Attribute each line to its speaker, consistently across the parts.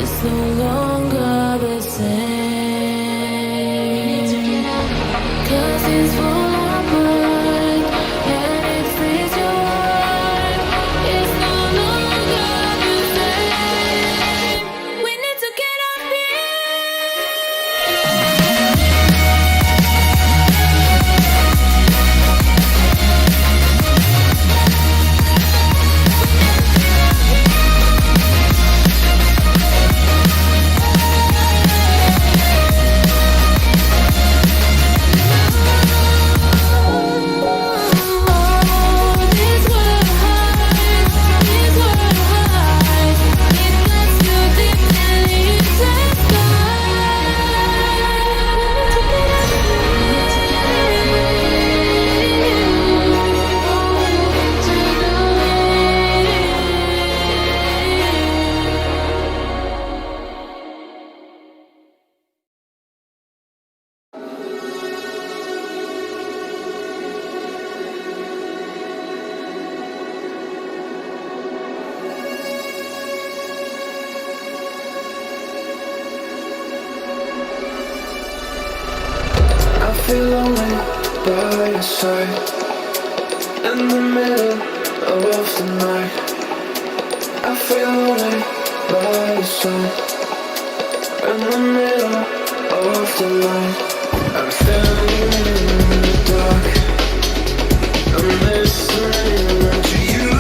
Speaker 1: It's no longer the same. 'Cause it's full of blood and it frees your heart. It's no longer the same. We need to get up
Speaker 2: feel lonely by your side in the middle of the night. I feel lonely by your side in the middle of the night. I'm standing in the dark. I'm listening to you,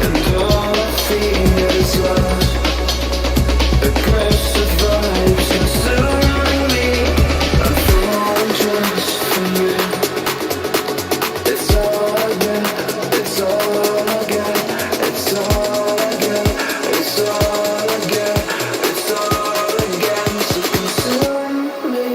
Speaker 2: and all I feel is love. Aggressive vibes consuming me. Just for you. It's all I get, it's all I get, it's all I get, it's all I get, it's all I get, so consume me.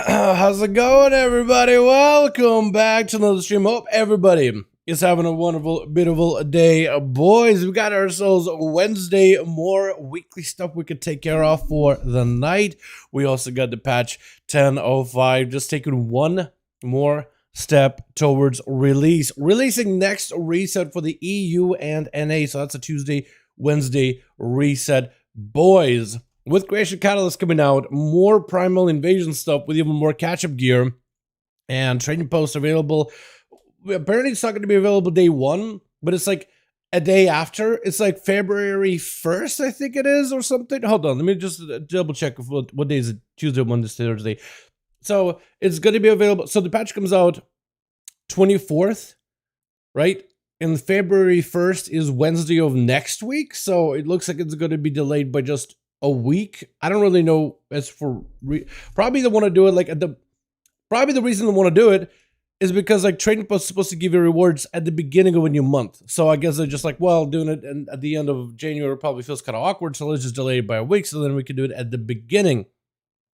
Speaker 3: How's it going, everybody? Welcome back to another stream. Hope everybody is having a wonderful, beautiful day. Boys, we got ourselves Wednesday, more weekly stuff we could take care of for the night. We also got the patch 10.05, just taking one more step towards releasing next reset for the EU and NA. So that's a Tuesday, Wednesday reset. Boys, with Creation Catalyst coming out, more Primal Invasion stuff with even more catch-up gear, and trading posts available. Apparently it's not going to be available day one, but it's like a day after. It's like February 1st, I think it is, or something. Hold on, let me just double check what day is it. Tuesday, Monday, Thursday. So it's going to be available. So the patch comes out 24th, right? And February 1st is Wednesday of next week. So it looks like it's going to be delayed by just a week. I don't really know as for probably they want to do it like at the probably the reason they want to do it is because like trading post is supposed to give you rewards at the beginning of a new month. So I guess they're just like, well, doing it and at the end of January probably feels kind of awkward, so let's just delay it by a week so then we can do it at the beginning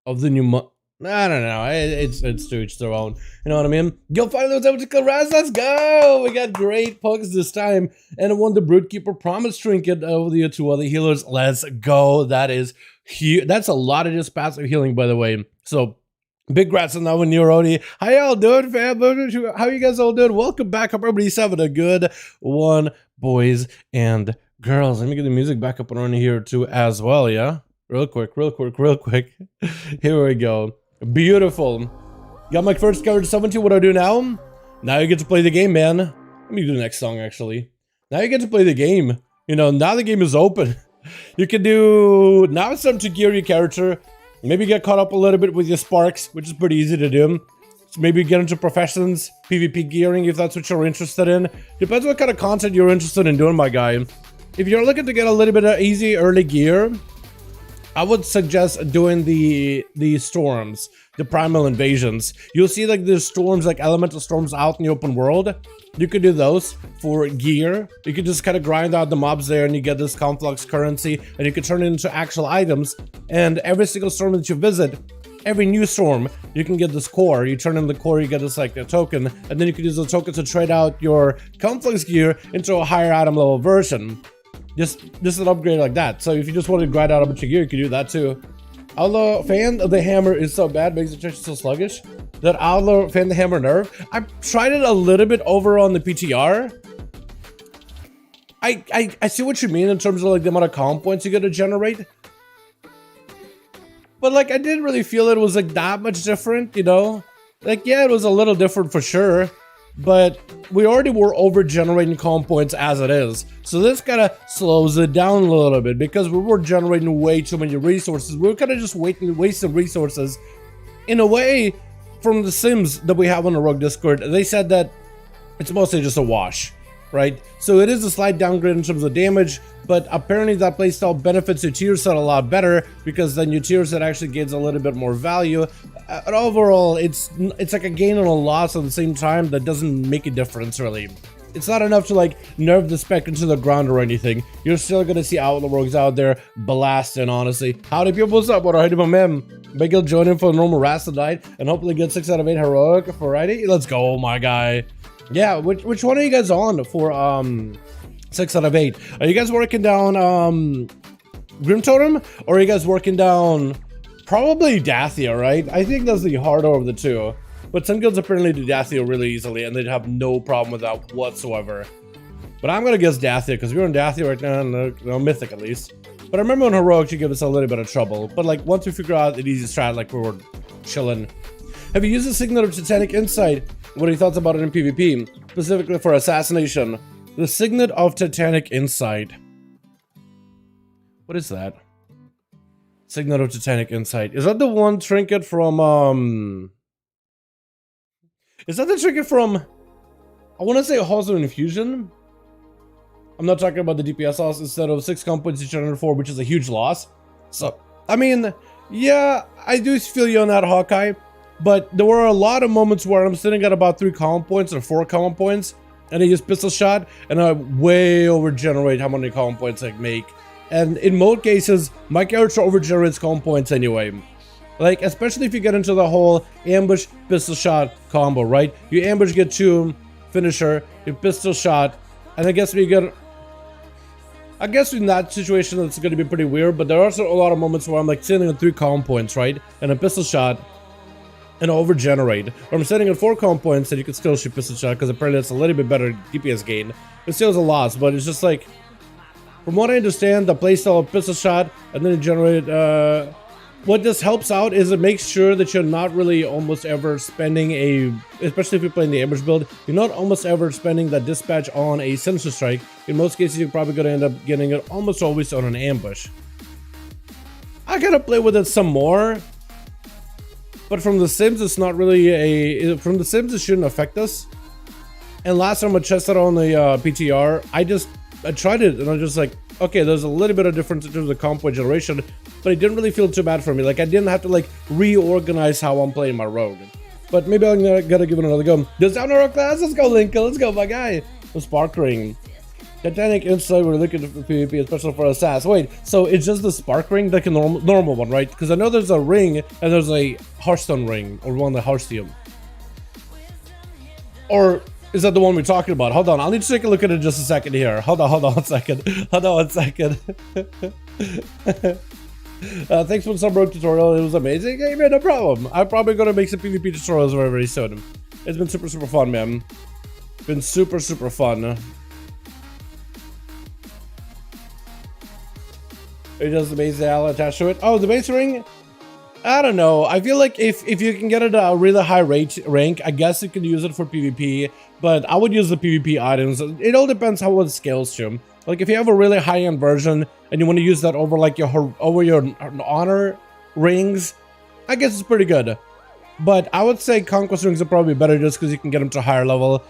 Speaker 3: of the new month. I don't know. It's to each their own. You know what I mean? You'll find those optical raz. Let's go. We got great pugs this time, and I won the Broodkeeper Promise Trinket over the two other healers. Let's go. That is huge. That's a lot of just passive healing, by the way. So big grats on that one, Neurodi. How y'all doing, fam? How you guys all doing? Welcome back. Hope everybody's having a good one, boys and girls. Let me get the music back up and running here too as well. Yeah, real quick. Here we go. Beautiful. Got my first coverage 70. What do I do now? Now you get to play the game, man. Let me do the next song, actually. Now you get to play the game. You know, now the game is open. You can do... Now it's time to gear your character. Maybe get caught up a little bit with your sparks, which is pretty easy to do. So maybe get into professions, PvP gearing, if that's what you're interested in. Depends what kind of content you're interested in doing, my guy. If you're looking to get a little bit of easy early gear, I would suggest doing the storms, the primal invasions. You'll see like there's storms, like elemental storms out in the open world. You could do those for gear. You could just kind of grind out the mobs there and you get this complex currency and you could turn it into actual items. And every single storm that you visit, every new storm, you can get this core. You turn in the core, you get this like a token, and then you can use the token to trade out your complex gear into a higher item level version. Just an upgrade like that. So if you just want to grind out a bunch of gear, you can do that too. Outlaw fan of the hammer is so bad, makes the church so sluggish. That Outlaw fan the hammer nerf. I tried it a little bit over on the PTR. I see what you mean in terms of like the amount of comp points you gotta generate. But like I didn't really feel it was like that much different, you know? Like yeah, it was a little different for sure. But we already were over generating comp points as it is. So this kind of slows it down a little bit because we were generating way too many resources. We were kind of just wasting resources. In a way, from the Sims that we have on the Rogue Discord, they said that it's mostly just a wash, right? So it is a slight downgrade in terms of damage, but apparently that playstyle benefits your tier set a lot better because then your tier set actually gains a little bit more value. And overall, it's like a gain and a loss at the same time that doesn't make a difference really. It's not enough to like nerf the spec into the ground or anything. You're still gonna see Outlaw Rogues out there blasting, honestly. Howdy people, what's up? What are you doing, man? Maybe you'll join in for a normal Rasta night and hopefully get 6 out of 8 heroic for Friday. Let's go, my guy. Yeah, which one are you guys on for 6 out of 8? Are you guys working down Grim Totem, or are you guys working down probably Dathia, right? I think that's the harder of the two. But some guilds apparently do Dathia really easily and they'd have no problem with that whatsoever. But I'm gonna guess Dathia because we're in Dathia right now, no Mythic at least. But I remember when Heroic should give us a little bit of trouble. But like once we figure out the easy strat, like we were chilling. Have you used the Signet of Titanic Insight? What are your thoughts about it in PvP? Specifically for Assassination. The Signet of Titanic Insight. What is that? Signet of Titanic Insight. Is that the one trinket from Is that the trinket from, I want to say Halls of Infusion? I'm not talking about the DPS loss instead of 6 comp points each under 4, which is a huge loss. So, I mean, yeah, I do feel you on that, Hawkeye. But there were a lot of moments where I'm sitting at about 3 comp points or 4 comp points, and I use pistol shot, and I way overgenerate how many comp points I make. And in most cases, my character overgenerates comp points anyway. Like, especially if you get into the whole ambush pistol shot combo, right? You ambush, get 2, finisher, you pistol shot, and I guess we get. I guess in that situation it's going to be pretty weird, but there are also a lot of moments where I'm like sitting at 3 comp points, right? And a pistol shot, and overgenerate. Or I'm sitting at 4 comp points and you can still shoot pistol shot because apparently it's a little bit better DPS gain. It still is a loss, but it's just like, from what I understand, the playstyle of pistol shot and then generate. What this helps out is it makes sure that you're not really almost ever spending especially if you're playing the ambush build, you're not almost ever spending that dispatch on a sinister strike. In most cases, you're probably going to end up getting it almost always on an ambush. I gotta play with it some more, but from the Sims, it's not really from the Sims, it shouldn't affect us. And last time I tested on the PTR, I tried it and I'm just like, okay, there's a little bit of difference in terms of comp point generation, but it didn't really feel too bad for me. Like I didn't have to like reorganize how I'm playing my rogue. But maybe I'm gotta give it another go. Does down our class? Let's go, Lincoln. Let's go, my guy. The spark ring. Titanic Insight, we're looking for PvP, especially for Assass. Wait, so it's just the spark ring, like a normal one, right? Because I know there's a ring and there's a Hearthstone ring, or one that Hearthstone. Or is that the one we're talking about? Hold on, I'll need to take a look at it just a second here. Hold on one second. Hold on one second. Thanks for the Sunbroke tutorial. It was amazing. Hey, man, no problem. I'm probably gonna make some PvP tutorials very, very soon. It's been super, super fun, man. Been super, super fun. It does the base Al attached to it. Oh, the base ring? I don't know. I feel like if you can get it at a really high rank, I guess you can use it for PvP. But I would use the PvP items. It all depends how it scales to. Like if you have a really high-end version and you want to use that over like your honor rings, I guess it's pretty good. But I would say conquest rings are probably better just because you can get them to a higher level.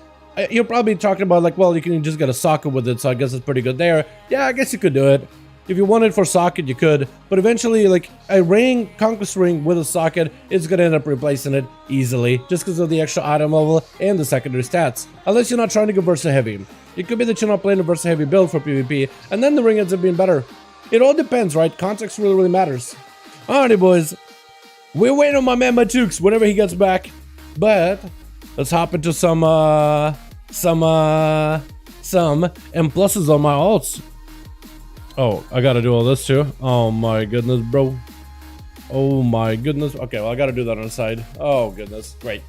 Speaker 3: You're probably talking about like, well, you can just get a socket with it, so I guess it's pretty good there. Yeah, I guess you could do it. If you wanted for socket, you could, but eventually, like, a ring, conquest ring with a socket is gonna end up replacing it easily, just because of the extra item level and the secondary stats. Unless you're not trying to go Versa heavy. It could be that you're not playing a Versa heavy build for PvP, and then the ring ends up being better. It all depends, right? Context really matters. Alrighty, boys. We're waiting on my man Matukes whenever he gets back, but let's hop into some M pluses on my alts. Oh, I gotta do all this too. Oh my goodness, bro. Oh my goodness. Okay, well, I gotta do that on the side. Oh goodness, great.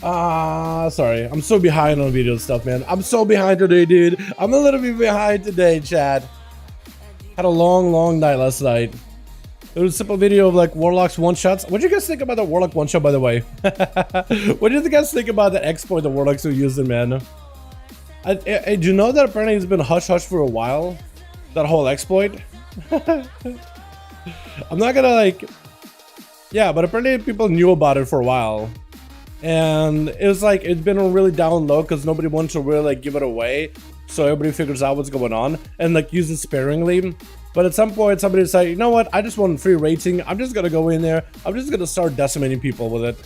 Speaker 3: Sorry, I'm so behind on video stuff, man. I'm so behind today, dude. I'm a little bit behind today, Chad. Had a long night last night. It was a simple video of like Warlock's one-shots. What do you guys think about the Warlock one-shot, by the way? What do you guys think about the exploit the Warlocks are using, man? Do you know that apparently it's been hush-hush for a while? That whole exploit? I'm not gonna like... Yeah, but apparently people knew about it for a while. And it was like, it's been really down low because nobody wants to really like give it away. So everybody figures out what's going on and like use it sparingly. But at some point somebody decided, you know what, I just want free rating. I'm just gonna go in there. I'm just gonna start decimating people with it.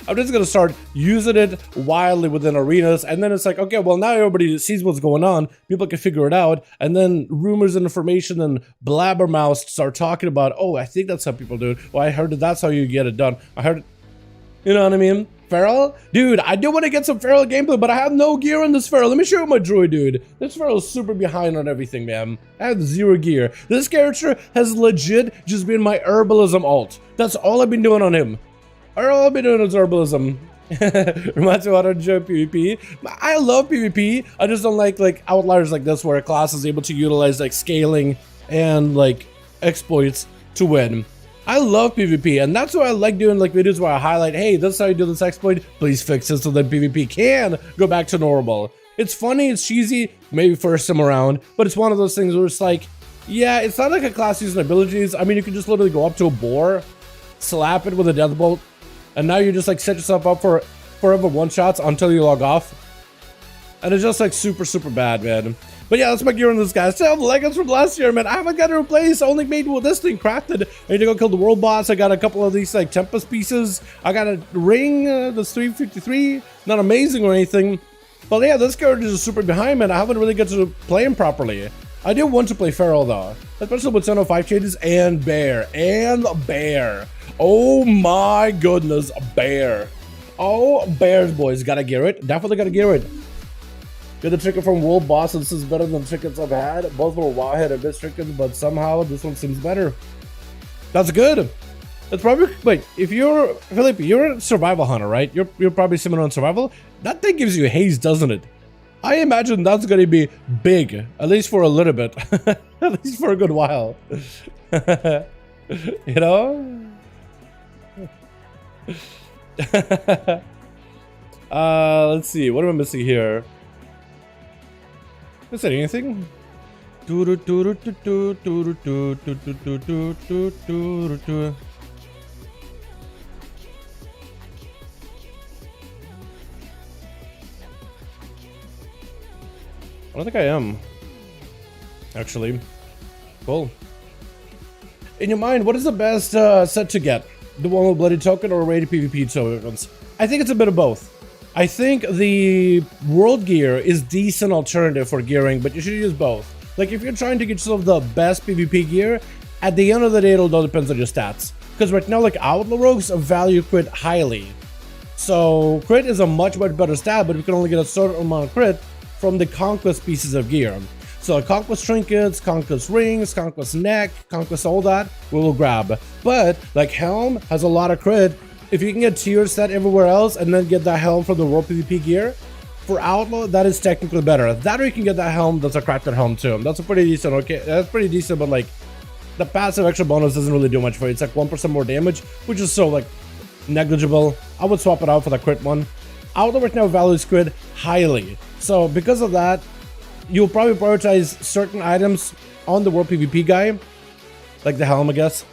Speaker 3: I'm just gonna start using it wildly within arenas, and then it's like, okay, well now everybody sees what's going on, people can figure it out, and then rumors and information and blabbermouths start talking about, oh, I think that's how people do it. Well, I heard that that's how you get it done. I heard, you know what I mean? Feral? Dude, I do want to get some Feral gameplay, but I have no gear on this Feral. Let me show you my druid, dude. This Feral is super behind on everything, man. I have 0 gear. This character has legit just been my herbalism alt. That's all I've been doing on him. All I've been doing is herbalism. Reminds me of how to enjoy PvP. I love PvP. I just don't like outliers like this where a class is able to utilize like scaling and like exploits to win. I love PvP, and that's why I like doing like videos where I highlight, hey, this is how you do this exploit, please fix it so that PvP can go back to normal. It's funny, it's cheesy, maybe first time around, but it's one of those things where it's like, yeah, it's not like a class using abilities. I mean, you can just literally go up to a boar, slap it with a death bolt, and now you just like set yourself up for forever one-shots until you log off. And it's just like super bad, man. But yeah, that's my gear on this guy. I still have leggings from last year, man. I haven't got to replace. I only made with this thing crafted. I need to go kill the world boss. I got a couple of these like Tempest pieces. I got a ring, that's 353. Not amazing or anything. But yeah, this character is super behind, man. I haven't really got to play him properly. I do want to play Feral though, especially with 705 changes and Bear. Oh my goodness, Bear. Oh, Bears, boys. Gotta gear it. Definitely gotta gear it. Get the Trinket from World Boss. This is better than Trinkets I've had. Both were Wowhead and Miss Trinkets, but somehow this one seems better. That's good. That's probably, wait, if you're, Philippe, you're a survival hunter, right? You're probably similar on survival. That thing gives you haze, doesn't it? I imagine that's gonna be big, at least for a little bit. At least for a good while. You know? Let's see, what am I missing here? Is that anything? I don't think I am. Actually. Cool. In your mind, what is the best set to get? The one with Bloody Token or rated PvP tokens? I think it's a bit of both. I think the world gear is decent alternative for gearing, but you should use both. Like if you're trying to get yourself the best PvP gear, at the end of the day it all depends on your stats. Because right now like Outlaw Rogues value crit highly. So crit is a much better stat, but you can only get a certain amount of crit from the Conquest pieces of gear. So Conquest Trinkets, Conquest Rings, Conquest Neck, Conquest all that, we will grab. But like Helm has a lot of crit. If you can get tier set everywhere else and then get that helm from the World PvP gear, for Outlaw, that is technically better. That or you can get that helm that's a crafted helm too. That's a pretty decent, okay, that's pretty decent, but like, the passive extra bonus doesn't really do much for you. It's like 1% more damage, which is so like, negligible. I would swap it out for the crit one. Outlaw right now values crit highly. So because of that, you'll probably prioritize certain items on the World PvP guy, like the helm, I guess,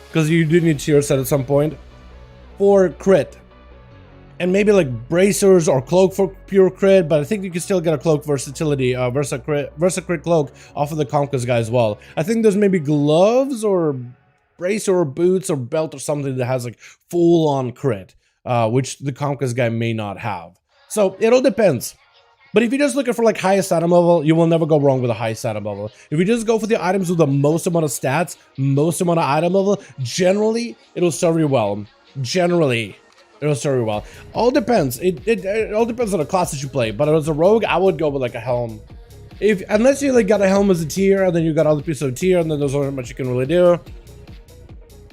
Speaker 3: because you do need tier set at some point. For crit. and maybe like bracers or cloak for pure crit, but I think you can still get a cloak versatility, versa crit cloak off of the Conquest guy as well. I think there's maybe gloves or bracer or boots or belt or something that has like full on crit, which the Conquest guy may not have. So it all depends. But if you're just looking for like highest item level, you will never go wrong with a highest item level. If you just go for the items with the most amount of stats, most amount of item level, generally it'll serve you well. Generally, it'll serve you well. All depends. It all depends on the class that you play. But as a rogue, I would go with like a helm. Unless you like got a helm as a tier, and then you got other pieces of tier, and then there's not much you can really do.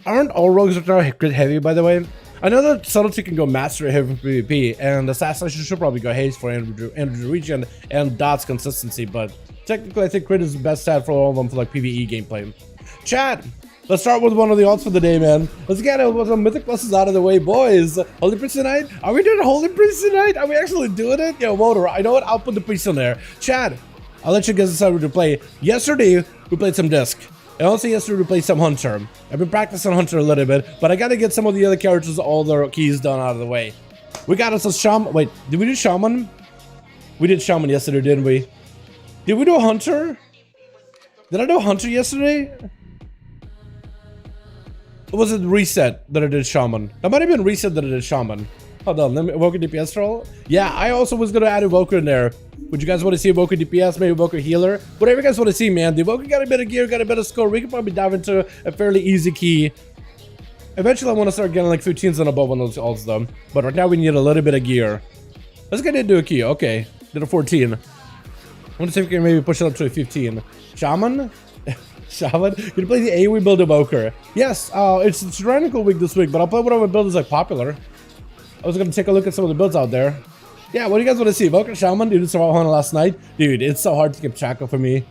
Speaker 3: Aren't all rogues that are crit heavy, by the way? I know that Subtlety can go Master heavy for PvP, and Assassination should probably go Haste for energy regen and Dot's consistency, but technically I think crit is the best stat for all of them for like PvE gameplay. Chat! Let's start with one of the odds for the day, man. Let's get it with some Mythic pluses out of the way, boys. Holy Priest tonight? Are we doing Holy Priest tonight? Are we actually doing it? Yo, Motor, I know what? I'll put the priest in there. Chat, I'll let you guys decide what to play. Yesterday, we played some Disc. And also yesterday we played some Hunter. I've been practicing Hunter a little bit, but I gotta get some of the other characters, all their keys done out of the way. We got us a Shaman. Wait, did we do Shaman? We did Shaman yesterday, didn't we? Did we do a Hunter? Did I do a Hunter yesterday? Or was it Reset that I did Shaman? That might have been Reset that I did Shaman. Hold on, let me Evoker DPS roll. Yeah, I also was gonna add Evoker in there. Would you guys want to see Evoker DPS, maybe Evoker Healer? Whatever you guys want to see, man. The Evoker got a bit of gear, got a bit of score. We could probably dive into a fairly easy key. Eventually, I want to start getting like 15s and above on those ults, though. But right now, we need a little bit of gear. Let's get into a key. Okay, did a 14. I want to see if we can maybe push it up to a 15. Shaman? Shaman? Can you play the AoE build Evoker? Yes, it's tyrannical week this week, but I'll play whatever build is like popular. I was going to take a look at some of the builds out there. Yeah, what do you guys want to see? Evoker Shaman? Dude, it's Survival Hunter last night. Dude, it's so hard to keep track of for me.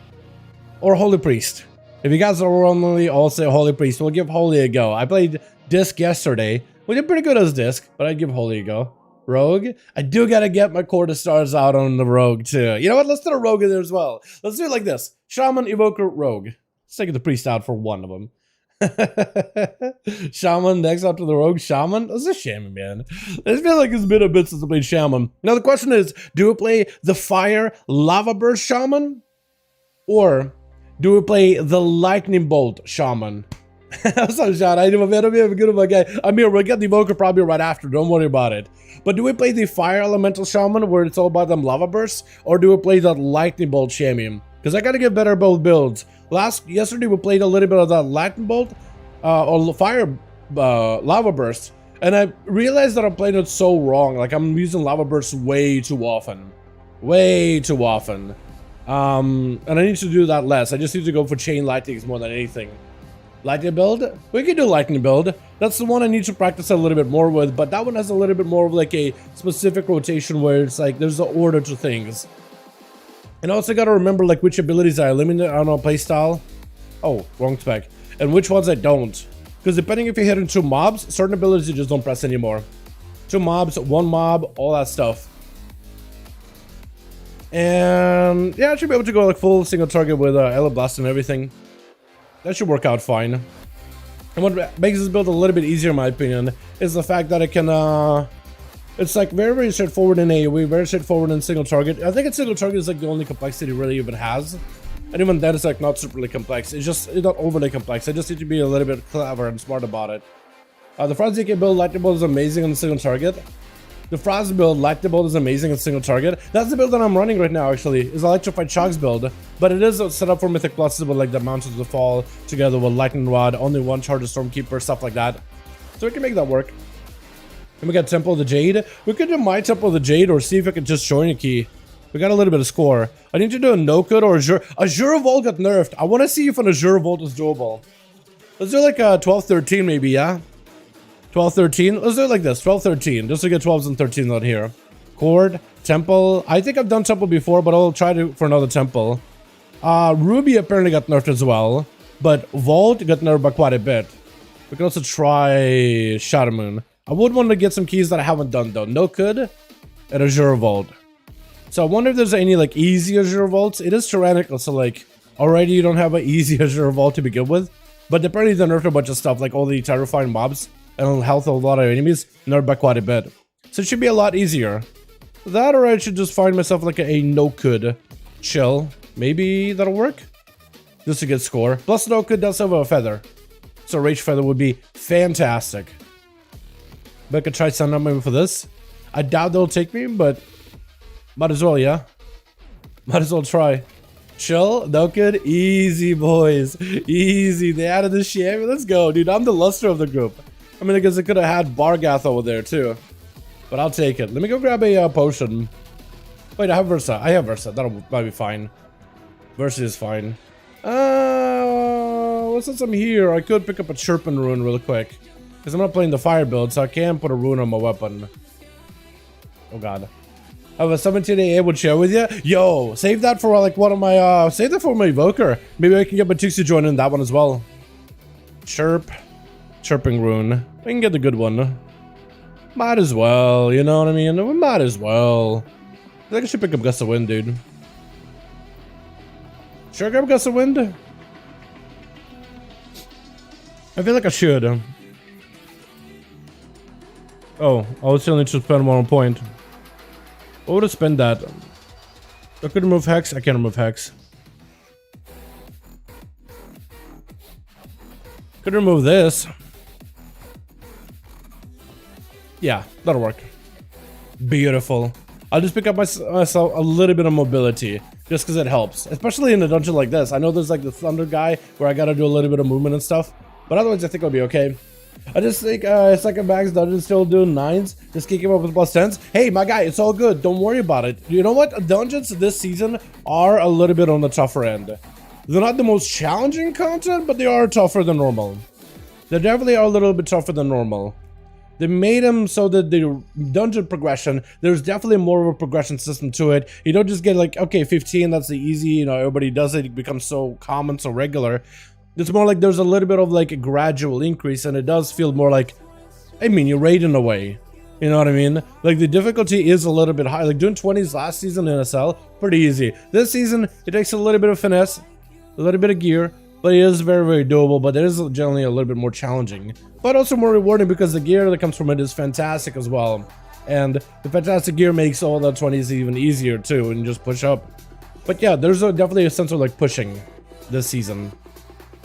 Speaker 3: Or Holy Priest. If you guys are normally all say Holy Priest, we'll give Holy a go. I played Disc yesterday. We did pretty good as Disc, but I'd give Holy a go. Rogue? I do gotta get my quarter stars out on the Rogue too. You know what? Let's do a Rogue in there as well. Let's do it like this. Shaman, Evoker, Rogue. Let's take the Priest out for one of them. Shaman next up to the Rogue. Shaman? That's a shame, man. I feel like it's been a bit since I played Shaman. Now the question is, do we play the Fire Lava Burst Shaman? Or do we play the Lightning Bolt Shaman? That's not a shot. I don't have a good one, guy. I mean, we'll get the Evoker probably right after. Don't worry about it. But do we play the Fire Elemental Shaman where it's all about them Lava Bursts? Or do we play that Lightning Bolt Shaman? Because I gotta get better at both builds. Yesterday we played a little bit of that Lightning Bolt or Fire Lava Burst, and I realized that I'm playing it so wrong. Like I'm using Lava Burst way too often, and I need to do that less. I just need to go for Chain Lightnings more than anything. Lightning build? We can do Lightning build. That's the one I need to practice a little bit more with, but that one has a little bit more of like a specific rotation where it's like there's an order to things. And I also got to remember like which abilities I eliminate on a playstyle. Oh, wrong spec. And which ones I don't. Because depending if you're hitting 2 mobs, certain abilities you just don't press anymore. 2 mobs, 1 mob, all that stuff. And yeah, I should be able to go like full single target with Ella Blast and everything. That should work out fine. And what makes this build a little bit easier in my opinion is the fact that it can it's like very straightforward in AoE, very straightforward in single target. I think single target is like the only complexity it really even has. And even then it's like not superly complex. It's not overly complex. I just need to be a little bit clever and smart about it. The Frost DK build Lightning Bolt is amazing on the single target. The Frost build Lightning Bolt is amazing on single target. That's the build that I'm running right now actually, is Electrified Shocks build. But it is set up for Mythic Pluses with like the Mountains of Fall together with Lightning Rod, only 1 charge of Stormkeeper, stuff like that. So we can make that work. And we got Temple of the Jade. We could do my Temple of the Jade or see if I could just join a key. We got a little bit of score. I need to do a Nokhud or Azure. Azure Vault got nerfed. I want to see if an Azure Vault is doable. Let's do like a 12-13 maybe, yeah? 12-13? Let's do it like this, 12-13. Just to get 12s and 13s out here. Chord, Temple. I think I've done Temple before, but I'll try to for another Temple. Ruby apparently got nerfed as well. But Vault got nerfed by quite a bit. We can also try Shadow Moon. I would want to get some keys that I haven't done though. Nokhud and Azure Vault. So I wonder if there's any like easy Azure Vaults. It is tyrannical, so like already you don't have an easy Azure Vault to begin with. But apparently they nerfed a bunch of stuff, like all the terrifying mobs and health of a lot of enemies, nerfed by quite a bit. So it should be a lot easier. That, or I should just find myself like a Nokhud chill. Maybe that'll work? Just a good score. Plus Nokhud does have a feather. So Rage Feather would be fantastic. But I could try signing up maybe for this. I doubt they'll take me, but might as well, yeah? Might as well try. Chill, Nokhud, easy boys. Easy, they added the shit. Let's go, dude. I'm the luster of the group. I mean, I guess I could have had Bargath over there too. But I'll take it. Let me go grab a potion. Wait, I have Versa. I have Versa. That'll might be fine. Versa is fine. What's this? I'm here. I could pick up a Chirpin rune real quick. Because I'm not playing the fire build, so I can't put a rune on my weapon. Oh god. I have a 17 AA would share with you. Yo, save that for like one of my save that for my evoker. Maybe I can get my Tix to join in that one as well. Chirping rune. I can get the good one. Might as well, you know what I mean? We might as well. I think I should pick up Gust of Wind, dude. Should I grab Gust of Wind? I feel like I should. Oh, I still need to spend 1 point. What would I spend that? I could remove Hex. I can't remove Hex. Could remove this. Yeah, that'll work. Beautiful. I'll just pick up myself a little bit of mobility. Just because it helps. Especially in a dungeon like this. I know there's like the Thunder guy where I gotta do a little bit of movement and stuff. But otherwise I think I'll be okay. I just think second max dungeon still doing 9s. Just keep him up with plus 10s. Hey, my guy, it's all good. Don't worry about it. You know what? Dungeons this season are a little bit on the tougher end. They're not the most challenging content, but they are tougher than normal. They definitely are a little bit tougher than normal. They made them so that the dungeon progression, there's definitely more of a progression system to it. You don't just get like, okay, 15, that's the easy, you know, everybody does it. It becomes so common, so regular. It's more like there's a little bit of like a gradual increase, and it does feel more like, I mean, you raid in a way. You know what I mean? Like the difficulty is a little bit high. Like doing 20s last season in SL, pretty easy. This season, it takes a little bit of finesse, a little bit of gear, but it is very, very doable, but it is generally a little bit more challenging. But also more rewarding because the gear that comes from it is fantastic as well. And the fantastic gear makes all the 20s even easier too, and just push up. But yeah, there's definitely a sense of like pushing this season.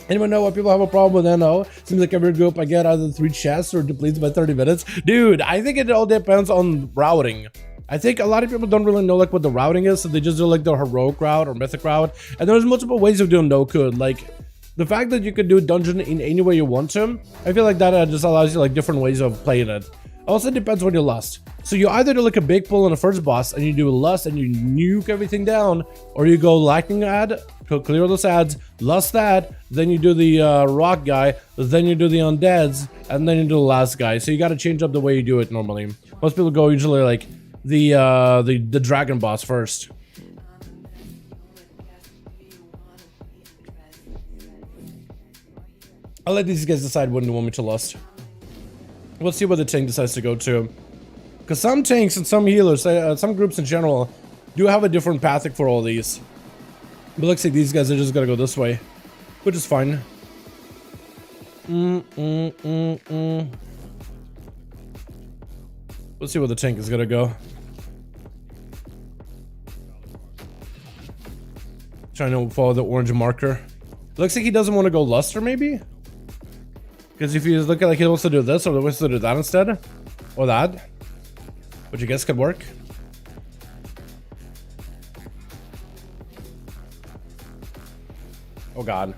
Speaker 3: Anyone know what people have a problem with NO? Seems like every group I get either 3 chests or depletes by 30 minutes. Dude, I think it all depends on routing. I think a lot of people don't really know like what the routing is, so they just do like the heroic route or mythic route. And there's multiple ways of doing Nokhud. Like the fact that you could do dungeon in any way you want to, I feel like that just allows you like different ways of playing it. Also depends on your lust. So you either do like a big pull on the first boss and you do lust and you nuke everything down, or you go lightning ad to clear those ads, lust that, then you do the rock guy, then you do the undeads, and then you do the last guy. So you got to change up the way you do it normally. Most people go usually like the dragon boss first. I'll let these guys decide when they want me to lust. We'll see what the tank decides to go to. Because some tanks and some healers, some groups in general, do have a different pathing for all these. But looks like these guys are just gonna go this way, which is fine. Let's see where the tank is gonna go. Trying to follow the orange marker. Looks like he doesn't want to go luster, maybe? Because if you look at like he wants to do this, or he wants to do that instead, or that, which I guess could work. Oh god.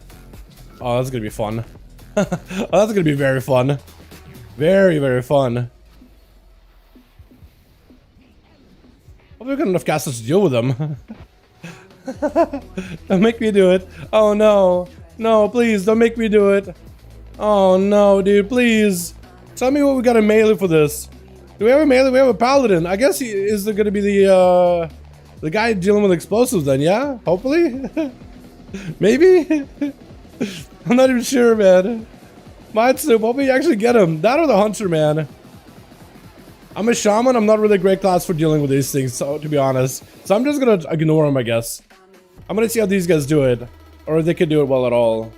Speaker 3: Oh, that's gonna be fun. Oh, that's gonna be very fun. Very, very fun. Hope we got enough casters to deal with them. Don't make me do it. Oh no. No, please, don't make me do it. Oh no, dude, please. Tell me what we got a melee for this. Do we have a melee? We have a paladin. I guess he is gonna be the guy dealing with explosives then, yeah? Hopefully? Maybe? I'm not even sure, man. Mind Soup, hope we actually get him. That or the hunter, man. I'm a shaman. I'm not really a great class for dealing with these things, so to be honest. So I'm just gonna ignore him, I guess. I'm gonna see how these guys do it. Or if they can do it well at all.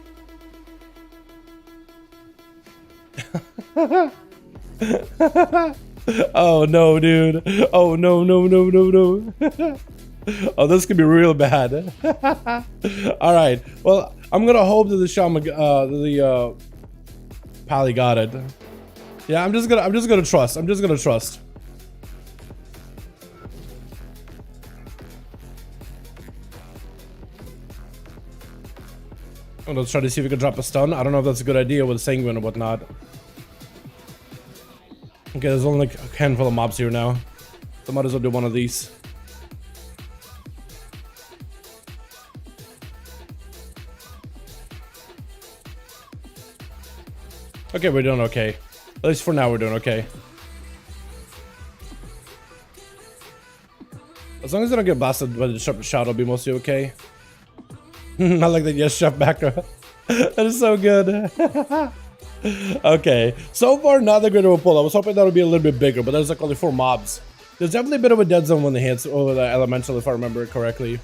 Speaker 3: Oh no, dude. Oh no, no, no, no, no. Oh, this could be real bad. All right. Well, I'm gonna hope that the shaman, Pally got it. Yeah, I'm just gonna trust. I'm just gonna trust. Oh, let's try to see if we can drop a stun. I don't know if that's a good idea with Sanguine or whatnot. Okay, there's only like a handful of mobs here now. So might as well do one of these. Okay, we're doing okay. At least for now, we're doing okay. As long as I don't get blasted by the sharp shot, I'll be mostly okay. I like that, yes, Chef Backer. That is so good. Okay, so far not that great of a pull. I was hoping that would be a little bit bigger, but there's like only 4 mobs. There's definitely a bit of a dead zone when they hit over the elemental, if I remember it correctly. Do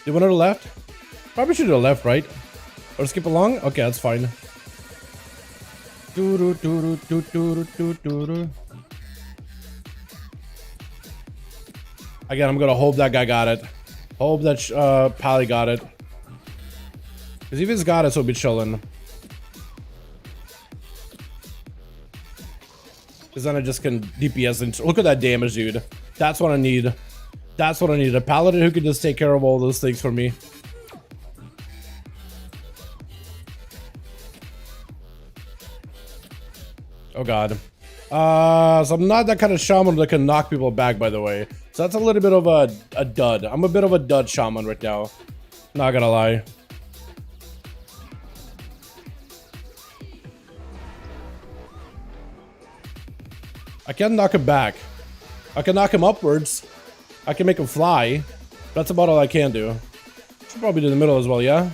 Speaker 3: you want to the left? Probably should do the left, right? Or skip along? Okay, that's fine. Again, I'm gonna hope that guy got it. Hope that Pally got it. Because if he's got it, so we'll be chilling. Because then I just can DPS and look at that damage, dude. That's what I need. That's what I need. A paladin who can just take care of all those things for me. Oh god. So I'm not that kind of shaman that can knock people back, by the way. So that's a little bit of a dud. I'm a bit of a dud shaman right now. Not gonna lie. I can knock him back. I can knock him upwards. I can make him fly. That's about all I can do. Should probably do the middle as well, yeah?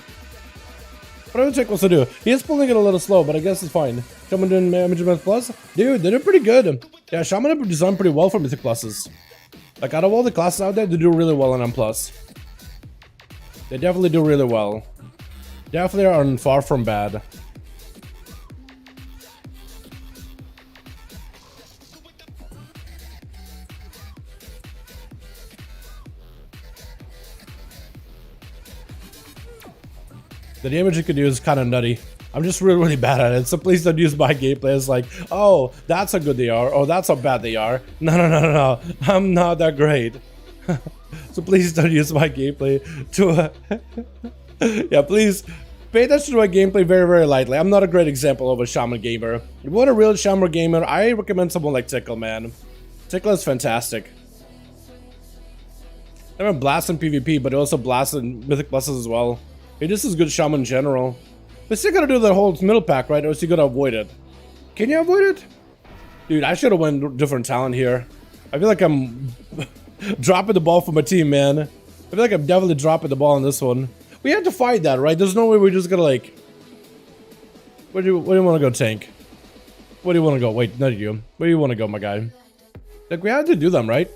Speaker 3: Whatever Chick wants to do. He is pulling it a little slow, but I guess it's fine. Shaman doing Management Plus? Dude, they did pretty good. Yeah, Shaman have designed pretty well for Mythic Pluses. Like, out of all the classes out there, they do really well on M+. They definitely do really well. Definitely are far from bad. The damage you can do is kind of nutty. I'm just really, really bad at it. So please don't use my gameplay as like, oh, that's how good they are. Oh, that's how bad they are. No, no, no, no, no. I'm not that great. So please don't use my gameplay to... Yeah, please pay attention to my gameplay very, very lightly. I'm not a great example of a shaman gamer. If you want a real shaman gamer, I recommend someone like Tickle, man. Tickle is fantastic. I haven't blasted PvP, but he also blasted Mythic Pluses as well. He just is good shaman in general. But still gotta do the whole middle pack, right? Or is he gonna avoid it? Can you avoid it? Dude, I should have went different talent here. I feel like I'm dropping the ball for my team, man. I feel like I'm definitely dropping the ball on this one. We have to fight that, right? There's no way we're just gonna like... Where do you want to go, Tank? Where do you want to go? Wait, not you. Where do you want to go, my guy? Like, we had to do them, right?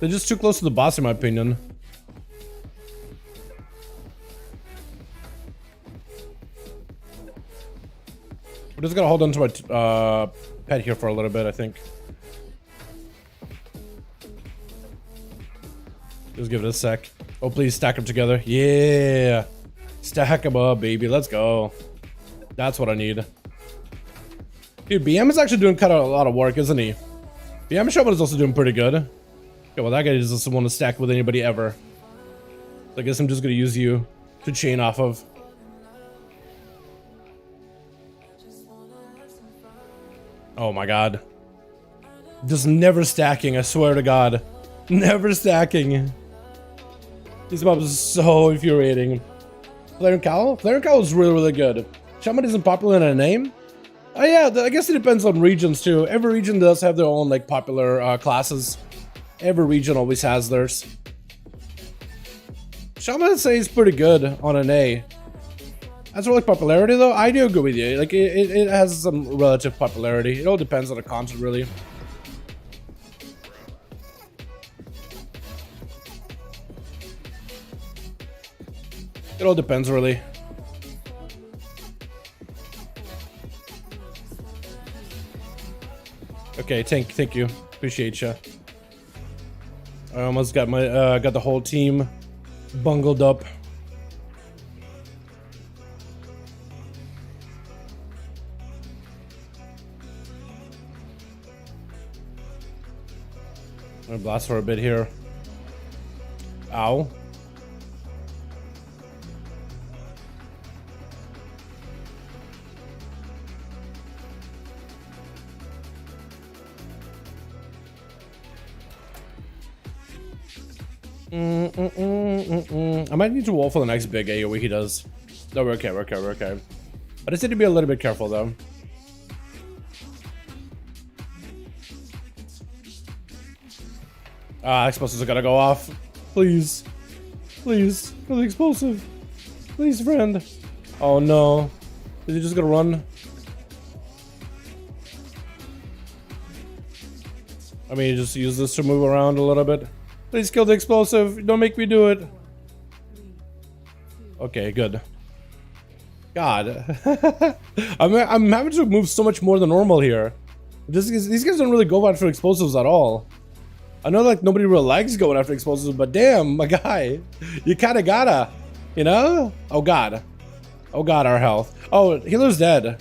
Speaker 3: They're just too close to the boss, in my opinion. We're just gonna hold on to my pet here for a little bit, I think. Just give it a sec. Oh, please stack them together. Yeah. Stack them up, baby. Let's go. That's what I need. Dude, BM is actually doing kind of a lot of work, isn't he? BM Shaman is also doing pretty good. Okay, well, that guy doesn't want to stack with anybody ever. So I guess I'm just gonna use you to chain off of. Oh my god. Just never stacking, I swear to god. Never stacking. These mobs are so infuriating. Flare and Cowl? Flare and Cowl is really, really good. Shaman isn't popular in a name? Oh yeah, I guess it depends on regions too. Every region does have their own like popular classes. Every region always has theirs. Shaman I'd say is pretty good on an A. As for like popularity though, I do agree with you. Like it has some relative popularity. It all depends on the content really. It all depends really. Okay, thank you. Appreciate you. I almost got my got the whole team bungled up. I'm gonna blast for a bit here. Ow. I might need to wall for the next big AoE he does. No, we're okay, we're okay, we're okay. I just need to be a little bit careful though. Explosives are gonna go off. Please. Please. For the explosive. Please, friend. Oh no. Is he just gonna run? I mean, just use this to move around a little bit. Please kill the explosive. Don't make me do it. Okay, good. God. I'm having to move so much more than normal here. These guys don't really go after explosives at all. I know like nobody really likes going after explosives, but damn, my guy. You kinda gotta. You know? Oh god. Oh god, our health. Oh, healer's dead.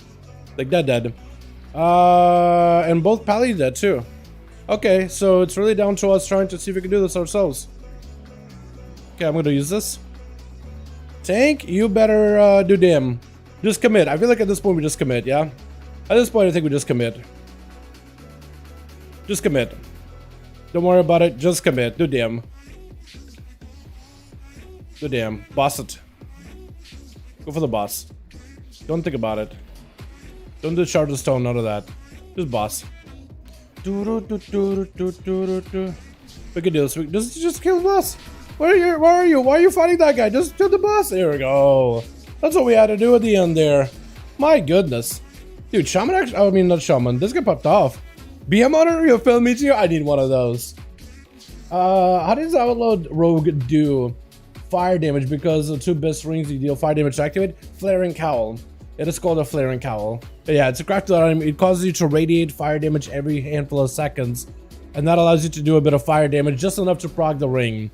Speaker 3: Like dead. And both Pally dead too. Okay, so it's really down to us trying to see if we can do this ourselves. Okay, I'm gonna use this. Tank, you better do damn. Just commit. I feel like at this point we just commit, yeah? At this point I think we just commit. Just commit. Don't worry about it, just commit. Do damn. Do damn. Boss it. Go for the boss. Don't think about it. Don't do Shard of Stone, none of that. Just boss. We can do this. Just kill the boss. Where are you? Why are you fighting that guy? Just kill the boss. There we go. That's what we had to do at the end there. My goodness. Dude, Shaman actually, I mean, not Shaman. This guy popped off. BM monitor, you film meets you? I need one of those. How does Outlaw Rogue do fire damage? Because the two best rings you deal fire damage to activate. Flaring Cowl. It is called a Flaring Cowl. But yeah, it's a crafted item. It causes you to radiate fire damage every handful of seconds. And that allows you to do a bit of fire damage, just enough to proc the ring.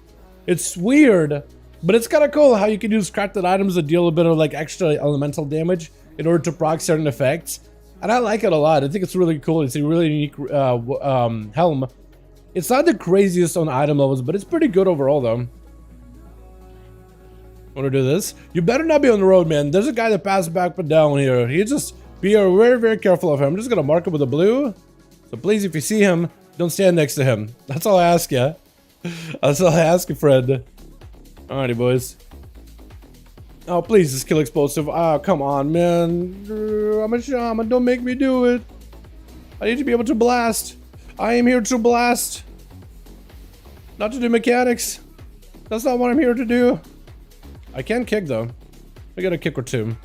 Speaker 3: It's weird, but it's kind of cool how you can use crafted items to deal a bit of like extra elemental damage in order to proc certain effects. And I like it a lot. I think it's really cool. It's a really unique helm. It's not the craziest on item levels, but it's pretty good overall though. Want to do this? You better not be on the road, man. There's a guy that passed back but down here. You just be very, very careful of him. I'm just gonna mark him with a blue. So please, if you see him, don't stand next to him. That's all I ask you. That's all I ask you, Fred. Alrighty, boys. Oh, please, just kill explosive. Ah, come on, man. I'm a shaman. Don't make me do it. I need to be able to blast. I am here to blast. Not to do mechanics. That's not what I'm here to do. I can kick though. I got a kick or two.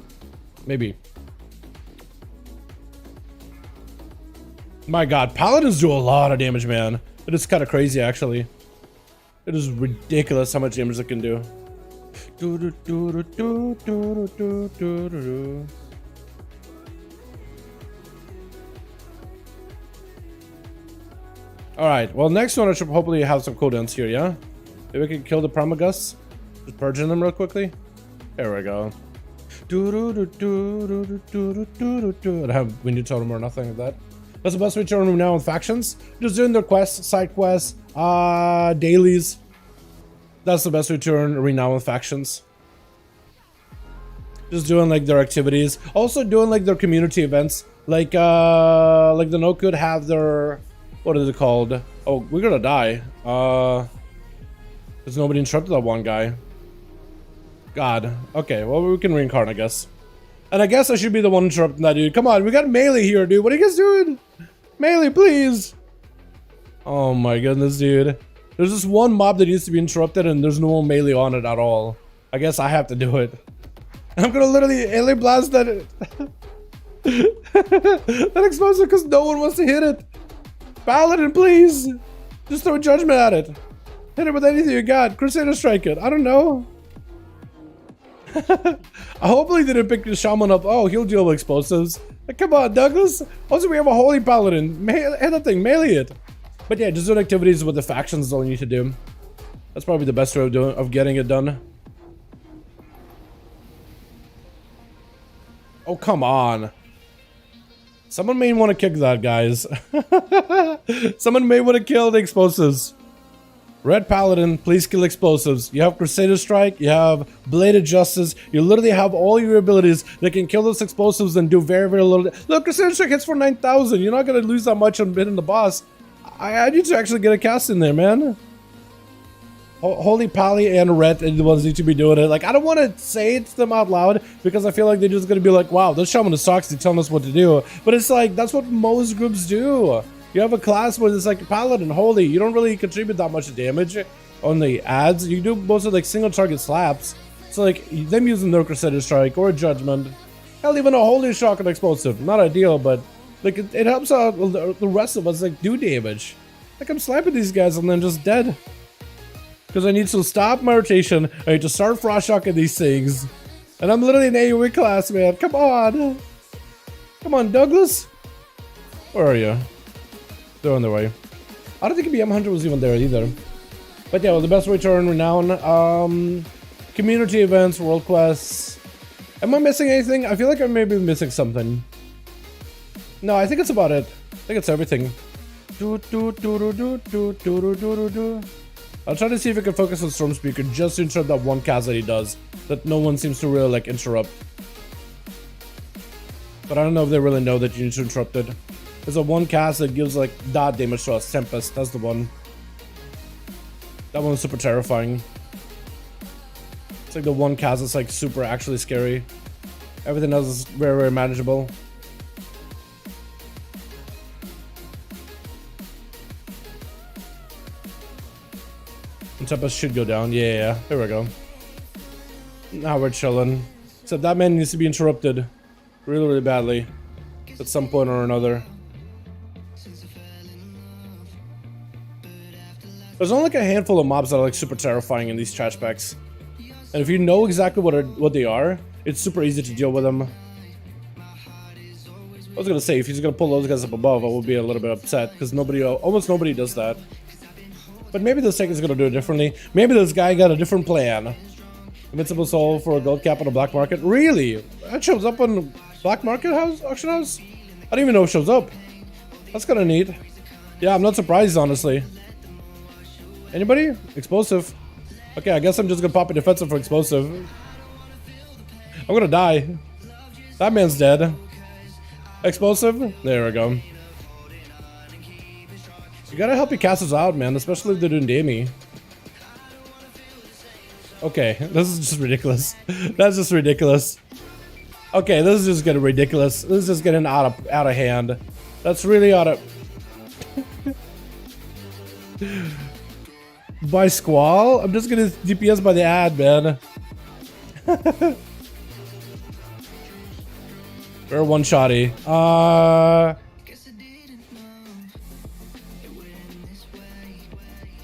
Speaker 3: Maybe. My god, paladins do a lot of damage, man. It is kind of crazy actually. It is ridiculous how much damage they can do. Alright, well next one I should hopefully have some cooldowns here, yeah? Maybe we can kill the Permagus. Just purging them real quickly. There we go. I don't have Windy Totem or nothing like that. That's the best way to run now with factions. Just doing their quests, side quests, dailies. That's the best way to earn renown with factions. Just doing like their activities. Also doing like their community events. Like the Nokhud have their, what is it called? Oh, we're gonna die. There's nobody interrupted that one guy. God. Okay, well we can reincarnate, I guess. And I guess I should be the one interrupting that dude. Come on, we got melee here, dude. What are you guys doing? Melee, please. Oh my goodness, dude. There's this one mob that needs to be interrupted and there's no melee on it at all. I guess I have to do it. I'm gonna literally alien blast that that explosive because no one wants to hit it. Paladin, please. Just throw judgment at it. Hit it with anything you got. Crusader strike it. I don't know. I hopefully didn't pick the shaman up. Oh, he'll deal with explosives. Like, come on, Douglas. Also, we have a holy paladin. Hit that thing. Melee it. But yeah, just doing activities with the factions is all you need to do. That's probably the best way of getting it done. Oh, come on. Someone may want to kick that, guys. Someone may want to kill the explosives. Red Paladin, please kill explosives. You have Crusader Strike, you have Bladed Justice, you literally have all your abilities that can kill those explosives and do very, very little. Look, Crusader Strike hits for 9,000. You're not going to lose that much on hitting the boss. I need to actually get a cast in there, man. Holy Pally and Red are the ones who need to be doing it. Like, I don't want to say it to them out loud because I feel like they're just going to be like, wow, this shaman sucks. They're telling us what to do. But it's like, that's what most groups do. You have a class where it's like Paladin, Holy. You don't really contribute that much damage on the adds. You do mostly like single target slaps. So like, them using their Crusader Strike or a Judgment. Hell, even a Holy Shock and Explosive. Not ideal, but like it helps out the rest of us like do damage. Like I'm slapping these guys and then just dead. Because I need to stop my rotation. I need to start frost shocking these things. And I'm literally an AoE class, man. Come on. Come on, Douglas. Where are you? They're on their way. I don't think BM Hunter was even there either. But yeah, well, the best way to earn renown. Community events, world quests. Am I missing anything? I feel like I may be missing something. No, I think it's about it. I think it's everything. I'll try to see if I can focus on Storm Speaker just to interrupt that one cast that he does that no one seems to really like interrupt. But I don't know if they really know that you need to interrupt it. There's a one cast that gives like dot damage to us. Tempest, that's the one. That one's super terrifying. It's like the one cast that's like super actually scary. Everything else is very, very manageable. Tempest should go down. Yeah, there we go. Now we're chilling. Except that man needs to be interrupted really, really badly at some point or another. There's only like a handful of mobs that are like super terrifying in these trash packs. And if you know exactly what they are, it's super easy to deal with them. I was gonna say, if he's gonna pull those guys up above, I will be a little bit upset because almost nobody does that. But maybe this second is gonna do it differently. Maybe this guy got a different plan. Invincible Soul for a gold cap on the black market. Really? That shows up on the black market house, auction house? I don't even know if it shows up. That's kind of neat. Yeah, I'm not surprised, honestly. Anybody? Explosive. Okay, I guess I'm just gonna pop a defensive for explosive. I'm gonna die. That man's dead. Explosive? There we go. You gotta help your casters out, man, especially if they're doing damage. Okay, this is just ridiculous. That's just ridiculous. Okay, this is just getting ridiculous. This is just getting out of hand. That's really out of... By Squall? I'm just gonna DPS by the ad, man. We're one-shotty.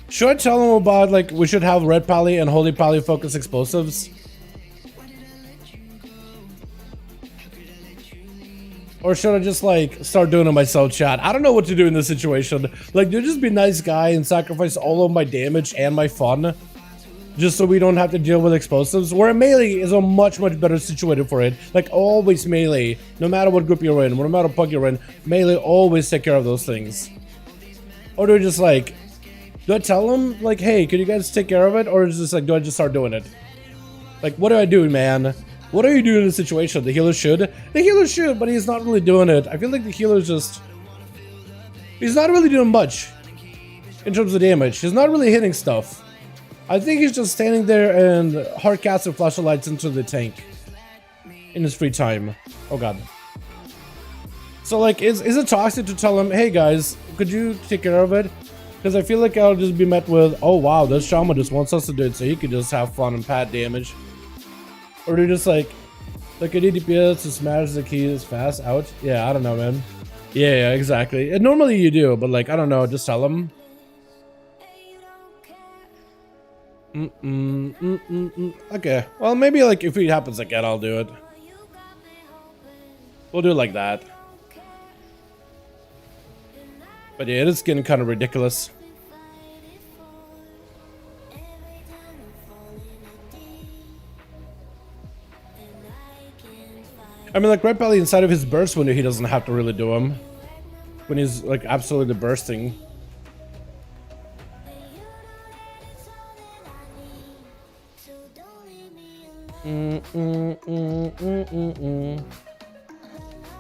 Speaker 3: Should I tell them about, like, we should have Red Pally and Holy Pally focus explosives? Or should I just, like, start doing it myself, chat? I don't know what to do in this situation. Like, do just be a nice guy and sacrifice all of my damage and my fun just so we don't have to deal with explosives? Where melee is a much, much better situated for it. Like, always melee. No matter what group you're in, no matter what pug you're in, melee always take care of those things. Or do we just, like... Do I tell them, like, hey, can you guys take care of it? Or is this like, do I just start doing it? Like, what do I do, man? What are you doing in this situation? The healer should? The healer should, but he's not really doing it. I feel like the healer's just... He's not really doing much in terms of damage. He's not really hitting stuff. I think he's just standing there and hard casting flashlights into the tank in his free time. Oh, God. So, like, is it toxic to tell him, hey, guys, could you take care of it? Because I feel like I'll just be met with, oh wow, this shaman just wants us to do it so he can just have fun and pat damage. Or they're just like a DPS to smash the keys fast out. Yeah, I don't know, man. Yeah, exactly. And normally you do, but like, I don't know, just tell them. Okay, well maybe like if it happens again, I'll do it. We'll do it like that. But yeah, it is getting kind of ridiculous. I mean, like, right belly inside of his burst window, he doesn't have to really do them. When he's, like, absolutely bursting.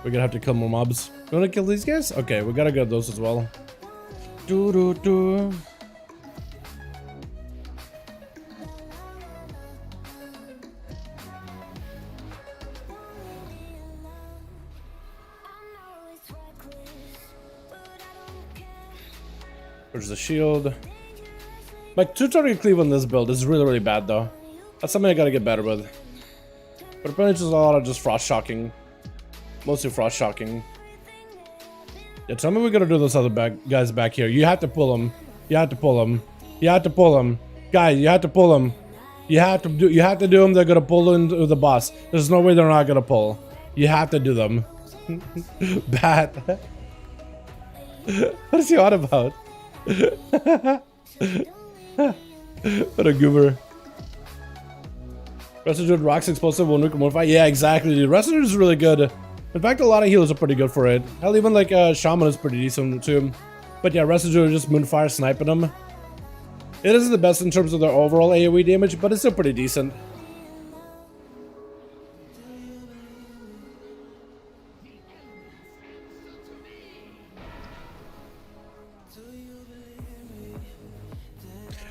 Speaker 3: We're gonna have to kill more mobs. You wanna kill these guys? Okay, we gotta get those as well. There's the shield. My 230 cleave on this build is really, really bad though. That's something I gotta get better with. But apparently just a lot of just frost shocking. Mostly frost shocking. Yeah, tell me we gotta do those other guys back here. You have to pull them. You have to pull them. You have to pull them. Guys, you have to pull them. You have to do them. They're gonna pull into the boss. There's no way they're not gonna pull. You have to do them. Bad. What is he on about? What a goober. Residue rocks explosive will nuke modify. Yeah, exactly, dude. Residue is really good. In fact, a lot of healers are pretty good for it. Hell, even like Shaman is pretty decent too. But yeah, Residue just moonfire sniping them. It isn't the best in terms of their overall AoE damage, but it's still pretty decent.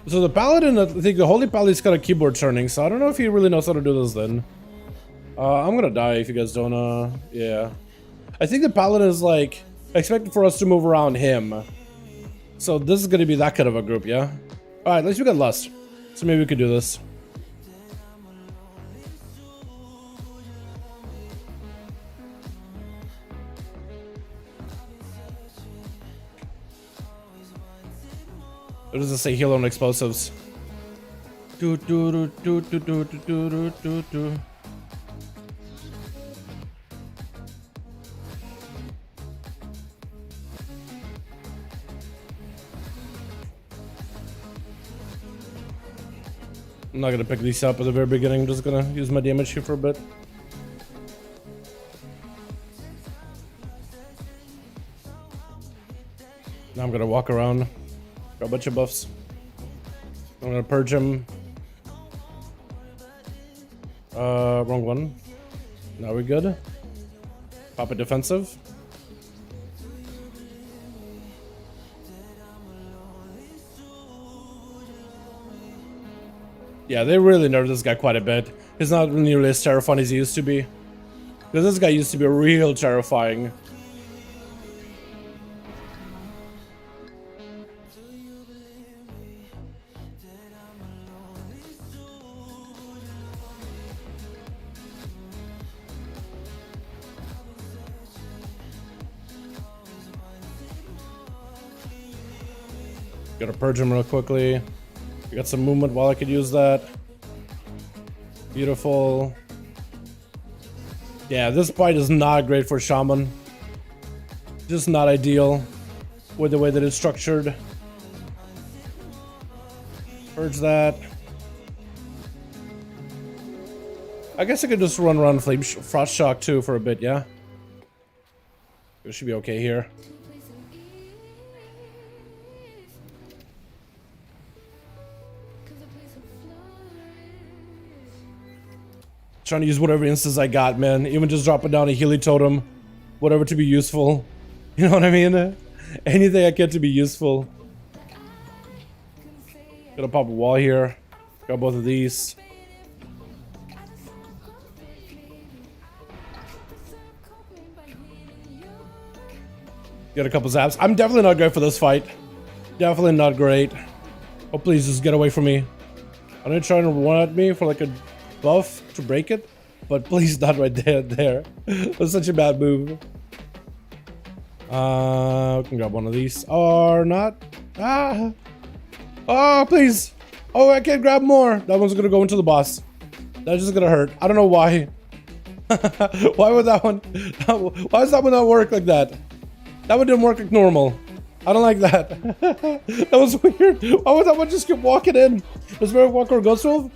Speaker 3: So the Paladin, I think the Holy Paladin's got a keyboard turning, so I don't know if he really knows how to do this then. I'm gonna die if you guys don't, yeah. I think the Paladin is like, expected for us to move around him. So this is gonna be that kind of a group, yeah? Alright, at least we got Lust. So maybe we could do this. What does it say? Heal on explosives. Do do do do do do do do do do. I'm not gonna pick these up at the very beginning. I'm just gonna use my damage here for a bit. Now I'm gonna walk around. Got a bunch of buffs. I'm gonna purge him. Wrong one. Now we're good. Pop a defensive. Yeah, they really nerfed this guy quite a bit. He's not nearly as terrifying as he used to be. Because this guy used to be real terrifying. Gotta purge him real quickly. We got some movement while I could use that. Beautiful. Yeah, this fight is not great for Shaman. Just not ideal with the way that it's structured. Purge that. I guess I could just run around Flame Frost Shock too for a bit, yeah? It should be okay here. Trying to use whatever instance I got, man. Even just dropping down a Healy Totem. Whatever to be useful. You know what I mean? Anything I get to be useful. Gonna pop a wall here. Got both of these. Get a couple zaps. I'm definitely not great for this fight. Definitely not great. Oh, please just get away from me. I know you're trying to run at me for like a buff to break it, but please not right there. That's such a bad move. We can grab one of these or not. Ah! Oh, please! Oh, I can't grab more. That one's gonna go into the boss. That's just gonna hurt. I don't know why. Why would that one? Why does that one not work like that? That one didn't work like normal. I don't like that. That was weird. Why would someone just keep walking in? Was Spirit Walker Ghost Wolf?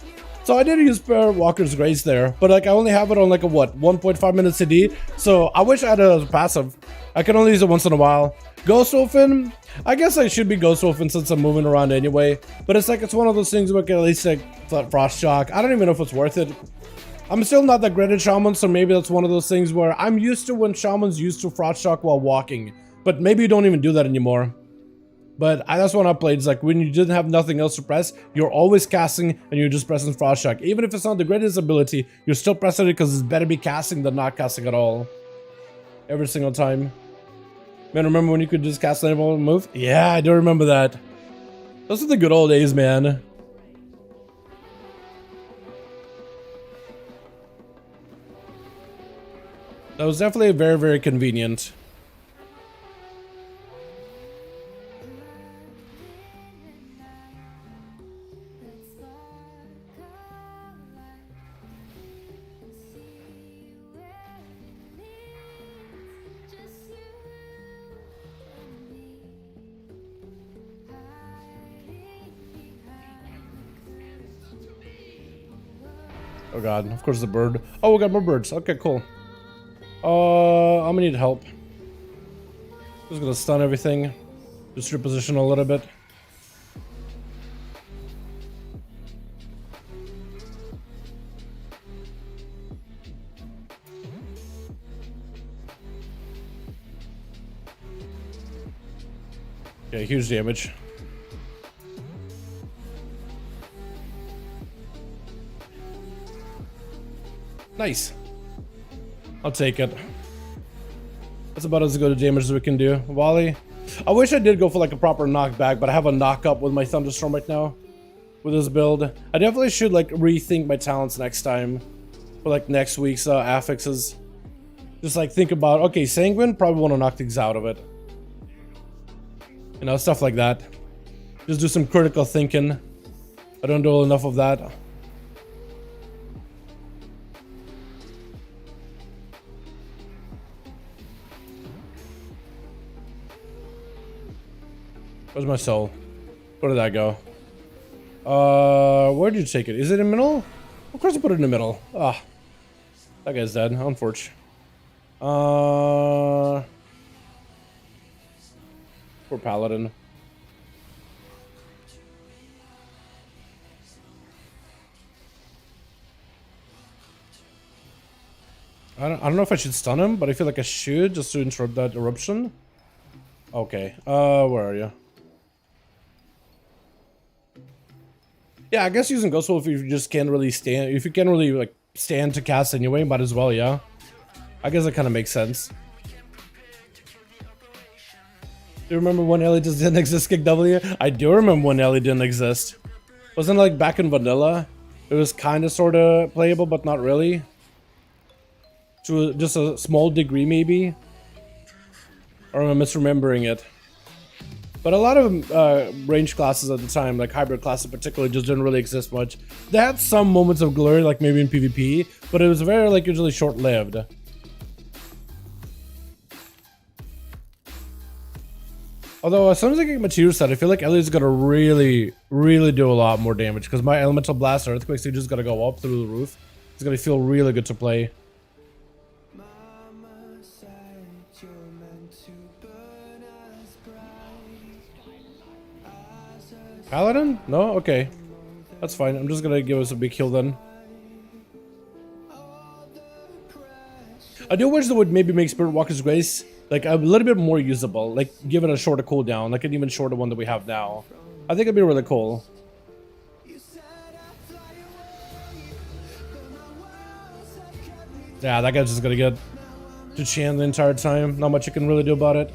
Speaker 3: So I did use Spirit Walker's Grace there, but like I only have it on like a what, 1.5 minute CD. So I wish I had it as a passive. I can only use it once in a while. Ghost Wolfing, I guess I should be Ghost Wolfing since I'm moving around anyway. But it's like it's one of those things where I can at least like Frost Shock. I don't even know if it's worth it. I'm still not that great at Shamans, so maybe that's one of those things where I'm used to when Shamans used to Frost Shock while walking. But maybe you don't even do that anymore. But that's when I played. It's like when you didn't have nothing else to press, you're always casting and you're just pressing Frost Shock. Even if it's not the greatest ability, you're still pressing it because it's better be casting than not casting at all. Every single time. Man, remember when you could just cast any move? Yeah, I do remember that. Those are the good old days, man. That was definitely very, very convenient. Oh god, of course the bird. Oh, we got more birds. Okay, cool. I'm gonna need help. Just gonna stun everything. Just reposition a little bit. Okay, huge damage. Nice. I'll take it. That's about as good a damage as we can do. Wally. I wish I did go for like a proper knockback, but I have a knock up with my Thunderstorm right now. With this build. I definitely should like rethink my talents next time. For like next week's affixes. Just like think about, okay, Sanguine, probably want to knock things out of it. You know, stuff like that. Just do some critical thinking. I don't do enough of that. Where's my soul? Where did that go? Where did you take it? Is it in the middle? Of course I put it in the middle. Ah. That guy's dead, unfortunate. Poor Paladin. I don't know if I should stun him, but I feel like I should just to interrupt that eruption. Okay, where are you? Yeah, I guess using Ghost Wolf if you just can't really stand, if you can't really like stand to cast anyway, might as well, yeah. I guess that kind of makes sense. Do you remember when Ellie just didn't exist, Kick W? I do remember when Ellie didn't exist. Wasn't it like back in vanilla? It was kind of sort of playable, but not really. To just a small degree, maybe. Or am I misremembering it? But a lot of range classes at the time, like hybrid classes particularly, just didn't really exist much. They had some moments of glory, like maybe in PvP, but it was very, like, usually short-lived. Although, as soon as I get Material set, I feel like Ellie's gonna really, really do a lot more damage, because my Elemental Blast Earthquake Stage is gonna go up through the roof. It's gonna feel really good to play. Paladin? No? Okay. That's fine. I'm just gonna give us a big heal then. I do wish that would maybe make Spirit Walker's Grace like a little bit more usable. Like give it a shorter cooldown, like an even shorter one that we have now. I think it'd be really cool. Yeah, that guy's just gonna get to chant the entire time. Not much you can really do about it.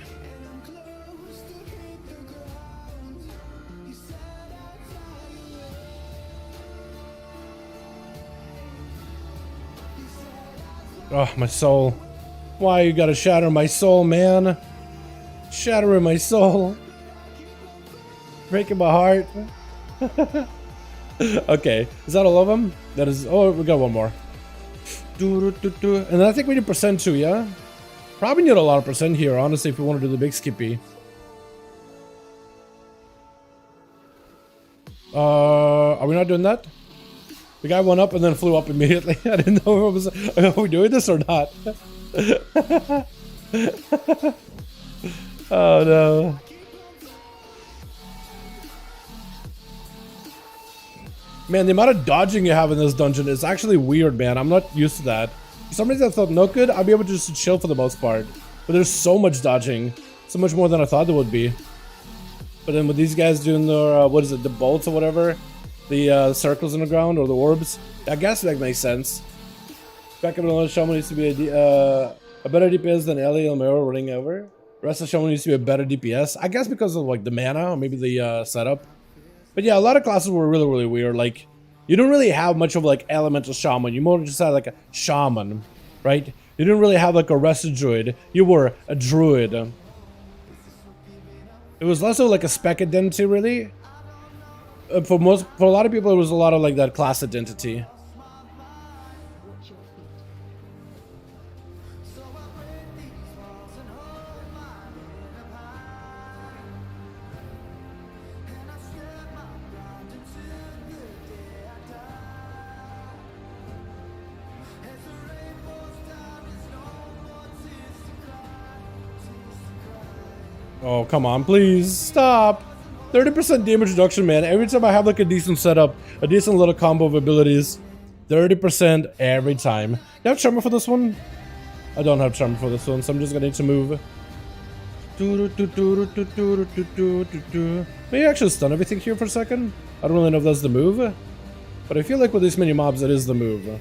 Speaker 3: Oh, my soul. Why you gotta shatter my soul, man? Shattering my soul. Breaking my heart. Okay, is that all of them? That is. Oh, we got one more. And I think we need percent too, yeah? Probably need a lot of percent here, honestly, if we want to do the big skippy. Are we not doing that? The guy went up and then flew up immediately. I didn't know if it was, are we doing this or not? Oh no. Man, the amount of dodging you have in this dungeon is actually weird, man. I'm not used to that. For some reason I thought Nokhud, I'd be able to just chill for the most part. But there's so much dodging. So much more than I thought there would be. But then with these guys doing the, what is it, the bolts or whatever? The circles in the ground or the orbs? I guess that makes sense. Back up in the Shaman needs to be a better DPS than Ellie Elmero running over. The rest of Shaman needs to be a better DPS. I guess because of like the mana or maybe the setup. But yeah, a lot of classes were really, really weird. Like, you don't really have much of like elemental shaman. You more just had like a shaman, right? You didn't really have like a rested druid. You were a druid. It was less of like a spec identity, really. For a lot of people, it was a lot of like that class identity. Oh, come on, please, stop. 30% damage reduction, man. Every time I have like a decent setup, a decent little combo of abilities, 30% every time. Do you have Charmer for this one? I don't have Charmer for this one, so I'm just gonna need to move. Maybe actually stun everything here for a second. I don't really know if that's the move, but I feel like with these many mobs, it is the move.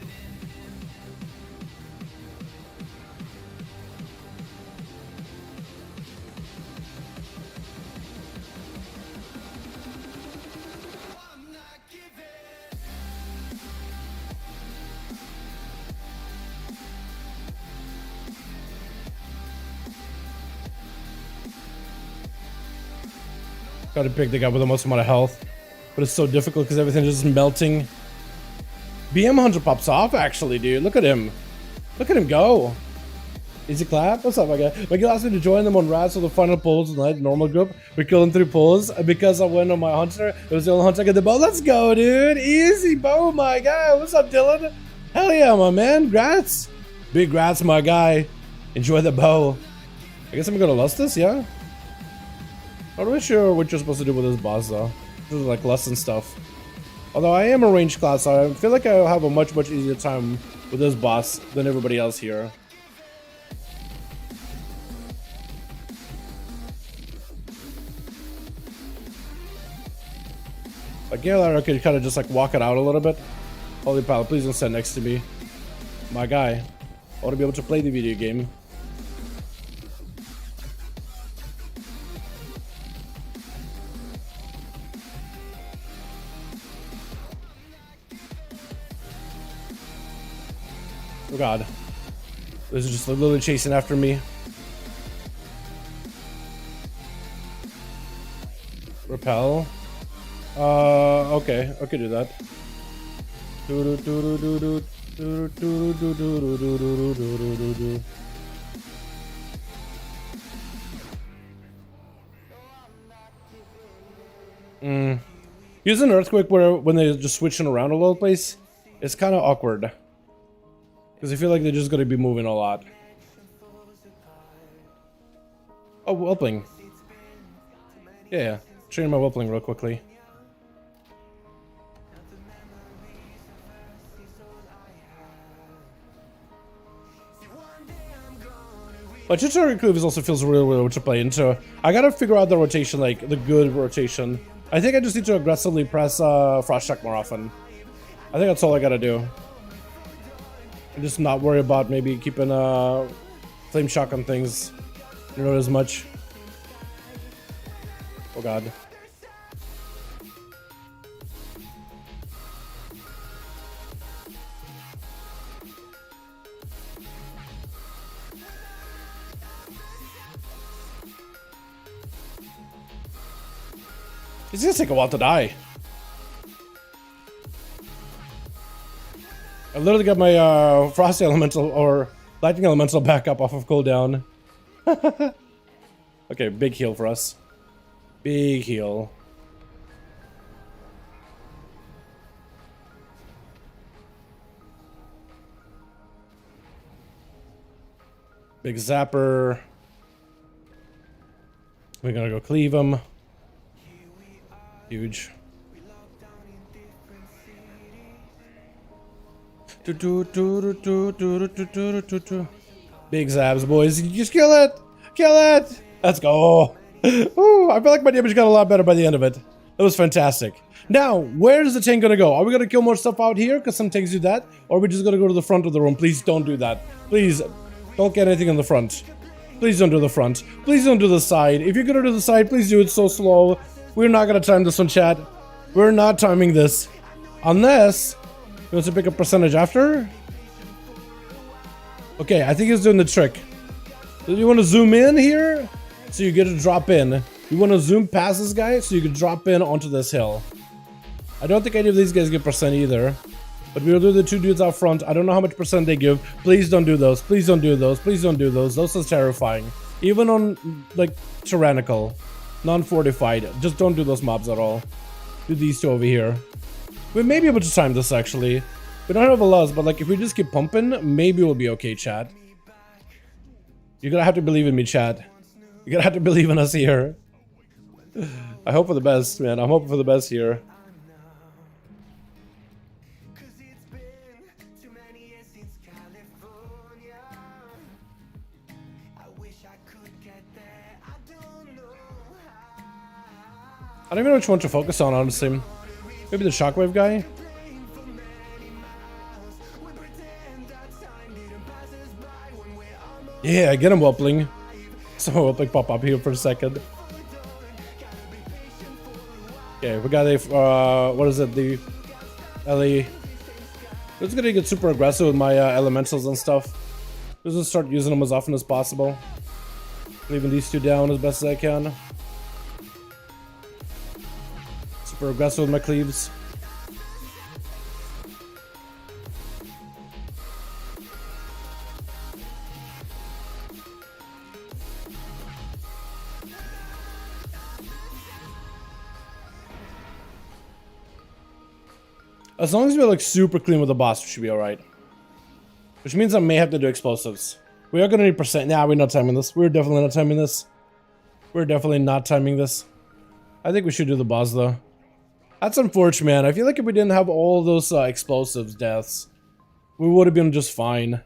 Speaker 3: Gotta pick the guy with the most amount of health, but it's so difficult because everything is just melting. BM Hunter pops off actually, dude. Look at him. Look at him go. Easy clap. What's up, my guy? My guy asked me to join them on Rats for the final pulls tonight, normal group. We're killing 3 pulls because I went on my hunter. It was the only hunter I got the bow. Let's go, dude. Easy bow, my guy. What's up, Dylan? Hell yeah, my man. Grats. Big grats, my guy. Enjoy the bow. I guess I'm gonna lust this, yeah? Not really sure what you're supposed to do with this boss though. This is like lust and stuff. Although I am a ranged class, so I feel like I'll have a much easier time with this boss than everybody else here. Like Galen, I could kind of just like walk it out a little bit. Holy pal, please don't stand next to me. My guy. I want to be able to play the video game. Oh god. This is just literally chasing after me. Repel. Okay, I could do that. Using Earthquake when they're just switching around a little place, it's kind of awkward. Because I feel like they're just going to be moving a lot. Oh, Whelpling. Yeah. Train my Whelpling real quickly. But Chichari Cleaves also feels really weird to play into. I gotta figure out the rotation, like the good rotation. I think I just need to aggressively press Frost Shock more often. I think that's all I gotta do. And just not worry about maybe keeping Flame Shock on things. You know, as much. Oh god. It's gonna take a while to die. I literally got my Frosty Elemental or Lightning Elemental back up off of cooldown. Okay, big heal for us. Big heal. Big zapper. We're gonna go cleave him. Huge. Big zabs, boys. Just kill it! Kill it! Let's go! Ooh, I feel like my damage got a lot better by the end of it. It was fantastic. Now, where is the tank gonna go? Are we gonna kill more stuff out here? Because some tanks do that. Or are we just gonna go to the front of the room? Please don't do that. Please, don't get anything on the front. Please don't do the front. Please don't do the side. If you're gonna do the side, please do it so slow. We're not gonna time this one, chat. We're not timing this. Unless he wants to pick a percentage after. Okay, I think he's doing the trick. Do you want to zoom in here? So you get to drop in. You want to zoom past this guy so you can drop in onto this hill. I don't think any of these guys get percent either. But we'll do the two dudes out front. I don't know how much percent they give. Please don't do those. Please don't do those. Please don't do those. Those are terrifying. Even on, like, tyrannical. Non-fortified. Just don't do those mobs at all. Do these two over here. We may be able to time this, actually. We don't have a loss, but, like, if we just keep pumping, maybe we'll be okay, chat. You're gonna have to believe in me, chat. You're gonna have to believe in us here. I hope for the best, man. I'm hoping for the best here. I don't even know which one to focus on, honestly. Maybe the shockwave guy? Yeah, get him whoppling. So whoppling pop up here for a second. Okay, we got a, what is it, the LE. I'm just gonna get super aggressive with my elementals and stuff. Just gonna start using them as often as possible. Leaving these two down as best as I can. Super aggressive with my cleaves. As long as we're like super clean with the boss, we should be alright. Which means I may have to do explosives. We are gonna need percent. Nah, we're not timing this. We're definitely not timing this. We're definitely not timing this. I think we should do the boss though. That's unfortunate, man. I feel like if we didn't have all those explosives deaths, we would have been just fine.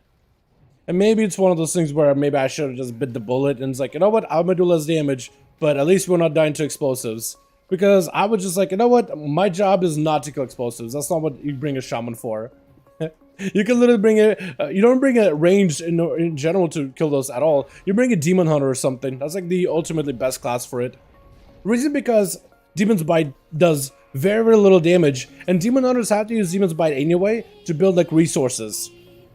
Speaker 3: And maybe it's one of those things where maybe I should have just bit the bullet and it's like, you know what, I'm gonna do less damage, but at least we're not dying to explosives. Because I was just like, you know what, my job is not to kill explosives. That's not what you bring a shaman for. You can literally bring it, you don't bring a ranged in general to kill those at all. You bring a demon hunter or something. That's like the ultimately best class for it. Reason because Demon's Bite does very, very little damage, and demon hunters have to use Demon's Bite anyway to build like resources.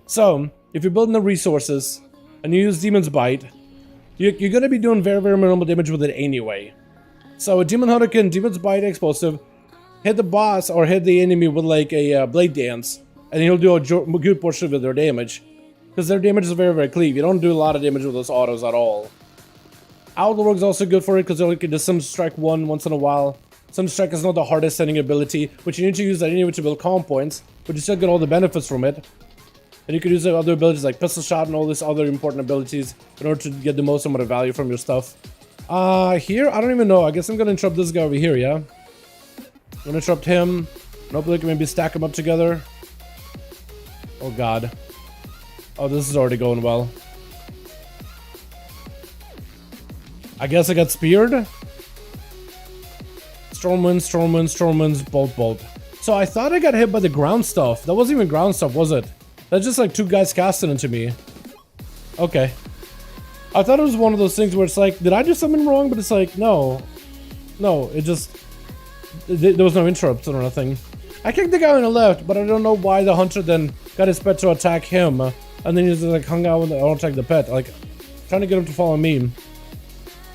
Speaker 3: So if you're building the resources and you use Demon's Bite, you're gonna be doing very, very minimal damage with it anyway. So a demon hunter can Demon's Bite explosive, hit the boss or hit the enemy with like a blade dance, and he'll do a good portion of their damage. Because their damage is very, very cleave. You don't do a lot of damage with those autos at all. Outlaw is also good for it because you can just Sunstrike once in a while. Sunstrike is not the hardest sending ability, which you need to use that anyway to build calm points, but you still get all the benefits from it. And you can use other abilities like Pistol Shot and all these other important abilities in order to get the most amount of value from your stuff. Here, I don't even know. I guess I'm gonna interrupt this guy over here, yeah? I'm gonna interrupt him. And hopefully we can maybe stack them up together. Oh god. Oh, this is already going well. I guess I got speared. Stormwind, Stormwind, Stormwinds, Bolt, Bolt. So I thought I got hit by the ground stuff. That wasn't even ground stuff, was it? That's just like two guys casting into me. Okay. I thought it was one of those things where it's like, did I do something wrong? But it's like, no. No, it just... There was no interrupts or nothing. I kicked the guy on the left, but I don't know why the hunter then got his pet to attack him. And then he just like hung out and attacked the pet. Like, trying to get him to follow me.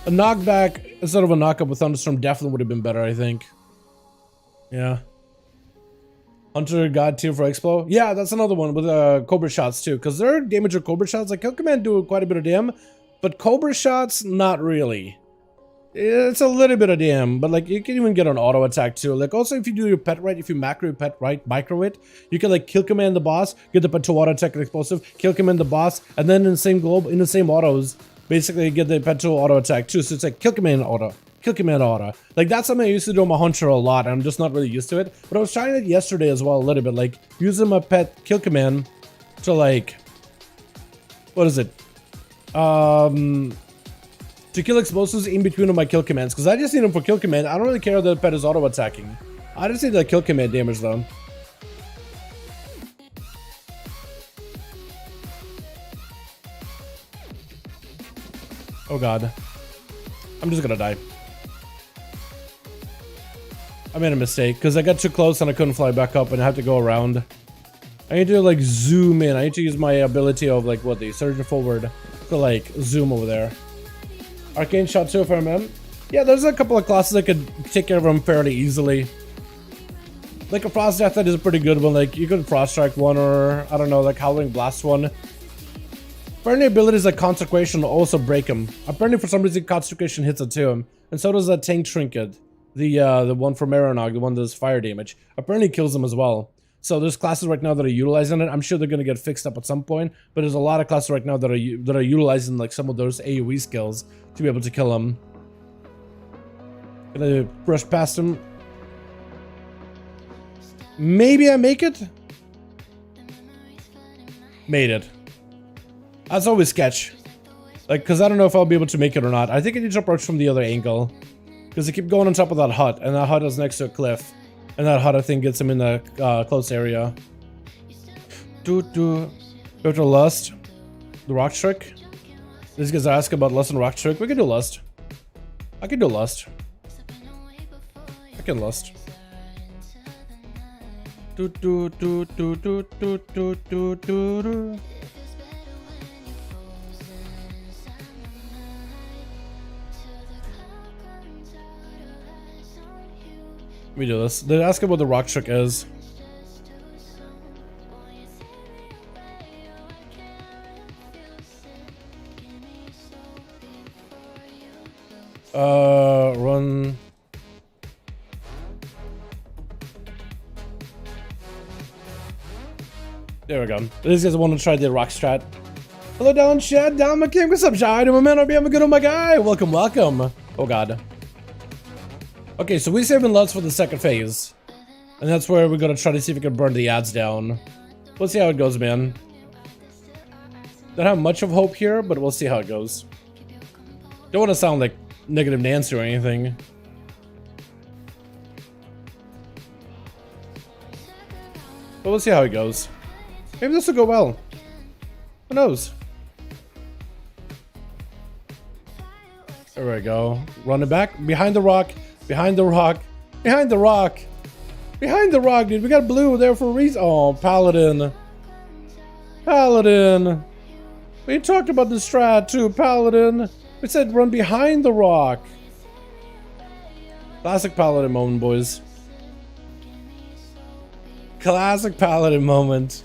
Speaker 3: A knockback instead of a knockup with Thunderstorm definitely would have been better, I think. Yeah. Hunter God tier for Explo. Yeah, that's another one with Cobra shots too. Because their damage with Cobra shots, like Kill Command do quite a bit of damage. But Cobra shots, not really. It's a little bit of DM, but like you can even get an auto attack too. Like also if you do your pet right, if you macro your pet right, micro it, you can like kill command the boss, get the pet to auto attack and explosive, kill command the boss, and then in the same globe, in the same autos, basically get the pet to auto attack too. So it's like kill command auto. Kill command auto. Like that's something I used to do on my Hunter a lot. I'm just not really used to it. But I was trying it yesterday as well a little bit. Like using my pet kill command to like, what is it? To kill explosives in between of my kill commands. Because I just need them for kill command. I don't really care that the pet is auto attacking. I just need the kill command damage though. Oh god. I'm just gonna die. I made a mistake because I got too close and I couldn't fly back up and I have to go around. I need to like zoom in. I need to use my ability of like what the surge forward to like zoom over there. Arcane shot 2 if I remember. Yeah, there's a couple of classes that could take care of them fairly easily. Like a Frost Death that is a pretty good one. Like you could Frost Strike one or I don't know, like Howling Blast one. Apparently abilities like Consecration will also break him. Apparently for some reason Consecration hits it too. And so does that Tank Trinket. The one from Aeronog, the one that does fire damage. Apparently kills them as well. So there's classes right now that are utilizing it. I'm sure they're gonna get fixed up at some point, but there's a lot of classes right now that are utilizing like some of those AoE skills to be able to kill them. Gonna brush past him. Maybe I make it. Made it. That's always sketch. Like, because I don't know if I'll be able to make it or not. I think I need to approach from the other angle. Because I keep going on top of that hut, and that hut is next to a cliff. And that hut, I think, gets him in the close area. Go to Lust. The Rock Trick. These guys are asking about Lust and Rock Trick. We can do Lust. I can do Lust. I can Lust. Let me do this. They ask what the rock trick is. Run. There we go. These guys want to try the rock strat. Hello, down chat. Down my king. What's up, Shai? My man, I'll be having a good on my guy. Welcome, welcome. Oh god. Okay, so we're saving lots for the second phase. And that's where we're gonna try to see if we can burn the ads down. We'll see how it goes, man. Don't have much of hope here, but we'll see how it goes. Don't want to sound like negative Nancy or anything. But we'll see how it goes. Maybe this will go well. Who knows? There we go. Run it back. Behind the rock. Behind the rock. Behind the rock. Behind the rock, dude. We got blue there for a reason. Oh, Paladin. Paladin. We talked about the strat too, Paladin. We said run behind the rock. Classic Paladin moment, boys. Classic Paladin moment.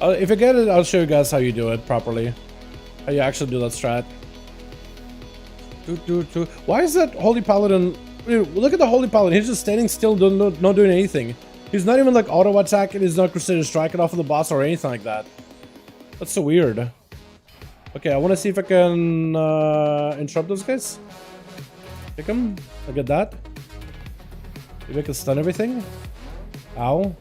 Speaker 3: If I get it, I'll show you guys how you do it properly. How you actually do that strat. Why is that Holy Paladin? Look at the Holy Paladin. He's just standing still, not doing anything. He's not even like auto attacking. He's not Crusader striking off of the boss or anything like that. That's so weird. Okay, I want to see if I can interrupt those guys. Pick him. Look at that. Maybe I can stun everything. Ow.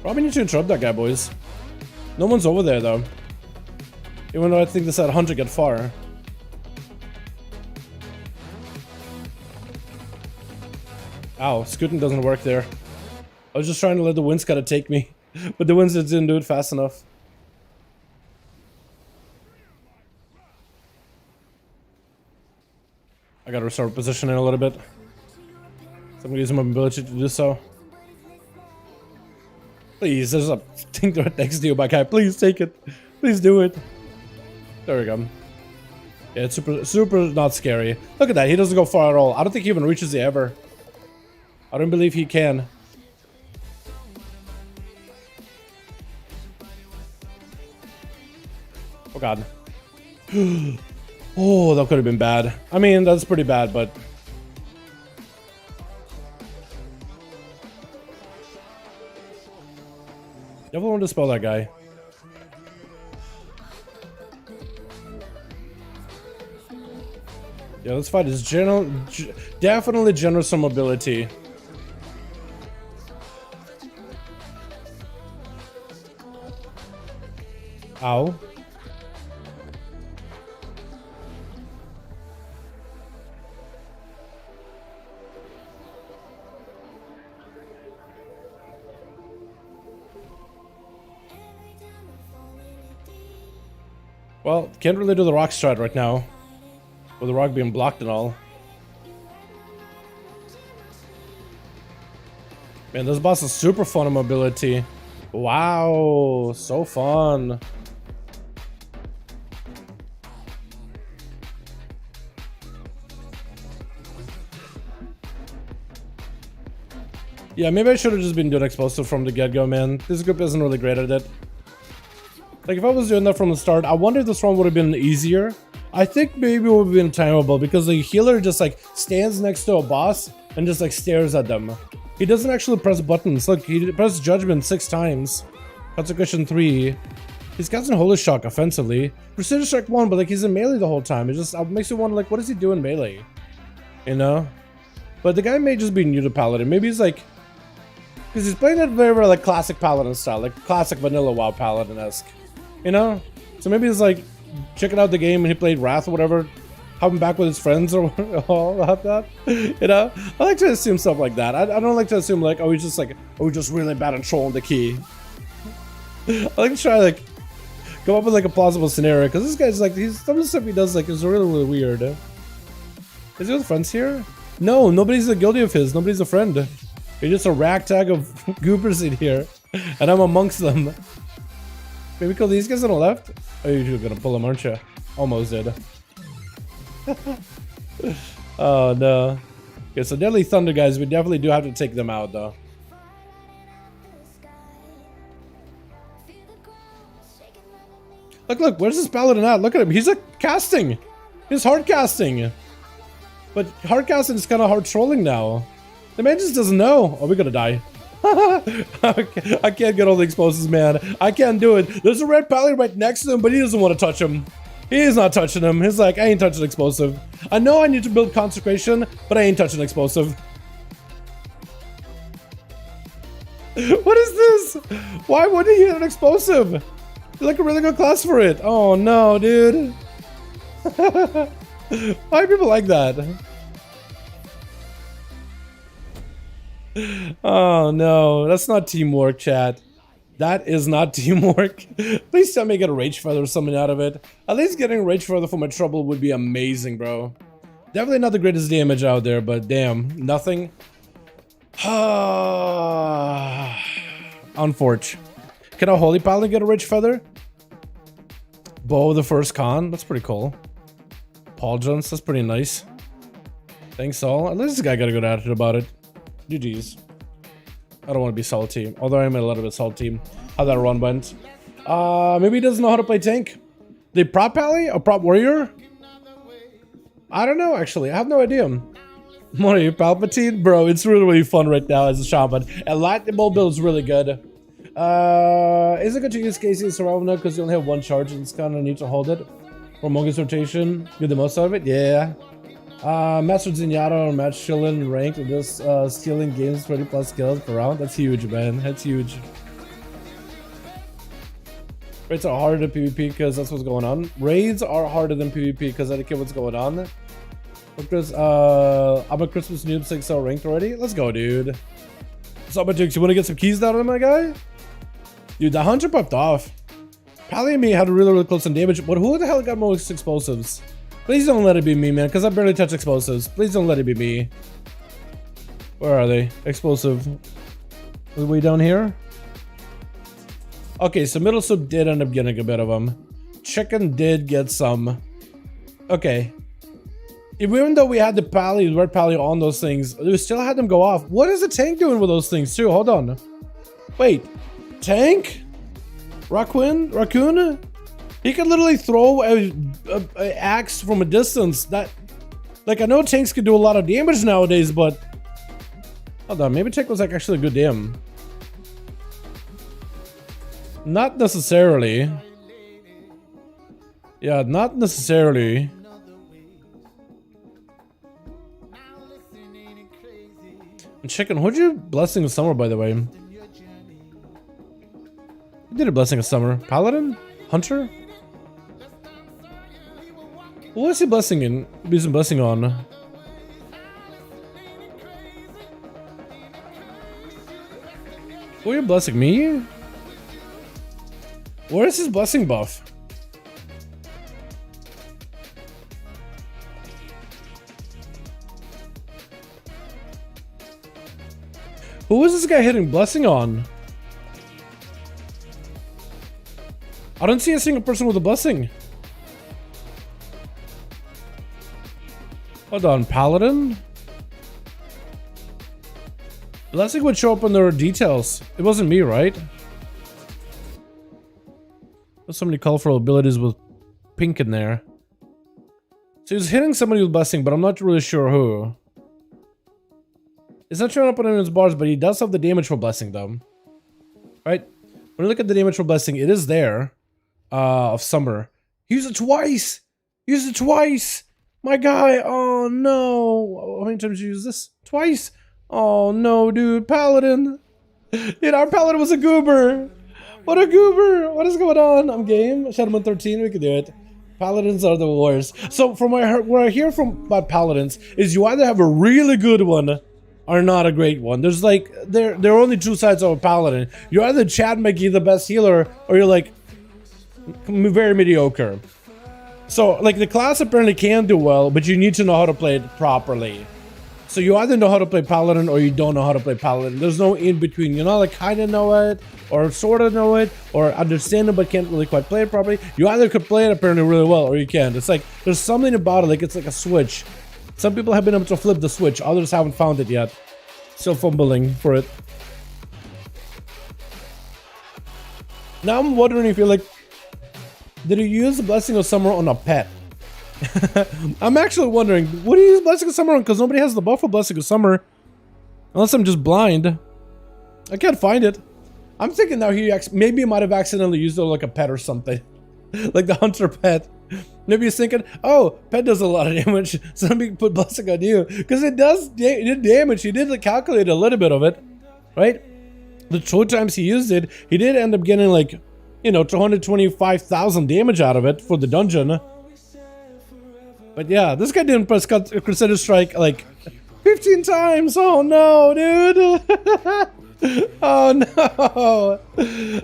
Speaker 3: Probably need to interrupt that guy, boys. No one's over there, though. Even though I think this hunter get far. Ow, scooting doesn't work there. I was just trying to let the winds kind of take me. But the winds didn't do it fast enough. I gotta restart positioning a little bit. So I'm gonna use my ability to do so. Please, there's a thing right next to you, my guy. Please take it. Please do it. There we go. Yeah, it's super not scary. Look at that. He doesn't go far at all. I don't think he even reaches the ever. I don't believe he can. Oh god. Oh, that could have been bad. I mean, that's pretty bad, but... Definitely want to dispel that guy. Yeah, this fight is definitely generous on mobility. Ow. Well, can't really do the rock strat right now. With the rock being blocked and all. Man, this boss is super fun on mobility. Wow, so fun. Yeah, maybe I should have just been doing explosive from the get-go, man. This group isn't really great at it. Like, if I was doing that from the start, I wonder if this one would have been easier. I think maybe it would have been timeable because the healer just like stands next to a boss and just like stares at them. He doesn't actually press buttons. Look, he pressed Judgment 6 times. Concentration 3. He's got some Holy Shock offensively. Precision Strike 1, but like he's in melee the whole time. It just makes you wonder like, what does he do in melee? You know? But the guy may just be new to Paladin. Maybe he's like... Because he's playing it very like classic Paladin style. Like classic vanilla WoW Paladin-esque. You know? So maybe he's like checking out the game and he played Wrath or whatever, hopping back with his friends or all like that. You know? I like to assume stuff like that. I don't like to assume like, oh, he's just really bad at trolling the key. I like to try like come up with like a plausible scenario because this guy's like some of the stuff he does like is really, really weird. Is he with friends here? No, nobody's guilty of his. Nobody's a friend. You're just a ragtag of goopers in here, and I'm amongst them. Maybe kill these guys on the left? Oh, you're gonna pull them, aren't you? Almost did. Oh no. Okay, so Deadly Thunder guys, we definitely do have to take them out though. Look, where's this paladin at? Look at him, he's like casting. He's hard casting. But hard casting is kind of hard trolling now. The man just doesn't know. Oh, we're gonna die. I can't get all the explosives, man. I can't do it. There's a red paladin right next to him, but he doesn't want to touch him. He is not touching him. He's like, I ain't touching explosive. I know I need to build consecration, but I ain't touching explosive. What is this? Why wouldn't he hit an explosive? You're like a really good class for it. Oh no, dude. Why are people like that? Oh no, that's not teamwork, chat. That is not teamwork. Please tell me I get a Rage Feather or something out of it. At least getting a Rage Feather for my trouble would be amazing, bro. Definitely not the greatest damage out there, but damn, nothing. Unfortunate. Can a Holy Paladin get a Rage Feather? Bow the first con, that's pretty cool. Pauldrons, that's pretty nice. Thanks all. At least this guy got a good attitude about it. GG's. I don't want to be salty, although I'm a little bit salty how that run went. Maybe he doesn't know how to play tank. The prop pally? A prop warrior? I don't know, actually. I have no idea. What are you, Palpatine? Bro, it's really, really fun right now as a shaman. And lightning bolt build is really good. Is it good to use Casey and survival node because you only have one charge and it's kind of need to hold it? Or Mongoose rotation? Get the most out of it? Yeah. Master Zenyatta or Match Chillin ranked with this stealing games 20 plus kills per round. That's huge, man. That's huge. Raids are harder than PvP because that's what's going on. Raids are harder than PvP because I don't care what's going on. Because I'm a Christmas noob 6-0 ranked already. Let's go, dude. What's up, my dukes? You want to get some keys down on my guy? Dude, the hunter popped off. Pally and me had a really, really close on damage, but who the hell got most explosives? Please don't let it be me, man, because I barely touch explosives. Please don't let it be me. Where are they? Explosive. Are we down here? Okay, so Middle Soup did end up getting a bit of them. Chicken did get some. Okay. Even though we had the pally, red pally on those things, we still had them go off. What is the tank doing with those things too? Hold on. Wait, tank? Raccoon? He can literally throw a axe from a distance. That, like, I know tanks can do a lot of damage nowadays, but hold on, maybe tank was like actually a good damn. Not necessarily. Yeah, not necessarily. And chicken, who'd you blessing of summer, by the way? You did a blessing of summer. Paladin? Hunter? What was he blessing in? He's blessing on. Who are you blessing? Me? Where is his blessing buff? Who is this guy hitting blessing on? I don't see a single person with a blessing. Hold on, Paladin? Blessing would show up in their details. It wasn't me, right? There's so many colorful abilities with pink in there. So he's hitting somebody with blessing, but I'm not really sure who. It's not showing up on anyone's bars, but he does have the damage for blessing, though. Right? When you look at the damage for blessing, it is there. Of summer. Use it twice! Use it twice! My guy! Oh no! How many times did you use this? Twice! Oh no, dude. Paladin! Dude, our Paladin was a goober! What a goober! What is going on? I'm game. Shadowman 13, we can do it. Paladins are the worst. So, from what I hear from about Paladins, is you either have a really good one or not a great one. There's like, there are only two sides of a Paladin. You're either Chad McGee, the best healer, or you're like, very mediocre. So, like, the class apparently can do well, but you need to know how to play it properly. So you either know how to play Paladin or you don't know how to play Paladin. There's no in between. You know, like, kind of know it, or sort of know it, or understand it but can't really quite play it properly. You either could play it apparently really well, or you can't. It's like, there's something about it, like it's like a switch. Some people have been able to flip the switch, others haven't found it yet. Still fumbling for it. Now I'm wondering if you're like, did you use the Blessing of Summer on a pet? I'm actually wondering, what do you use Blessing of Summer on? Because nobody has the buff for Blessing of Summer. Unless I'm just blind. I can't find it. I'm thinking now maybe he might have accidentally used it like a pet or something. Like the Hunter pet. Maybe he's thinking, oh, pet does a lot of damage, so let me put Blessing on you. Because it did damage. He did like calculate a little bit of it. Right? The 2 times he used it, he did end up getting like, you know, 225,000 damage out of it for the dungeon. But yeah, this guy didn't press Crusader Strike like 15 times. Oh no, dude. Oh no.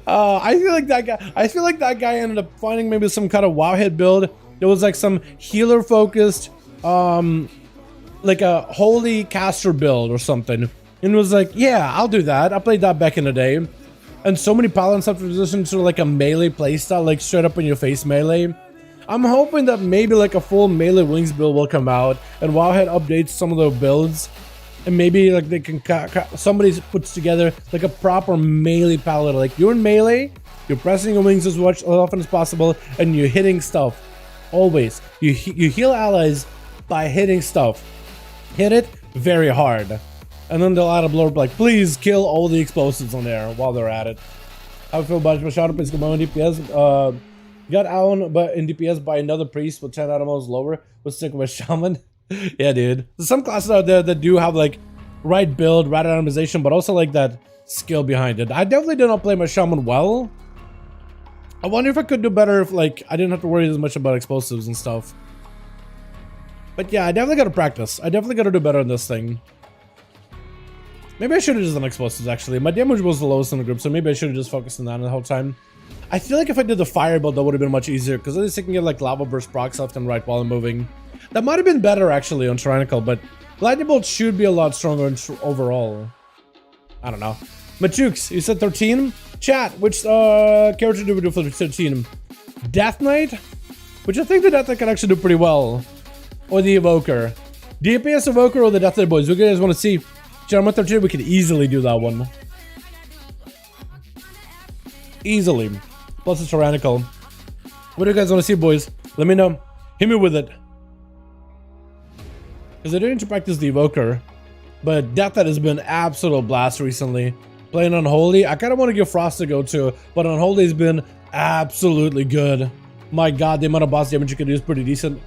Speaker 3: I feel like that guy ended up finding maybe some kind of WoW head build. There was like some healer focused, like a holy caster build or something. And was like, yeah, I'll do that. I played that back in the day. And so many paladins have transitioned to like a melee playstyle, like straight up in your face melee. I'm hoping that maybe like a full melee wings build will come out and Wowhead updates some of the builds. And maybe like they can, somebody puts together like a proper melee paladin. Like you're in melee, you're pressing your wings as often as possible, and you're hitting stuff. Always. You heal allies by hitting stuff. Hit it very hard. And then they'll add a blurb like, please kill all the explosives on there while they're at it. How I feel about it? Shout out to my DPS. Got out but in DPS by another priest with 10 animals lower. We'll stick with shaman. Yeah, dude. There's some classes out there that do have like right build, right randomization, but also like that skill behind it. I definitely did not play my shaman well. I wonder if I could do better if like I didn't have to worry as much about explosives and stuff. But yeah, I definitely got to practice. I definitely got to do better in this thing. Maybe I should have just done explosives, actually. My damage was the lowest in the group, so maybe I should have just focused on that the whole time. I feel like if I did the fire build, that would have been much easier, because at least I can get like lava burst procs left and right while I'm moving. That might have been better, actually, on Tyrannical, but lightning bolt should be a lot stronger overall. I don't know. Machukes, you said 13? Chat, which character do we do for 13? Death Knight? Which I think the Death Knight can actually do pretty well. or the Evoker? DPS Evoker or the Deathlight Boys? What do you guys want to see? Gentlemen 13, we could easily do that one. Easily. Plus it's tyrannical. What do you guys want to see, boys? Let me know. Hit me with it. Because I didn't practice the Evoker, but Deathlight has been absolute blast recently. Playing Unholy, I kind of want to give Frost a go too, but Unholy's been absolutely good. My god, the amount of boss damage you can do is pretty decent.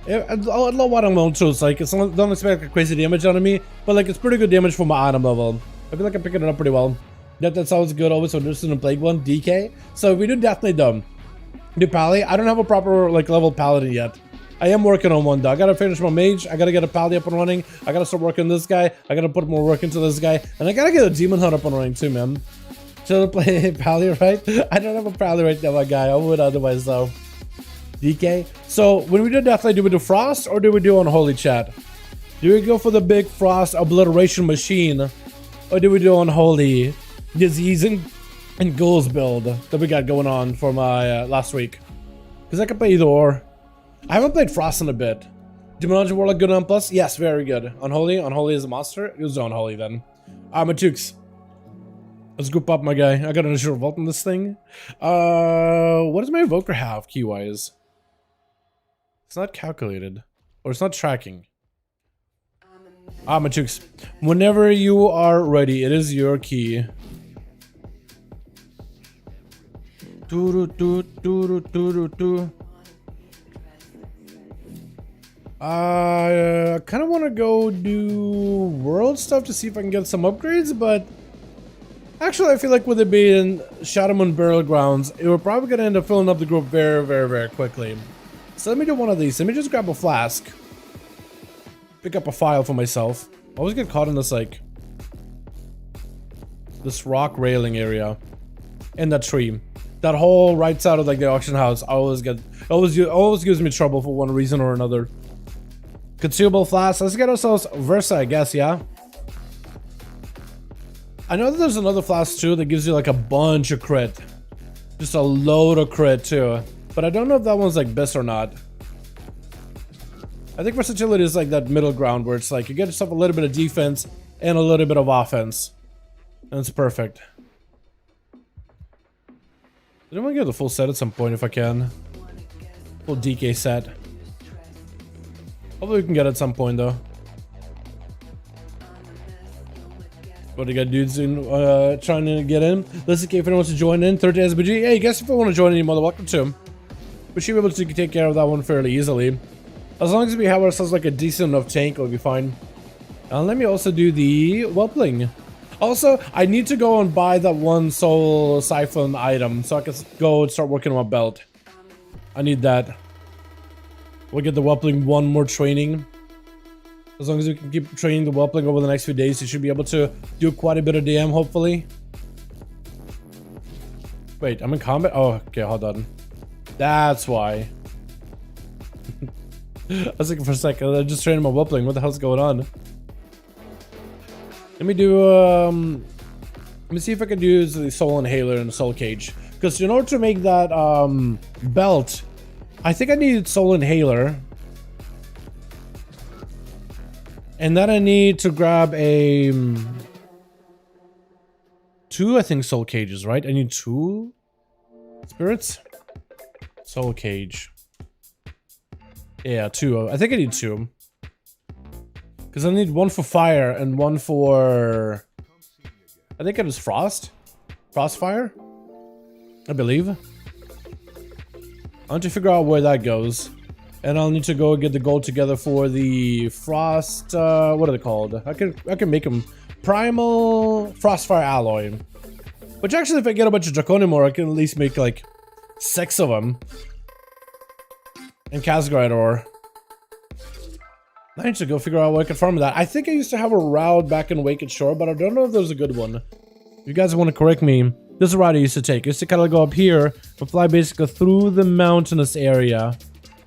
Speaker 3: I love what I'm going to. It's like, don't expect like crazy damage out of me, but like it's pretty good damage for my item level. I feel like I'm picking it up pretty well. That sounds good. Always so interested in Plague one, DK. So if we do Deathlight though, do Pally. I don't have a proper like level Paladin yet. I am working on one though. I gotta finish my mage. I gotta get a Pally up and running. I gotta start working this guy. I gotta put more work into this guy, and I gotta get a Demon Hunt up and running too, man. Should I play Pally right? I don't have a Pally right now, my guy. I would otherwise though. DK. So when we do Deathlight, do we do Frost or do we do Unholy, chat? Do we go for the big Frost obliteration machine, or do we do Unholy disease and ghouls build that we got going on for my last week? Because I can play either or. I haven't played Frost in a bit. Demonology Warlock good on plus? Yes, very good. Unholy is a monster. It was Unholy then. Matukes. Let's group up, my guy. I got an Azure Vault in this thing. What does my Evoker have key-wise? It's not calculated. Or it's not tracking. Matukes. Whenever you are ready, it is your key. I kind of want to go do world stuff to see if I can get some upgrades, but actually I feel like with it being Shadowmoon Burial Grounds, it we're probably going to end up filling up the group very, very, very quickly. So let me do one of these. Let me just grab a flask. Pick up a file for myself. I always get caught in this, like, this rock railing area. In that tree. That whole right side of, like, the auction house, I always get, always gives me trouble for one reason or another. Consumable flask. Let's get ourselves Versa, I guess, yeah? I know that there's another flask, too, that gives you, like, a bunch of crit. Just a load of crit, too. But I don't know if that one's, like, best or not. I think versatility is, like, that middle ground where it's, like, you get yourself a little bit of defense and a little bit of offense. And it's perfect. I want to get the full set at some point if I can. Full DK set. Hopefully we can get it at some point though. But you got dudes in, trying to get in. Listen, if anyone wants to join in, 30 SBG. Hey, guess if you want to join in, you're more than welcome to. We should be able to take care of that one fairly easily. As long as we have ourselves like a decent enough tank, we'll be fine. And let me also do the Whelpling. Also, I need to go and buy that one soul siphon item so I can go and start working on my belt. I need that. We'll get the Whelpling one more training. As long as we can keep training the Whelpling over the next few days, you should be able to do quite a bit of DM, hopefully. Wait, I'm in combat? Oh, okay, hold on. That's why. I was thinking for a second, I'm just training my Whelpling. What the hell's going on? Let me do, let me see if I can use the Soul Inhaler and the Soul Cage. Because in order to make that, belt, I think I need Soul Inhaler. And then I need to grab a, 2, I think, Soul Cages, right? I need 2 spirits? Soul Cage. Yeah, 2. I think I need 2. Because I need 1 for fire and 1 for... I think it was frost? Frostfire? I believe. I need to figure out where that goes. And I'll need to go get the gold together for the frost... what are they called? I can make them primal frostfire alloy. Which actually, if I get a bunch of draconium ore, I can at least make like 6 of them. And Casgride ore. I need to go figure out where I can farm that. I think I used to have a route back in Wake Shore, but I don't know if there's a good one. If you guys want to correct me, this is a route I used to take. I used to kind of go up here and fly basically through the mountainous area.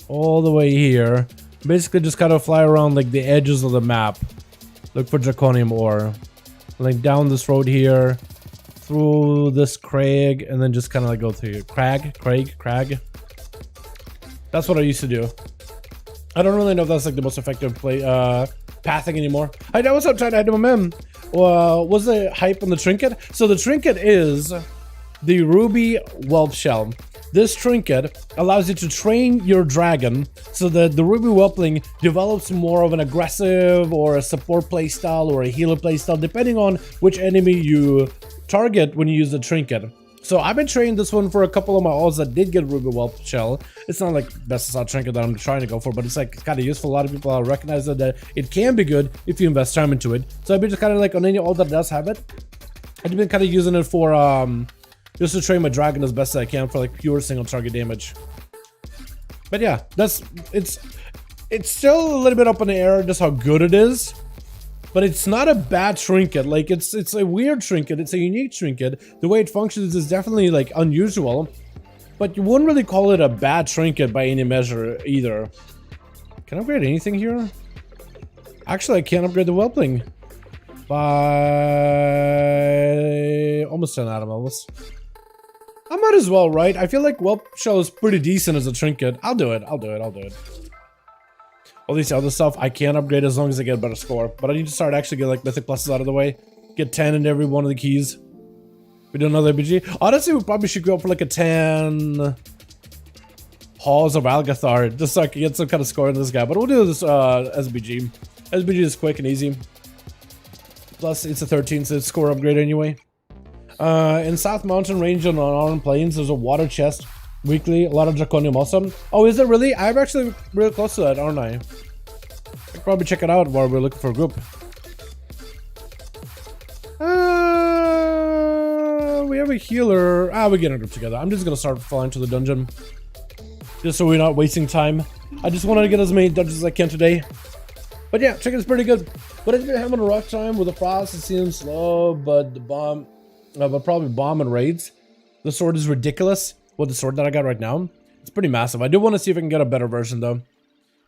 Speaker 3: All the way here. Basically just kind of fly around like the edges of the map. Look for draconium ore. Like down this road here. Through this crag. And then just kind of like go through here. Crag. That's what I used to do. I don't really know if that's like the most effective pathing anymore. I know what's up, trying to add to my mem. Was the hype on the Trinket? So the Trinket is the Ruby Whelp Shell. This Trinket allows you to train your dragon so that the Ruby Whelpling develops more of an aggressive or a support playstyle or a healer playstyle, depending on which enemy you target when you use the Trinket. So I've been training this one for a couple of my alts that did get Ruby Whelp Shell. It's not like best SATA Trinket that I'm trying to go for, but it's like kind of useful. A lot of people recognize that it can be good if you invest time into it. So I've been just kind of like on any alt that does have it, I've been kind of using it for just to train my dragon as best as I can for like pure single target damage. But yeah, it's still a little bit up in the air just how good it is. But it's not a bad Trinket. Like it's a weird Trinket. It's a unique Trinket. The way it functions is definitely like unusual, but you wouldn't really call it a bad Trinket by any measure either. Can I upgrade anything here? Actually, I can't upgrade the Whelpling by almost 10 animals. I might as well, right? I feel like Whelp Shell is pretty decent as a Trinket. I'll do it. All these other stuff I can upgrade as long as I get a better score. But I need to start actually getting like Mythic pluses out of the way. Get 10 in every one of the keys. We do another BG. Honestly, we probably should go for like a 10 Halls of Algathar, just so I can get some kind of score in this guy. But we'll do this SBG. SBG is quick and easy. Plus, it's a 13, so it's score upgrade anyway. In South Mountain Range and on Iron Plains, there's a water chest. Weekly, a lot of Draconium also. Oh, is it really? I'm actually really close to that, aren't I? I could probably check it out while we're looking for a group. We have a healer. We get a group together. I'm just gonna start flying to the dungeon. Just so we're not wasting time. I just wanted to get as many dungeons as I can today. But yeah, Trinket's pretty good. But I've been having a rough time with the frost. It seems slow, but the bomb, but probably bomb and raids. The sword is ridiculous. Well, the sword that I got right now, it's pretty massive. I do want to see if I can get a better version though.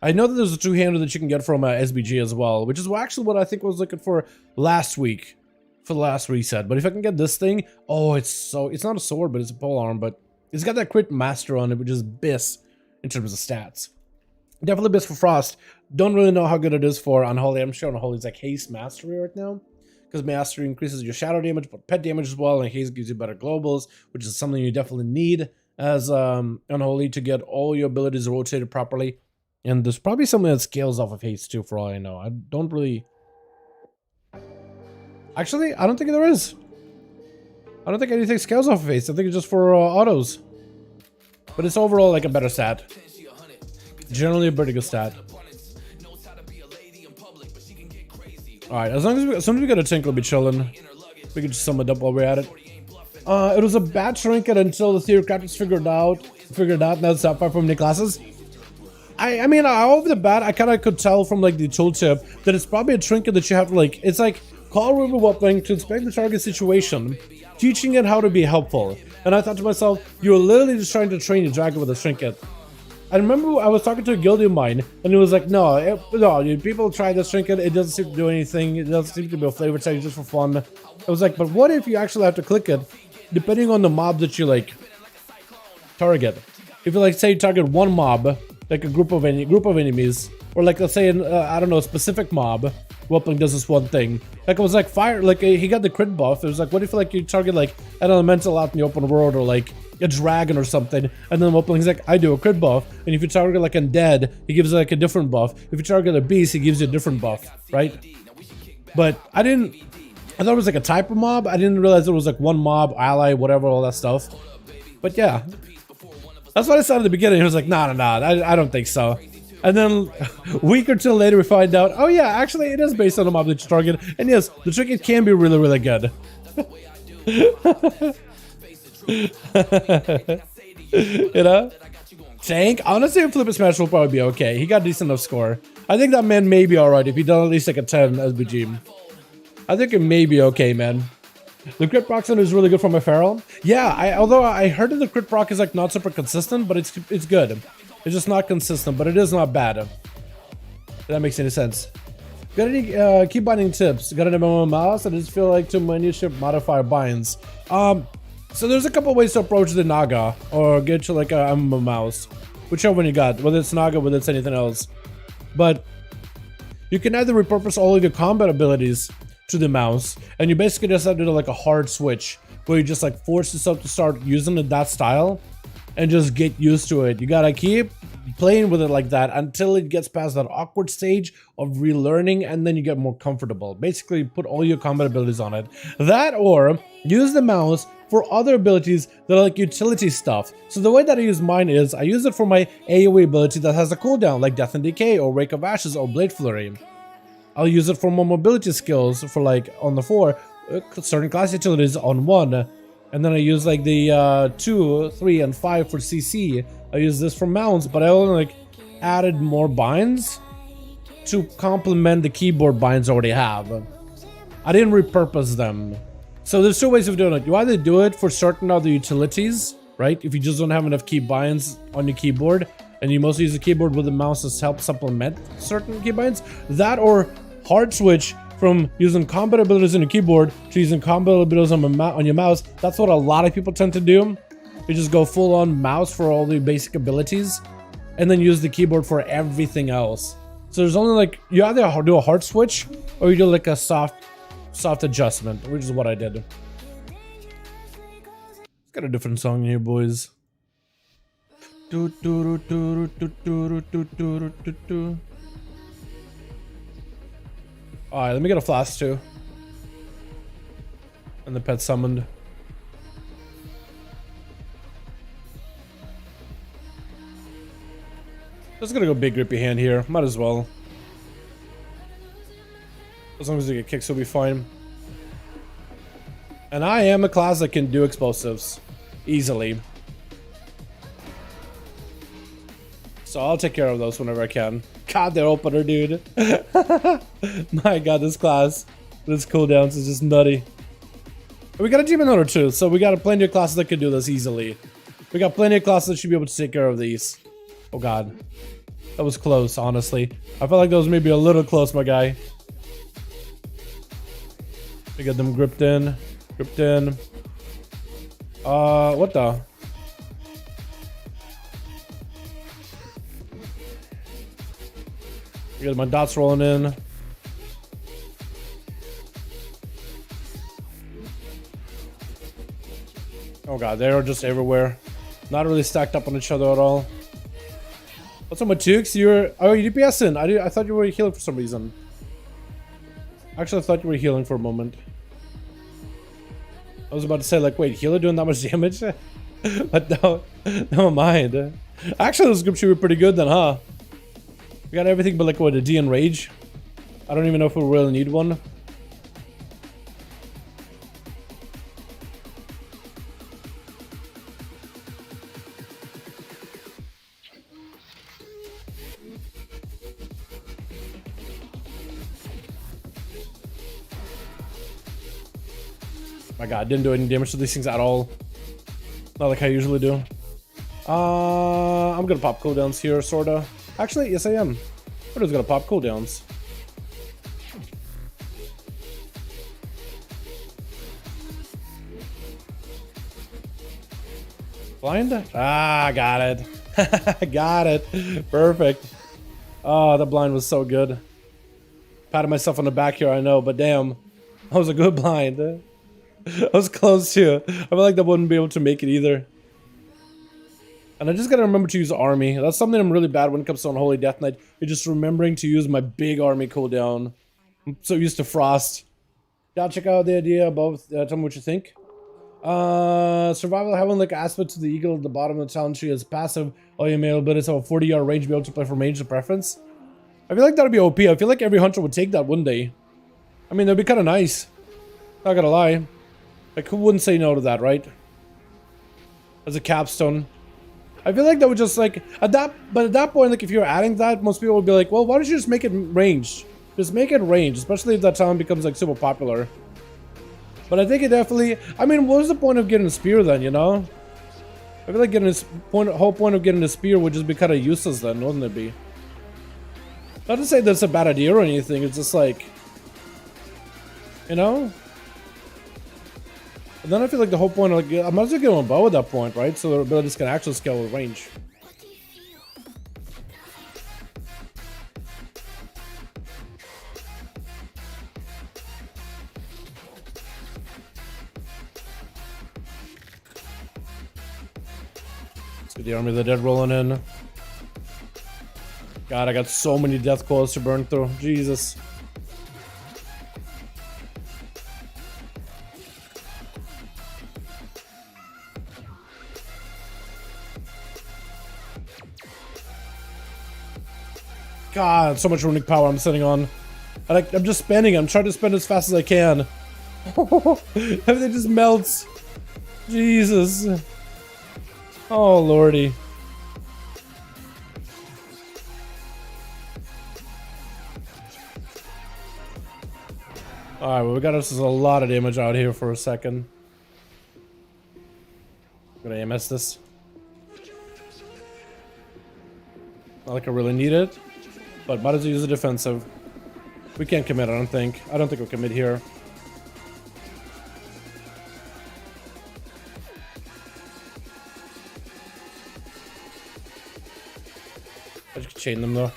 Speaker 3: I know that there's a two-hander that you can get from SBG as well, which is actually what I think I was looking for last week for the last reset. But if I can get this thing, oh, it's not a sword, but it's a polearm, but it's got that crit master on it, which is BIS in terms of stats. Definitely BIS for Frost. Don't really know how good it is for Unholy. I'm sure Unholy's like haste mastery right now, because mastery increases your shadow damage, but pet damage as well, and haste gives you better globals, which is something you definitely need as Unholy to get all your abilities rotated properly. And there's probably something that scales off of haste too, for all I know. I don't really... Actually, I don't think there is. I don't think anything scales off of haste. I think it's just for autos. But it's overall like a better stat. Generally a pretty good stat. Alright, as soon as we get a Trinket, we'll be chilling. We can just sum it up while we're at it. It was a bad Trinket until the Theocratics figured out now Sapphire from the classes. I mean, over the bat, I kind of could tell from like the tooltip that it's probably a Trinket that you have to like, it's like call Ruby Whelpling to inspect the target situation, teaching it how to be helpful. And I thought to myself, you're literally just trying to train your dragon with a Trinket. I remember I was talking to a guildie of mine, and it was like, no, people try this Trinket, it doesn't seem to do anything, it doesn't seem to be a flavor tag just for fun. I was like, but what if you actually have to click it, depending on the mob that you like target? If you like say you target one mob, like a group of enemies, or like let's say I don't know, a specific mob, Whelpling does this one thing. Like it was like fire, like he got the crit buff. It was like, what if like you target like an elemental out in the open world, or like a dragon or something, and then Whelpling's like, I do a crit buff, and if you target like undead, he gives like a different buff. If you target a beast, he gives you a different buff, right? But I thought it was like a type of mob. I didn't realize it was like one mob, ally, whatever, all that stuff. But yeah, that's what I said at the beginning. He was like, nah, I don't think so. And then a week or two later, we find out, oh yeah, actually it is based on a mob that you target. And yes, the Trinket can be really, really good. You know? Tank? Honestly, Flip and Smash will probably be okay. He got a decent enough score. I think that man may be alright if he does at least like a 10 SBG. I think it may be okay, man. The crit proc is really good for my feral. Yeah, although I heard that the crit proc is like not super consistent, but it's good. It's just not consistent, but it is not bad. If that makes any sense. Got any key binding tips? Got an MMO mouse? I just feel like too many ship modifier binds. So there's a couple ways to approach the Naga, or get to like a MMO mouse. Whichever one you got, whether it's Naga, whether it's anything else. But you can either repurpose all of your combat abilities to the mouse, and you basically just have to do like a hard switch where you just like force yourself to start using it that style and just get used to it. You gotta keep playing with it like that until it gets past that awkward stage of relearning, and then you get more comfortable. Basically put all your combat abilities on it. That, or use the mouse for other abilities that are like utility stuff. So the way that I use mine is I use it for my AoE ability that has a cooldown like Death and Decay or Wake of Ashes or Blade Flurry. I'll use it for my mobility skills for like on the 4, certain class utilities on 1. And then I use like the 2, 3, and 5 for CC. I use this for mounts, but I only like added more binds to complement the keyboard binds I already have. I didn't repurpose them. So there's 2 ways of doing it. You either do it for certain other utilities, right? If you just don't have enough key binds on your keyboard, and you mostly use the keyboard with the mouse to help supplement certain key binds. That, or hard switch from using combat abilities on your keyboard to using combat abilities on your mouse. That's what a lot of people tend to do. You just go full on mouse for all the basic abilities and then use the keyboard for everything else. So there's only like, you either do a hard switch or you do like a soft adjustment, which is what I did. It's got a different song here, boys. Alright, let me get a flask too. And the pet summoned. Just gonna go big grippy hand here. Might as well. As long as they get kicks, we'll be fine. And I am a class that can do explosives easily. So I'll take care of those whenever I can. God, their opener, dude. My god, this class, this cooldowns is just nutty. We got a demon hunter too, so we got plenty of classes that can do this easily. We got plenty of classes that should be able to take care of these. Oh god. That was close, honestly. I felt like that was maybe a little close, my guy. We got them gripped in. Gripped in. What the? I got my dots rolling in. Oh god, they are just everywhere. Not really stacked up on each other at all. What's up, Matukes? Oh, you DPSing. I thought you were healing for some reason. Actually, I thought you were healing for a moment. I was about to say, like, wait, healer doing that much damage? But no, never mind. Actually, this group should be pretty good then, huh? We got everything but like what, a D and Rage. I don't even know if we really need one. My god, didn't do any damage to these things at all. Not like I usually do. I'm gonna pop cooldowns here, sorta. Actually, yes I am. We're just gonna pop cooldowns. Blind? Ah, got it. Got it. Perfect. Oh, the blind was so good. Patted myself on the back here, I know, but damn. That was a good blind. I was close too. I feel like that wouldn't be able to make it either. And I just gotta remember to use army. That's something I'm really bad when it comes to Unholy Death Knight. You're just remembering to use my big army cooldown. I'm so used to Frost. Yeah, check out the idea above. Tell me what you think. Survival having like aspect to the eagle at the bottom of the talent tree as passive. All your melee abilities have a 40-yard range to be able to play from range of preference. I feel like that'd be OP. I feel like every hunter would take that, wouldn't they? I mean, that'd be kind of nice. Not gonna lie. Like, who wouldn't say no to that, right? As a capstone. I feel like that would just like at that point, like if you're adding that, most people would be like, well, why don't you just make it ranged? Just make it ranged, especially if that talent becomes like super popular. But I think it definitely, I mean, what was the point of getting a spear then, you know? I feel like getting a whole point of getting a spear would just be kind of useless then, wouldn't it be? Not to say that's a bad idea or anything, it's just like, you know? And then I feel like the whole point of like, I might as well get on a bow at that point, right? So their abilities can actually scale with range. Let's get the Army of the Dead rolling in. God, I got so many death coils to burn through. Jesus. God, so much runic power I'm sitting on. I'm just spending. I'm trying to spend as fast as I can. Everything just melts. Jesus. Oh, lordy. Alright, well, we got us a lot of damage out here for a second. I'm gonna AMS this. Not like I really need it, but might as well use the defensive. We can't commit, I don't think. I don't think we'll commit here. I just chain them though.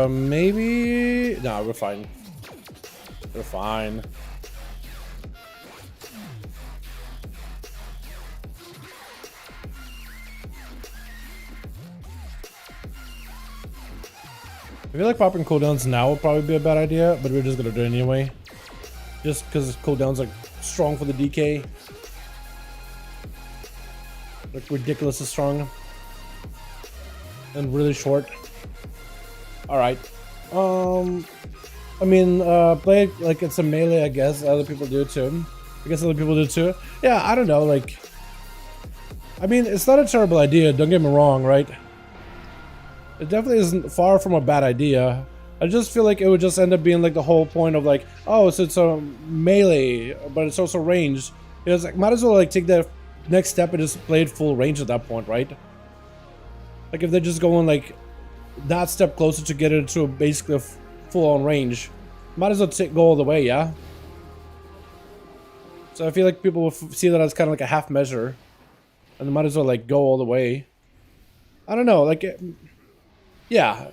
Speaker 3: Maybe. No, we're fine. We're fine. I feel like popping cooldowns now would probably be a bad idea, but we're just gonna do it anyway. Just because cooldowns are strong for the DK. Like ridiculously strong. And really short. Alright. I mean, play it like it's a melee, I guess. Other people do too. I guess other people do too. Yeah, I don't know, like... I mean, it's not a terrible idea, don't get me wrong, right? It definitely isn't far from a bad idea. I just feel like it would just end up being like the whole point of like, oh, so it's a melee, but it's also ranged. It's like, might as well like take the next step and just play it full range at that point, right? Like if they're just going like that step closer to get it to basically a full-on range, might as well go all the way, yeah? So I feel like people will see that as kind of like a half measure, and they might as well like go all the way. I don't know, like, yeah.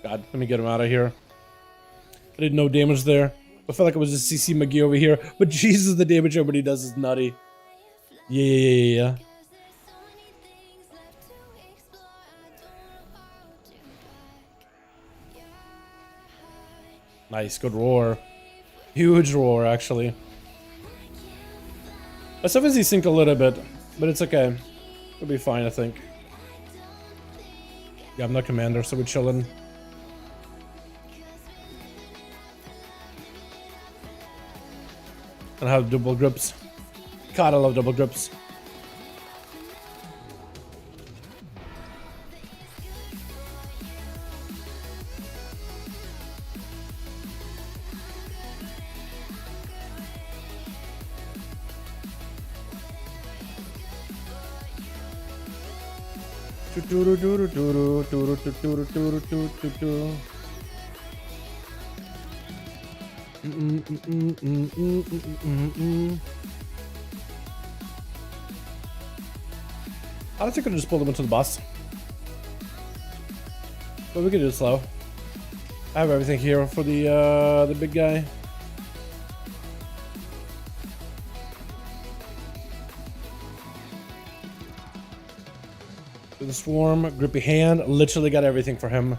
Speaker 3: God, let me get him out of here. I did no damage there. I felt like it was just CC McGee over here, but Jesus, the damage everybody does is nutty. Yeah. Nice, good roar. Huge roar, actually. I still sync a little bit, but it's okay. It'll be fine, I think. Yeah, I'm not commander, so we're chilling. And have double grips. God, I love double grips. I don't think I could just pull them into the boss. But we can do it slow. I have everything here for the big guy. The swarm, grippy hand, literally got everything for him.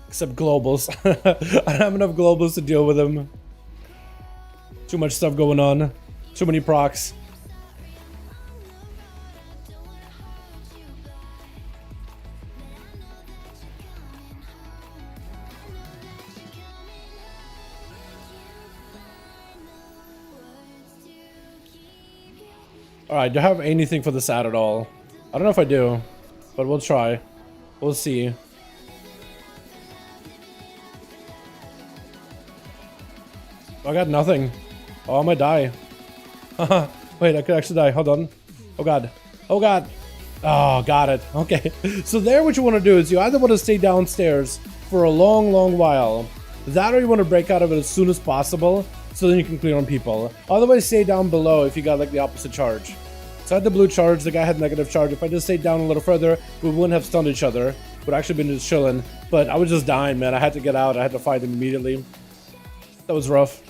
Speaker 3: Except globals. I don't have enough globals to deal with him. Too much stuff going on. Too many procs. Alright, do I have anything for the SAT at all? I don't know if I do, but we'll try. We'll see. I got nothing. Oh, I might die. Wait, I could actually die. Hold on. Oh god. Oh god. Oh, got it. Okay. So there what you want to do is you either want to stay downstairs for a long while. That or you want to break out of it as soon as possible so then you can clear on people. Otherwise stay down below if you got like the opposite charge. So I had the blue charge, the guy had negative charge. If I just stayed down a little further, we wouldn't have stunned each other. would actually been just chilling. But I was just dying, man. I had to get out. I had to fight him immediately. That was rough.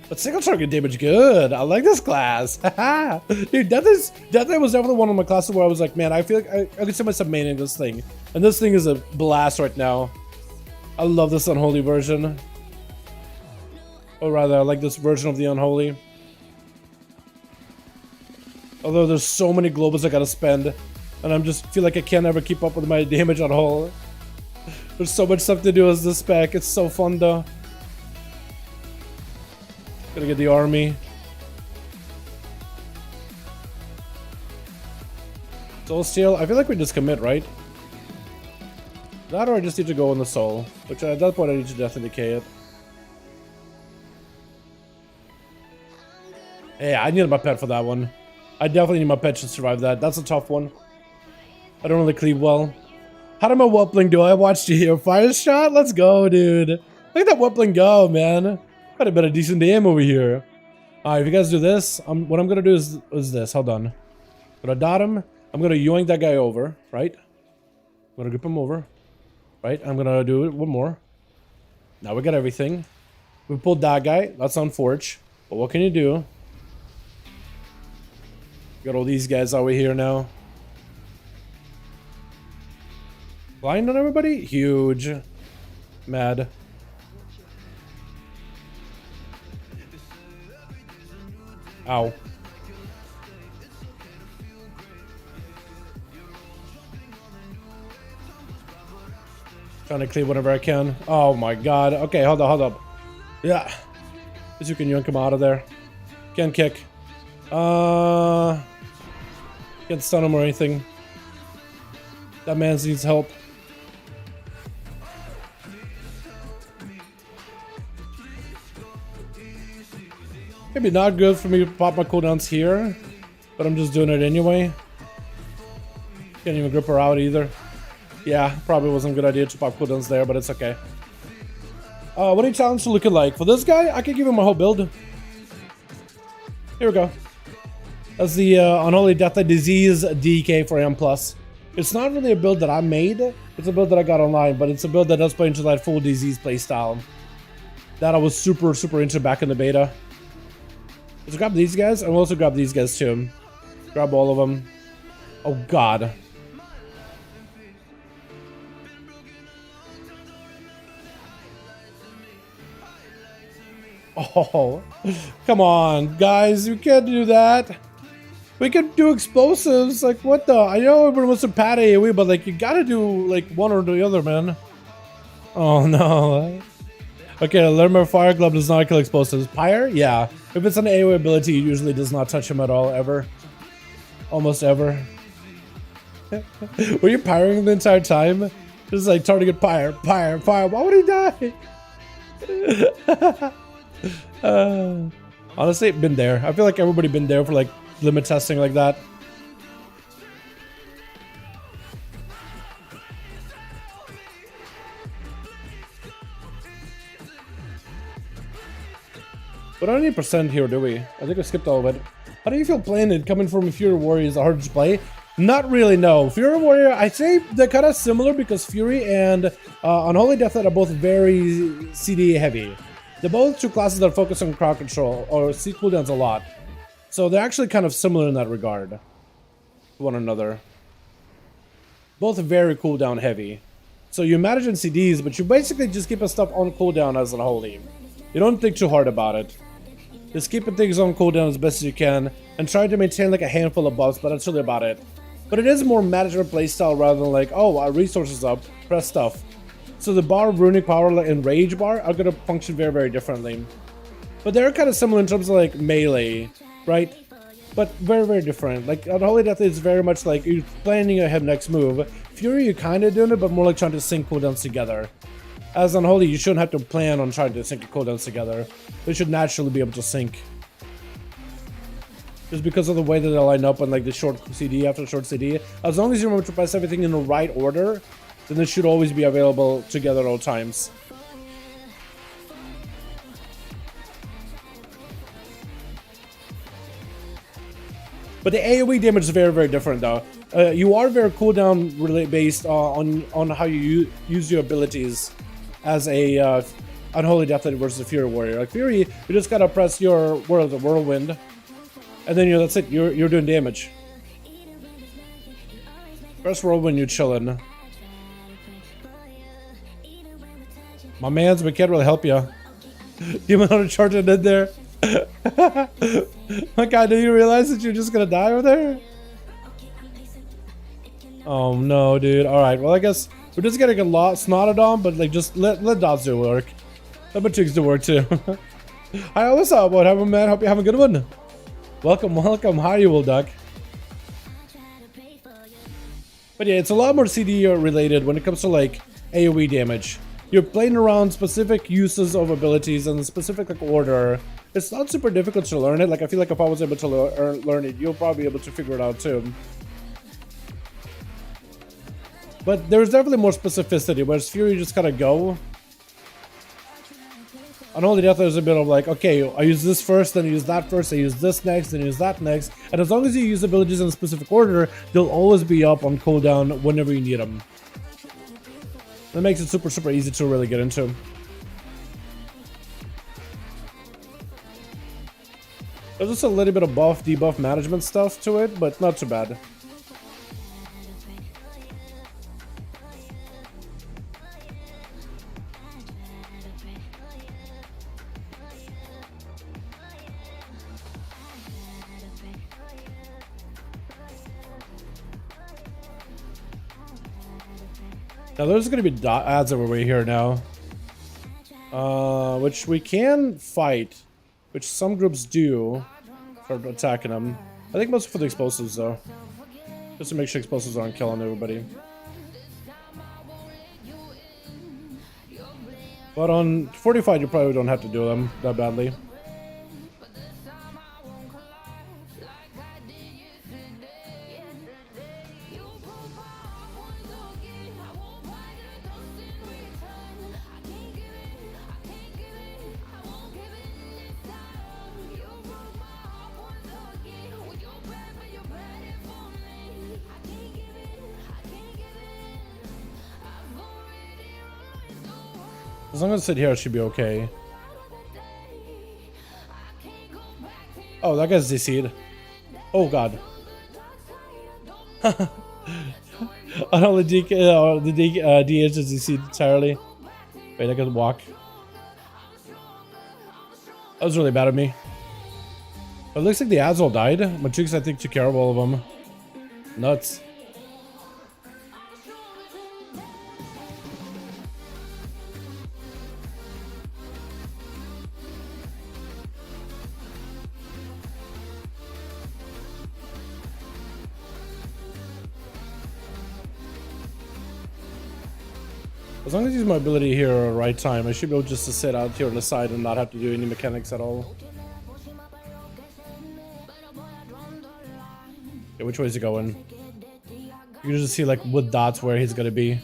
Speaker 3: But single target damage, good. I like this class. Dude, Death was definitely one of my classes where I was like, man, I feel like I could see myself maining this thing. And this thing is a blast right now. I love this Unholy version. Or rather, I like this version of the Unholy. Although there's so many globals I gotta spend. And I'm just feel like I can't ever keep up with my damage at all. There's so much stuff to do as this spec. It's so fun though. Gotta get the army. Soul Steel. I feel like we just commit, right? That or I just need to go on the soul. Which at that point I need to definitely decay it. Hey, I needed my pet for that one. I definitely need my pet to survive that. That's a tough one. I don't really cleave well. How did my Wupling do? I watched you here. Fire shot? Let's go, dude. Look at that Wupling go, man. Got a bit of decent aim over here. Alright, if you guys do this, what I'm gonna do is this. Hold on. I'm gonna dot him. I'm gonna yoink that guy over, right? I'm gonna grip him over. Right? I'm gonna do it one more. Now we got everything. We pulled that guy. That's unfortunate. But what can you do? Got all these guys over here now. Blind on everybody? Huge. Mad. Ow. Trying to clear whatever I can. Oh my god. Okay, hold up. Yeah. Guess you can yank him out of there. Can't kick. Can't stun him or anything. That man needs help. Maybe not good for me to pop my cooldowns here, but I'm just doing it anyway. Can't even grip her out either. Yeah, probably wasn't a good idea to pop cooldowns there, but it's okay. What are you challenges looking like? For this guy, I could give him a whole build. Here we go. That's the Unholy Disease DK for M+. It's not really a build that I made. It's a build that I got online, but it's a build that does play into that full disease playstyle. That I was super into back in the beta. Let's grab these guys, and we'll also grab these guys too. Grab all of them. Oh god. Oh, come on, guys, you can't do that. We can do explosives, like what the? I know everyone wants to pad AoE, but like you gotta do like one or the other, man. Oh no. Okay, Lermer Fire Glove does not kill explosives. Pyre? Yeah. If it's an AoE ability, it usually does not touch him at all, ever. Almost ever. Were you pyring the entire time? Just like target pyre. Why would he die? Honestly, been there. I feel like everybody been there for like limit testing like that. We don't need percent here, do we? I think I skipped all of it. How do you feel playing it? Coming from a Fury Warrior is the hardest to play? Not really, no. Fury Warrior, I'd say they're kind of similar because Fury and Unholy Deathlight are both very CD heavy. They're both two classes that focus on crowd control or see cooldowns a lot. So they're actually kind of similar in that regard to one another. Both very cooldown heavy. So you imagine CDs, but you basically just keep stuff on cooldown as Unholy. You don't think too hard about it. Just keeping things on cooldown as best as you can, and try to maintain like a handful of buffs, but that's really about it. But it is more management playstyle rather than like, oh, our resources up, press stuff. So the bar of runic power and rage bar are gonna function very differently. But they're kind of similar in terms of like melee, right? But very different. Like Unholy Death is very much like you're planning ahead next move. Fury, you're kind of doing it, but more like trying to sync cooldowns together. As Unholy, you shouldn't have to plan on trying to sync your cooldowns together. They should naturally be able to sync. Just because of the way that they line up on like the short CD after short CD. As long as you remember to press everything in the right order, then they should always be available together at all times. But the AoE damage is very, very different though. You are very cooldown based on how you use your abilities as a Unholy Deathlight versus a Fury Warrior. Like Fury, you just gotta press your Whirlwind, and then that's it. You're doing damage. Press Whirlwind, you're chilling. My man's, we can't really help you. You went on a charge and in there. My god, did you realize that you're just gonna die over there? Oh no, dude. Alright, well I guess we're just getting a lot snotted on, but like just let dots do work. Let my chicks do work too. Hi, what's up? What happened, man? Hope you have a good one. Welcome, welcome. How are you, Will Duck? But yeah, it's a lot more CD related when it comes to like AoE damage. You're playing around specific uses of abilities and specific like order. It's not super difficult to learn it. Like I feel like if I was able to learn it, you'll probably be able to figure it out too. But there's definitely more specificity, whereas Fury just gotta go. Unholy Death is a bit of like, okay, I use this first, then I use that first, I use this next, then I use that next. And as long as you use abilities in a specific order, they'll always be up on cooldown whenever you need them. That makes it super, super easy to really get into. There's just a little bit of buff, debuff management stuff to it, but not too bad. Now there's going to be ads over here now, which we can fight, which some groups do for attacking them. I think mostly for the explosives though, just to make sure explosives aren't killing everybody. But on Fortified you probably don't have to do them that badly. As long as I sit here, it should be okay. Oh, that guy's DC'd. Oh god. Unholy DK, the DH is DC'd entirely. Wait, I can walk. That was really bad of me. But it looks like the ads all died. Matrix, I think, took care of all of them. Nuts. As long as I use my ability here at the right time, I should be able just to sit out here on the side and not have to do any mechanics at all. Okay, which way is he going? You can just see like with dots where he's gonna be.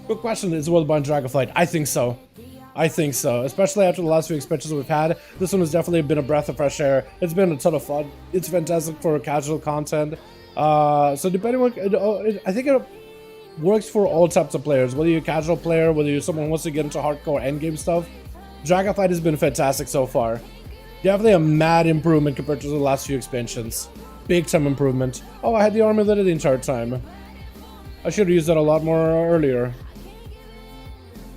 Speaker 3: Good question, is World Bound Dragonflight? I think so. I think so, especially after the last few expansions we've had. This one has definitely been a breath of fresh air. It's been a ton of fun. It's fantastic for casual content. So depending on, I think it works for all types of players, whether you're a casual player, whether you're someone who wants to get into hardcore endgame stuff. Dragonflight has been fantastic so far. Definitely a mad improvement compared to the last few expansions. Big time improvement. Oh, I had the armor lit the entire time. I should have used that a lot more earlier.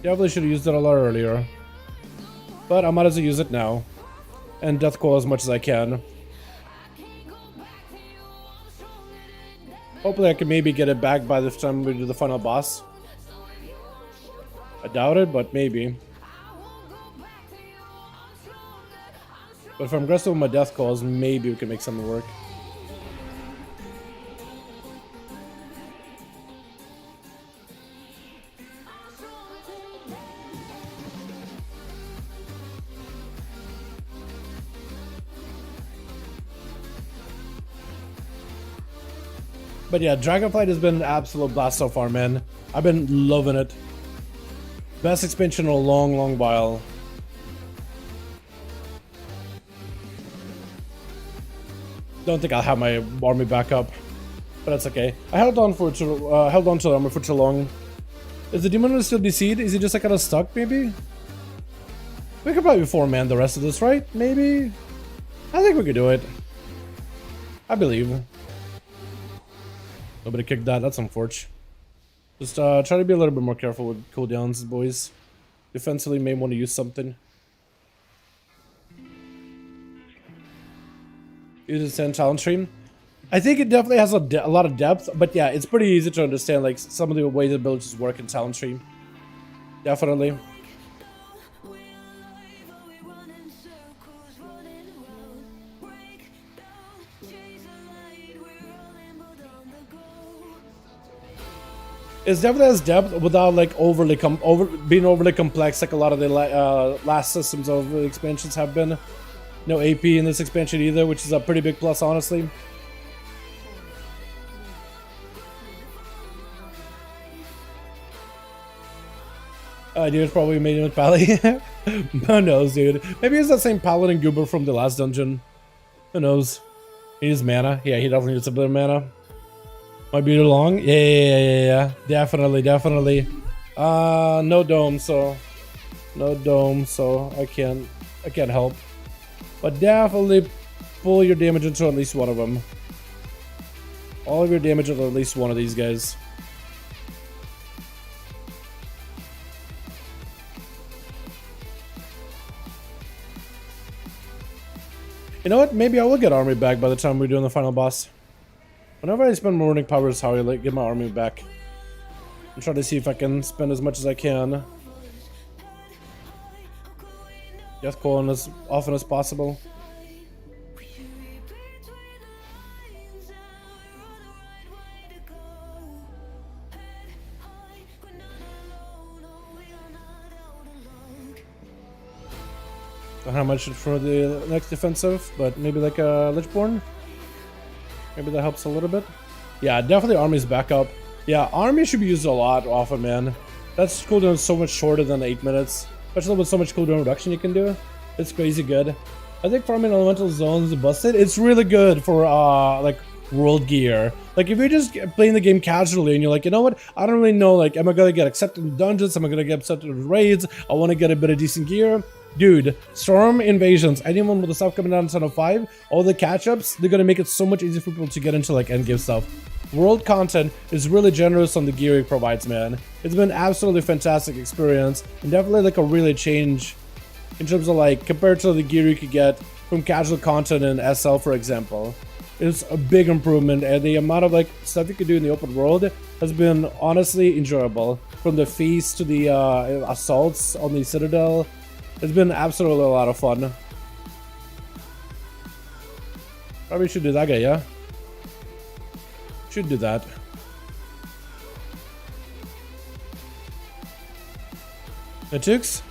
Speaker 3: Definitely should have used it a lot earlier. But I might as well use it now. And death coil as much as I can. Hopefully I can maybe get it back by the time we do the final boss. I doubt it, but maybe. But if I'm aggressive with my death calls, maybe we can make something work. But yeah, Dragonflight has been an absolute blast so far, man. I've been loving it. Best expansion in a long, long while. Don't think I'll have my army back up, but that's okay. I held on to the armor for too long. Is the demon still DC'd? Is he just like kind of stuck? Maybe. We could probably four-man the rest of this, right? Maybe. I think we could do it. I believe. Nobody kicked that. That's unfortunate. Just try to be a little bit more careful with cooldowns, boys. Defensively, may want to use something. Use it in talent stream. I think it definitely has a lot of depth, but yeah, it's pretty easy to understand like some of the ways the abilities work in talent stream. Definitely. It's definitely has depth without like being overly complex like a lot of the last systems of expansions have been. No AP in this expansion either, which is a pretty big plus, honestly. Dude, it's probably made it with Pally. Who knows, dude? Maybe it's that same Paladin Goober from the last dungeon. Who knows? He needs mana. Yeah, he definitely needs a bit of mana. Might be too long. Yeah. Definitely. No dome, so I can't help. But definitely pull your damage into at least one of them. All of your damage into at least one of these guys. You know what? Maybe I will get army back by the time we're doing the final boss. Whenever I spend more runic power is how I like get my army back. I'm trying to see if I can spend as much as I can. Death calling as often as possible. Don't have much for the next defensive, but maybe like a Lichborn. Maybe that helps a little bit. Yeah, definitely army's back up. Yeah, army should be used a lot often, man. That's cooldown so much shorter than 8 minutes. Especially with so much cooldown reduction you can do. It's crazy good. I think farming elemental zones busted. It's really good for like world gear. Like if you're just playing the game casually and you're like, you know what? I don't really know, like, am I gonna get accepted in dungeons? Am I gonna get accepted in raids? I want to get a bit of decent gear. Dude, Storm Invasions, anyone with the stuff coming out in Son of 5, all the catch-ups, they're gonna make it so much easier for people to get into like endgame stuff. World content is really generous on the gear it provides, man. It's been absolutely fantastic experience, and definitely like a really change in terms of like compared to the gear you could get from casual content in SL, for example. It's a big improvement, and the amount of like stuff you could do in the open world has been honestly enjoyable. From the feast to the assaults on the Citadel, it's been absolutely a lot of fun. Probably should do that guy, yeah? Should do that. Mythics?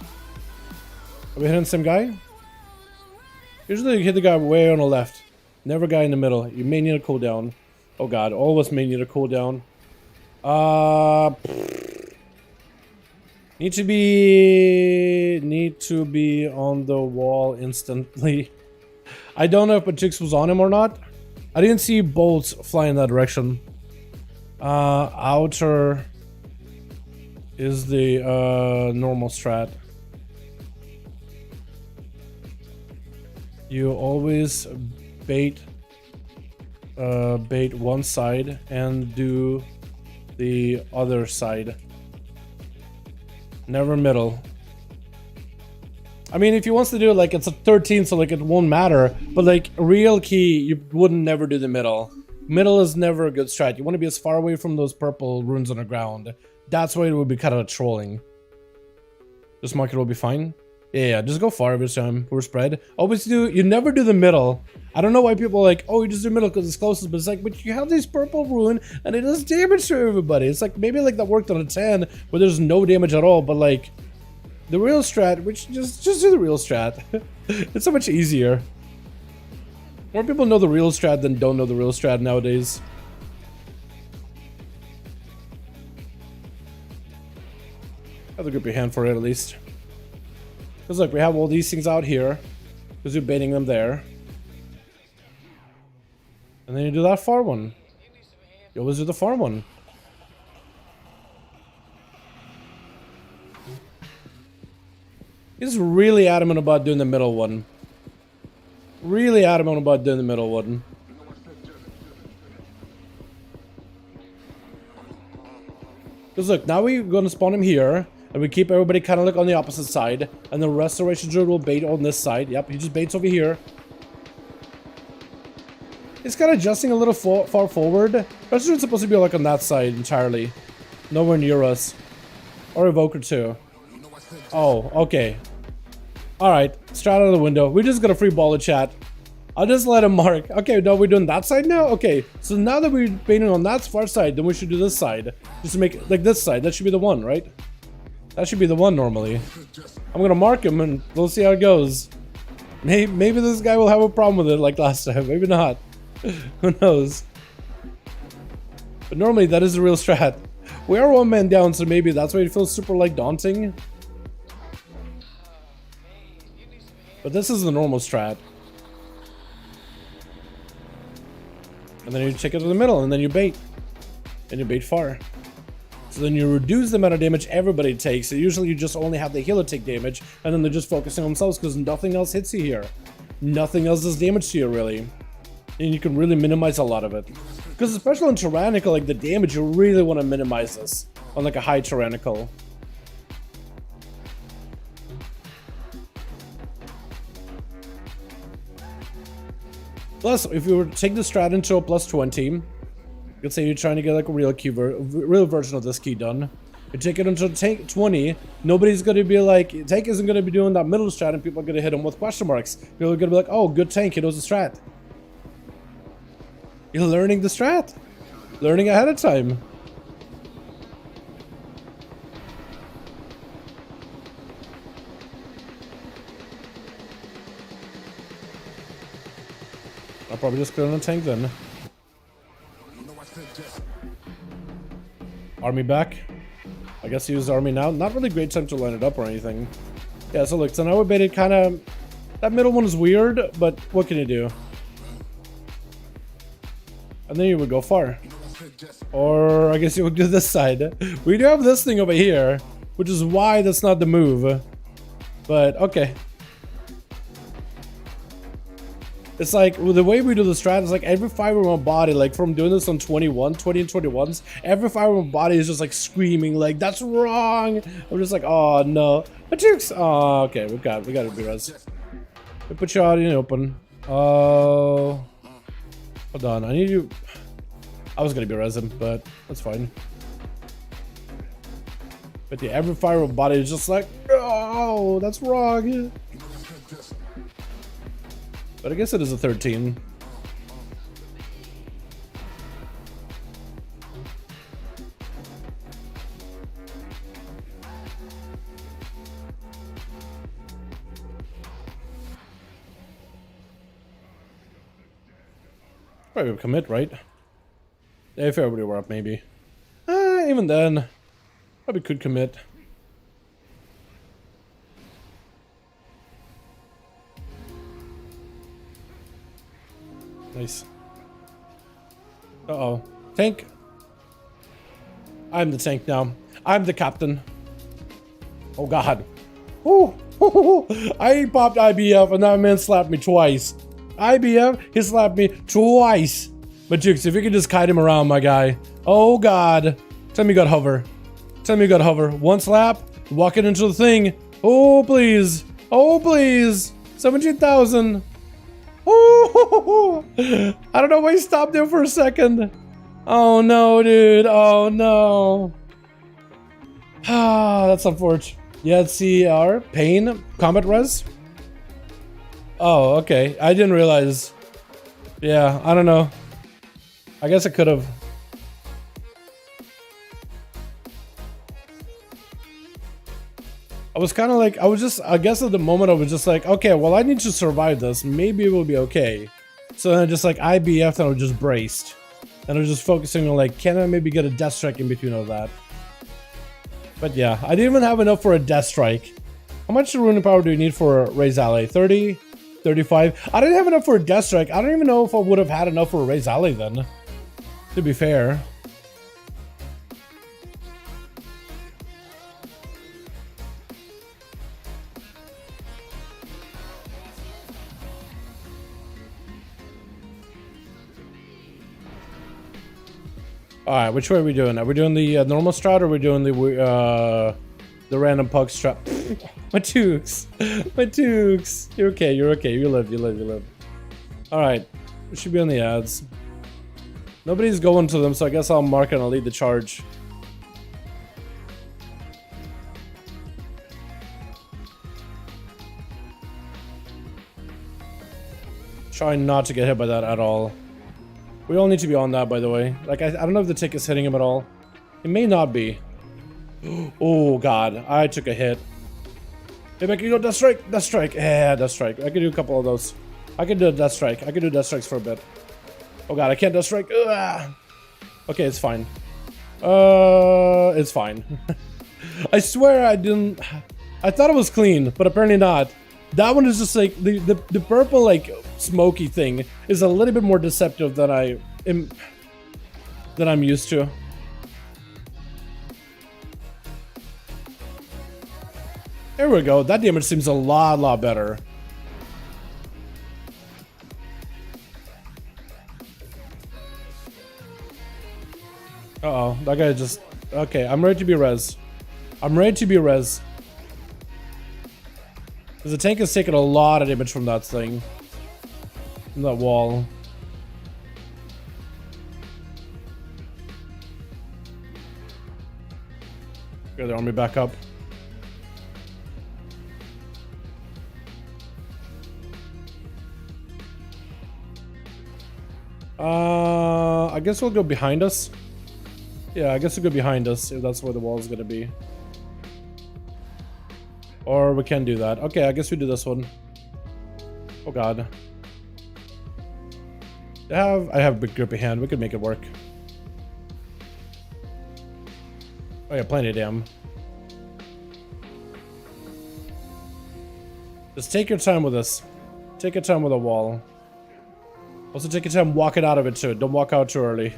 Speaker 3: Are we hitting the same guy? Usually you hit the guy way on the left. Never guy in the middle. You may need a cooldown. Oh god, always may need a cooldown. Need to be on the wall instantly. I don't know if Mythics was on him or not. I didn't see bolts fly in that direction. Outer is the normal strat. You always bait one side and do the other side. Never middle. I mean, if he wants to do it like it's a 13, so like it won't matter. But like real key, you wouldn't never do the middle. Middle is never a good strat. You want to be as far away from those purple runes on the ground. That's why it would be kind of trolling. This market will be fine. Yeah, just go far every time. We're spread. Always do. You never do the middle. I don't know why people are like, oh, you just do middle because it's closest. But it's like, but you have this purple rune and it does damage to everybody. It's like maybe like that worked on a 10 where there's no damage at all. But like the real strat, which just do the real strat. It's so much easier. More people know the real strat than don't know the real strat nowadays. Have to grip your hand for it at least. Because look, we have all these things out here. Because you're baiting them there. And then you do that far one. You always do the far one. He's really adamant about doing the middle one. Really adamant about doing the middle one. Because look, now we're going to spawn him here. And we keep everybody kind of like on the opposite side. And the restoration druid will bait on this side. Yep, he just baits over here. He's kind of adjusting a little far forward. Restoration's supposed to be like on that side entirely. Nowhere near us. Or Evoker too. Oh, okay. Alright, straight out of the window. We just got a free ball of chat. I'll just let him mark. Okay, no, we're doing that side now? Okay, so now that we're painting on that far side, then we should do this side. Just to make it like this side. That should be the one, right? That should be the one normally. I'm gonna mark him and we'll see how it goes. Maybe this guy will have a problem with it like last time. Maybe not. Who knows? But normally that is the real strat. We are one man down, so maybe that's why it feels super like daunting. But this is the normal strat. And then you check it to the middle, and then you bait. And you bait far. So then you reduce the amount of damage everybody takes. So usually you just only have the healer take damage, and then they're just focusing on themselves because nothing else hits you here. Nothing else does damage to you, really. And you can really minimize a lot of it. Because especially on Tyrannical, like the damage, you really want to minimize this. On like a high Tyrannical. Plus, if you were to take the strat into a plus 20, let's say you're trying to get like a real key, real version of this key done. You take it into tank 20, nobody's going to be like, tank isn't going to be doing that middle strat and people are going to hit him with question marks. People are going to be like, oh, good tank, he knows the strat. You're learning the strat. Learning ahead of time. I'll probably just go on a tank then. Army back. I guess he used army now. Not really great time to line it up or anything. Yeah, so look, so now we baited kind of... That middle one is weird, but what can you do? And then you would go far. Or I guess you would do this side. We do have this thing over here, which is why that's not the move. But, okay. It's like, well, the way we do the strat is like every fiber of my body, like from doing this on 20 and 21s, every fiber of my body is just like screaming like, that's wrong. I'm just like, oh no. Oh, okay, we got to be res. We put you out in the open. Oh, hold on, I need you. I was gonna be res him, but that's fine. But yeah, every fiber of my body is just like, oh, that's wrong. But I guess it is a 13. Probably would commit, right? Yeah, if everybody were up, maybe. Even then, probably could commit. Nice. Uh-oh. Tank. I'm the tank now. I'm the captain. Oh god. Ooh. I popped IBF and that man slapped me twice. IBF, he slapped me twice. But Jukes, if you could just kite him around, my guy. Oh god. Tell me you got hover. Tell me you got hover. One slap, walking into the thing. Oh please. Oh please. 17,000. Oh, I don't know why he stopped there for a second. Oh no, dude. Oh no. Ah, that's unfortunate. Yeah, CR, pain, combat res. Oh, okay. I didn't realize. Yeah, I don't know. I guess I could have. I was kind of like, I guess at the moment I was just like, okay, well, I need to survive this. Maybe it will be okay. So then I just like IBF and I was just braced. And I was just focusing on like, can I maybe get a death strike in between all that? But yeah, I didn't even have enough for a death strike. How much runing power do you need for Raise Ally? 30? 35. I didn't have enough for a Death Strike. I don't even know if I would have had enough for a Raise Alley then, to be fair. All right, which way are we doing? Are we doing the normal strat, or are we doing the random pug strat? My Tukes, my Tukes. You're okay. You're okay. You live. You live. You live. All right, we should be on the ads. Nobody's going to them, so I guess I'll mark it and I'll lead the charge. Try not to get hit by that at all. We all need to be on that, by the way. Like, I don't know if the tick is hitting him at all. It may not be. Oh, God. I took a hit. Hey, man, can you go Death Strike? Death Strike. Yeah, Death Strike. I could do a couple of those. I could do a Death Strike. I could do Death Strikes for a bit. Oh, God. I can't Death Strike. Ugh. Okay, it's fine. It's fine. I swear I didn't... I thought it was clean, but apparently not. That one is just like the purple like smoky thing is a little bit more deceptive than I'm used to. There we go. That damage seems a lot better. Uh-oh, that guy just... Okay, I'm ready to be res. I'm ready to be res. Because the tank has taken a lot of damage from that thing. From that wall. Get the army back up. I guess we'll go behind us. Yeah, I guess we'll go behind us if that's where the wall is going to be. Or we can do that. Okay, I guess we do this one. Oh god. I have a big grippy hand. We could make it work. Oh yeah, plenty of damn. Just take your time with this. Take your time with a wall. Also take your time walking out of it too. Don't walk out too early.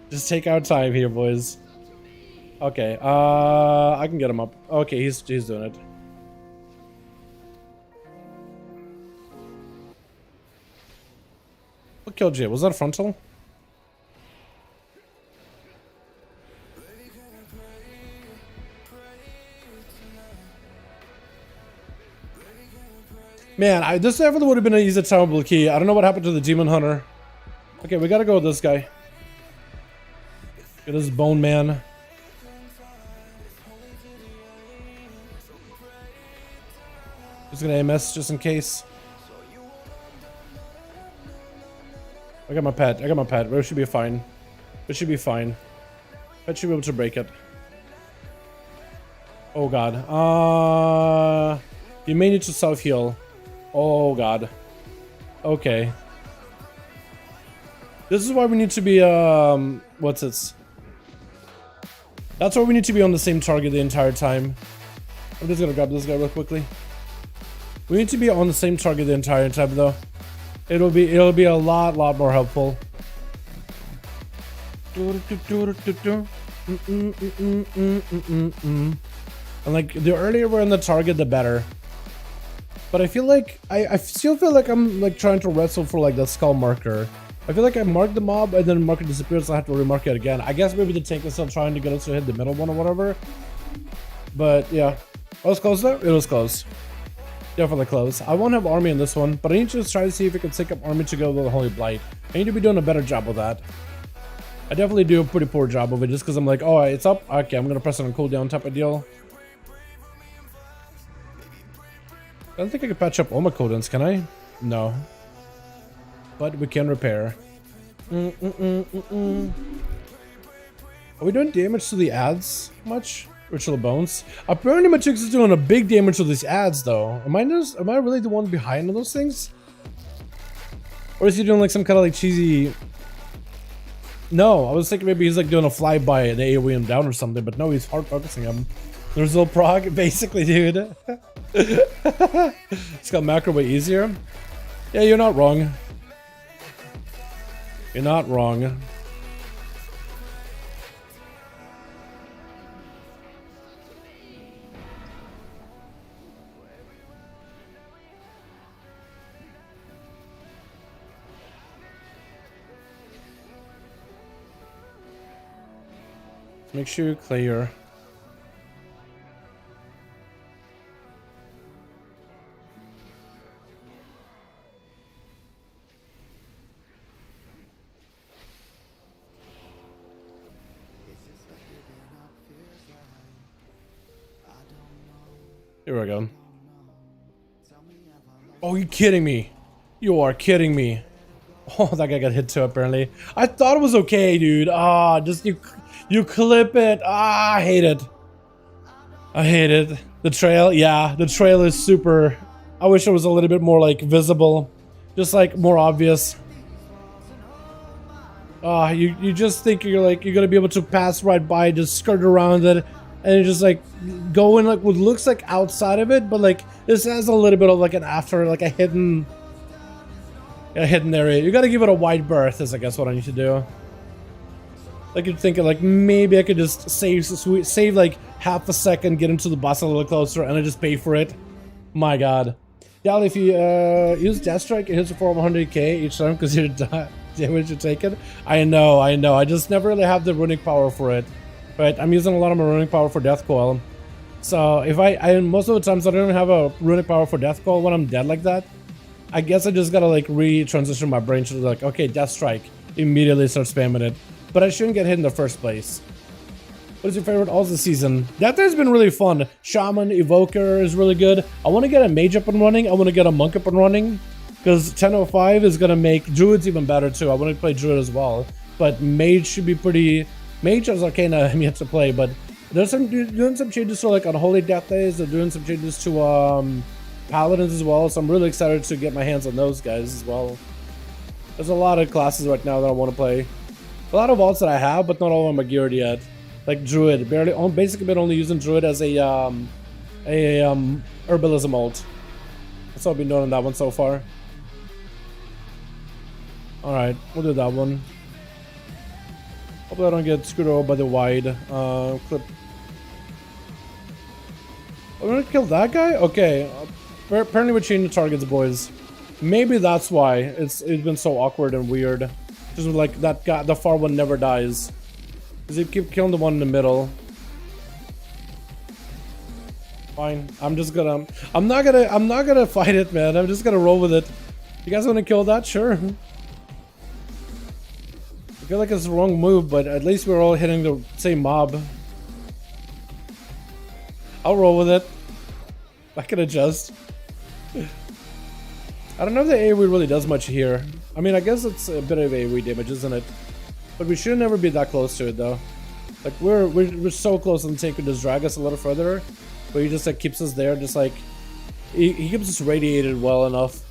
Speaker 3: Just take our time here, boys. Okay, I can get him up. Okay, he's doing it. What killed you? Was that a frontal? Man, this definitely would have been an easy timeable key. I don't know what happened to the Demon Hunter. Okay, we gotta go with this guy. Get this Bone Man. Just gonna MS just in case. I got my pet. I got my pet. We should be fine. It should be fine. Pet should be able to break it. Oh god. You may need to self heal. Oh god. Okay. This is why we need to be what's it? That's why we need to be on the same target the entire time. I'm just gonna grab this guy real quickly. We need to be on the same target the entire time though. It'll be a lot more helpful. And like the earlier we're on the target, the better. But I feel like I still feel like I'm like trying to wrestle for like the skull marker. I feel like I marked the mob and then the marker disappears, so I have to remark it again. I guess maybe the tank is still trying to get us to hit the middle one or whatever. But yeah, it was close though. It was close. Definitely close. I won't have army in this one, but I need to try to see if we can sync up army to go with the Holy Blight. I need to be doing a better job with that. I definitely do a pretty poor job of it just because I'm like, oh, it's up. Okay, I'm gonna press it on cooldown type of deal. I don't think I can patch up all my cooldowns, can I? No. But we can repair. Are we doing damage to the ads much? Ritual Bones. Apparently Mythic is doing a big damage to these ads though. Am I really the one behind on those things? Or is he doing like some kind of like cheesy... No, I was thinking maybe he's like doing a flyby and AoE him down or something, but no, he's hard focusing him. There's no prog, basically, dude. It's got macro way easier. Yeah, you're not wrong. You're not wrong. Make sure you clear. Here we go. Oh, you kidding me? You are kidding me. Oh, that guy got hit too, apparently. I thought it was okay, dude. Ah, just you clip it. Ah, I hate it. I hate it. The trail, yeah, the trail is super. I wish it was a little bit more like visible, just like more obvious. Ah, you just think you're gonna be able to pass right by, just skirt around it, and you just like go in like what looks like outside of it, but like this has a little bit of like an after, like a hidden area. You gotta give it a wide berth, is I guess what I need to do. Like you're thinking like maybe I could just save like half a second, get into the bus a little closer, and I just pay for it. My God. Yeah, if you use Death Strike, it hits for 100k each time because you're damage you're taking. I know. I just never really have the runic power for it. But I'm using a lot of my runic power for Death Coil. So if I most of the times I don't have a runic power for Death Coil when I'm dead like that. I guess I just gotta like re-transition my brain to like, okay, Death Strike. Immediately start spamming it. But I shouldn't get hit in the first place. What is your favorite all this season? That has been really fun. Shaman, Evoker is really good. I want to get a Mage up and running. I want to get a Monk up and running. Because 1005 is going to make Druids even better too. I want to play Druid as well. But Mage should be pretty... Mage as Arcana I'm yet to play. But there's doing some changes to like Unholy Death Days. They're doing some changes to Paladins as well. So I'm really excited to get my hands on those guys as well. There's a lot of classes right now that I want to play. A lot of alts that I have, but not all of them are geared yet. Like Druid, basically been only using Druid as a herbalism ult. That's all I've been doing on that one so far. All right, we'll do that one. Hopefully I don't get screwed over by the wide clip. I'm gonna kill that guy. Okay, apparently we're changing targets, boys. Maybe that's why it's been so awkward and weird. Just like that guy, the far one never dies. Cause you keep killing the one in the middle. Fine. I'm not gonna fight it, man. I'm just gonna roll with it. You guys wanna kill that? Sure. I feel like it's the wrong move, but at least we're all hitting the same mob. I'll roll with it. I can adjust. I don't know if the AoE really does much here. I mean, I guess it's a bit of AoE damage, isn't it? But we should never be that close to it, though. Like, we're so close and the tank could just drag us a little further. But he just, like, keeps us there, just, like... He keeps us radiated well enough.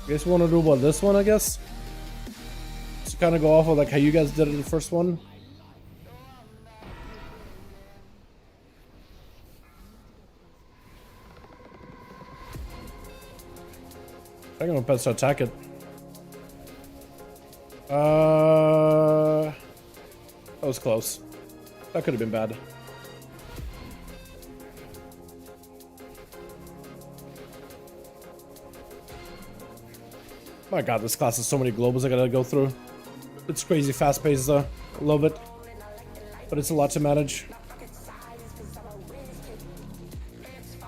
Speaker 3: I guess we want to do about this one, I guess? Just kind of go off of, like, how you guys did it in the first one. I think I'm about to attack it. That was close. That could have been bad. My God, this class has so many globals I gotta go through. It's crazy fast paced though. I love it. But it's a lot to manage.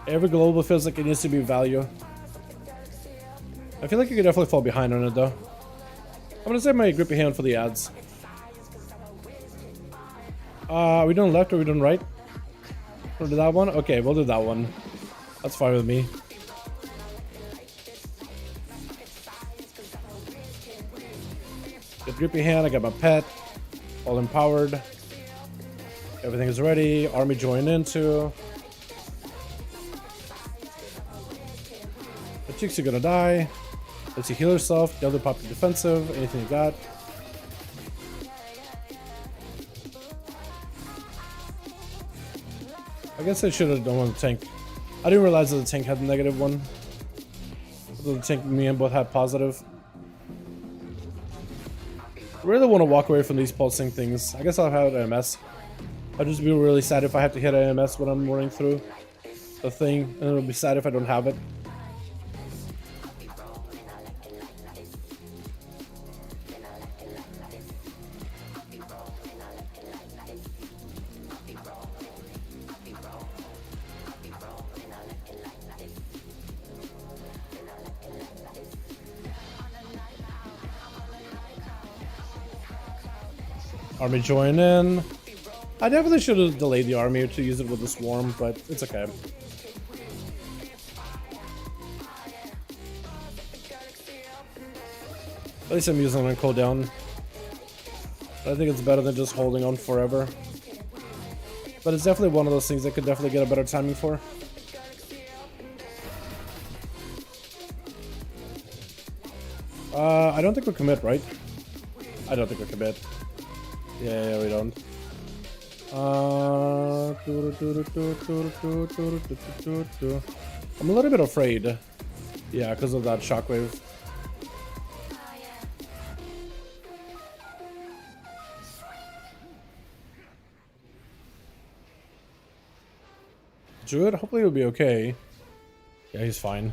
Speaker 3: Every global feels like it needs to be value. I feel like you could definitely fall behind on it though. I'm gonna save my grippy hand for the ads. Are we doing left or are we doing right? We'll do that one? Okay, we'll do that one. That's fine with me. Get grippy hand, I got my pet. All empowered. Everything is ready. Army join into. The chicks are gonna die. Let's see, heal yourself. The other pop your defensive. Anything you got. I guess I should have done one tank. I didn't realize that the tank had a negative one. The tank and me and both had positive. I really want to walk away from these pulsing things. I guess I'll have an AMS. I'll just be really sad if I have to hit an AMS when I'm running through the thing, and it'll be sad if I don't have it. Army join in. I definitely should have delayed the army to use it with the swarm, but it's okay. At least I'm using it on cooldown. I think it's better than just holding on forever. But it's definitely one of those things I could definitely get a better timing for. I don't think we commit, right? I don't think we commit. Yeah, we don't. I'm a little bit afraid. Yeah, because of that shockwave. Druid, hopefully he'll be okay. Yeah, he's fine.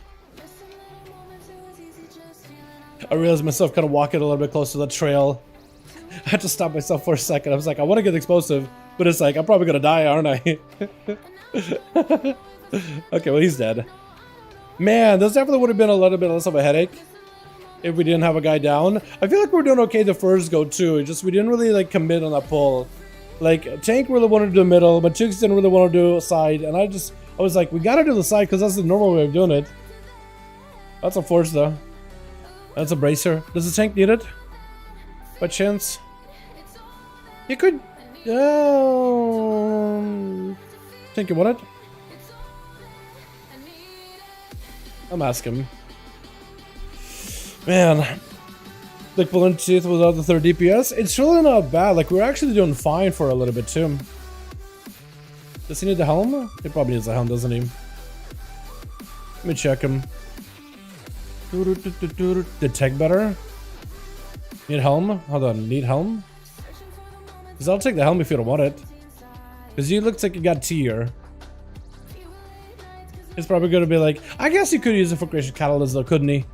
Speaker 3: I realized myself kind of walking a little bit close to the trail. I had to stop myself for a second. I was like, I want to get explosive, but it's like, I'm probably gonna die, aren't I? Okay, well, he's dead. Man, this definitely would have been a little bit less of a headache if we didn't have a guy down. I feel like we're doing okay the first go too. Just we didn't really like commit on that pull. Like Tank really wanted to do middle, but Chooks didn't really want to do a side, and I was like, we gotta do the side because that's the normal way of doing it. That's a force though. That's a bracer. Does the tank need it? By chance? You could. Think you want it? I'm asking. Man. Like Balloon Teeth without the third DPS? It's really not bad. Like, we're actually doing fine for a little bit too. Does he need the helm? He probably needs the helm, doesn't he? Let me check him. Detect better? Need helm? Hold on, need helm? Because I'll take the helm if you don't want it. Because he looks like he got tier. It's probably going to be like, I guess you could use it for Creation Catalyst though, couldn't he?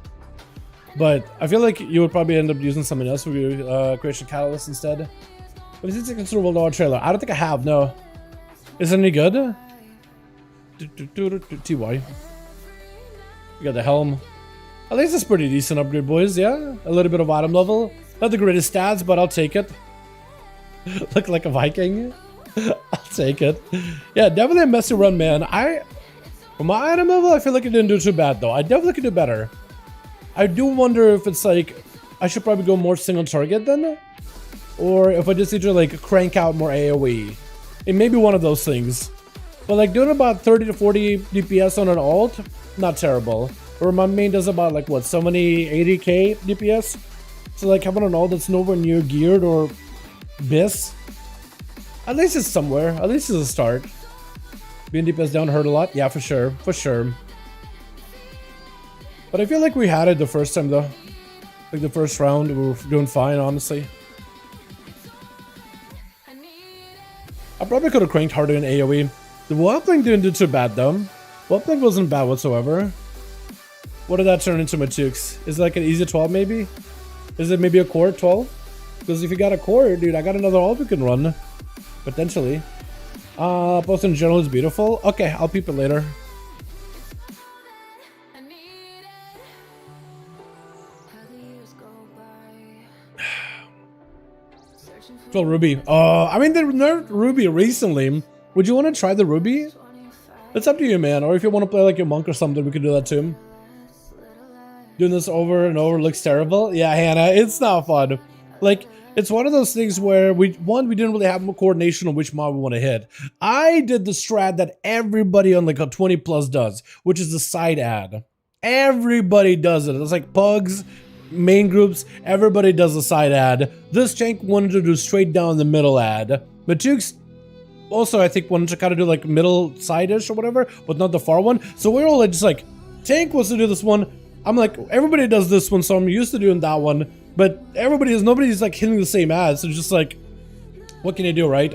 Speaker 3: But I feel like you would probably end up using something else for your Creation Catalyst instead. But is it a considerable lower trailer? I don't think I have, no. Is it any good? TY. You got the helm. At least it's pretty decent upgrade, boys, yeah? A little bit of item level. Not the greatest stats, but I'll take it. Look like a Viking. I'll take it. Yeah, definitely a messy run, man. For my item level, I feel like it didn't do too bad, though. I definitely could do better. I do wonder if it's like, I should probably go more single target then? Or if I just need to like crank out more AoE. It may be one of those things. But like doing about 30 to 40 DPS on an alt, not terrible. Or my main does about like what, 70, 80k DPS? So like having an alt that's nowhere near geared or BIS. At least it's somewhere, at least it's a start. Being DPS down hurt a lot? Yeah, for sure, for sure. But I feel like we had it the first time though. Like the first round, we were doing fine, honestly. I probably could have cranked harder in AoE. The Wappling didn't do too bad though. Wappling wasn't bad whatsoever. What did that turn into, Matux? Is it like an easy 12 maybe? Is it maybe a core 12? Because if you got a core, dude, I got another ult we can run. Potentially. Post in general is beautiful. Okay, I'll peep it later. Well, Ruby. I mean, they nerfed Ruby recently. Would you want to try the Ruby? It's up to you, man. Or if you want to play like your monk or something, we could do that too. Doing this over and over looks terrible. Yeah, Hannah, it's not fun. Like, it's one of those things where we didn't really have coordination on which mob we want to hit. I did the strat that everybody on like a 20 plus does, which is the side ad. Everybody does it. It's like pugs, main groups, everybody does the side ad. This tank wanted to do straight down the middle ad. Matukes also I think wanted to kind of do like middle side-ish or whatever, but not the far one. So we're all like just like, tank wants to do this one. I'm like, everybody does this one, so I'm used to doing that one. But nobody's like hitting the same ad, so it's just like, what can you do, right?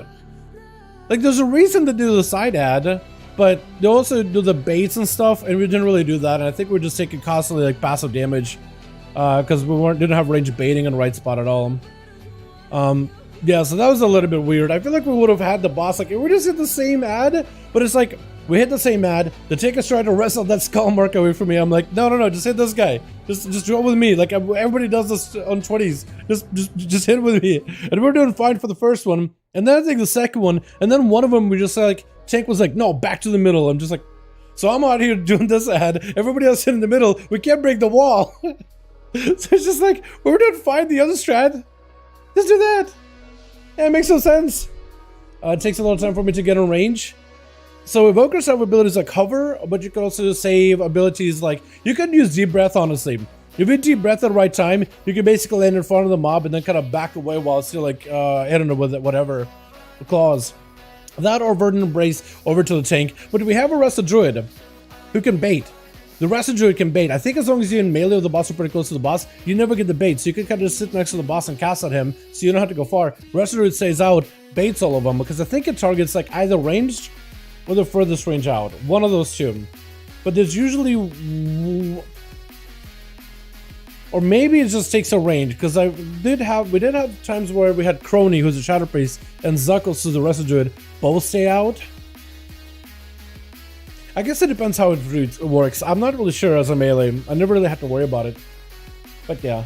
Speaker 3: Like, there's a reason to do the side ad, but they also do the baits and stuff, and we didn't really do that. And I think we're just taking constantly like passive damage, because we didn't have range baiting in the right spot at all. Yeah, so that was a little bit weird. I feel like we would have had the boss like, we just hit the same ad, but it's like, we hit the same ad, the tank is trying to wrestle that skull mark away from me. I'm like, no, just hit this guy. Just draw with me. Like, everybody does this on 20s. Just hit with me. And we're doing fine for the first one. And then I think the second one, and then one of them, we just like, tank was like, no, back to the middle. I'm just like, so I'm out here doing this ad. Everybody else in the middle. We can't break the wall. So it's just like, we're doing fine the other strat. Just do that. Yeah, it makes no sense. It takes a lot of time for me to get in range. So evokers have abilities like hover, but you can also save abilities like, you can use deep breath, honestly. If you deep breath at the right time, you can basically land in front of the mob and then kind of back away while it's still like, hitting it with it, whatever, the claws. That or Verdant Embrace over to the tank. But we have a Rested Druid who can bait. The Rested Druid can bait. I think as long as you're in melee with the boss or pretty close to the boss, you never get the bait. So you can kind of just sit next to the boss and cast at him, so you don't have to go far. Rested Druid stays out, baits all of them, because I think it targets like either ranged or the furthest range out. One of those two. But there's usually... Or maybe it just takes a range, because we did have times where we had Crony, who's a Shadow Priest, and Zuckles, who's the Rested Druid, both stay out. I guess it depends how it works. I'm not really sure as a melee. I never really have to worry about it. But yeah.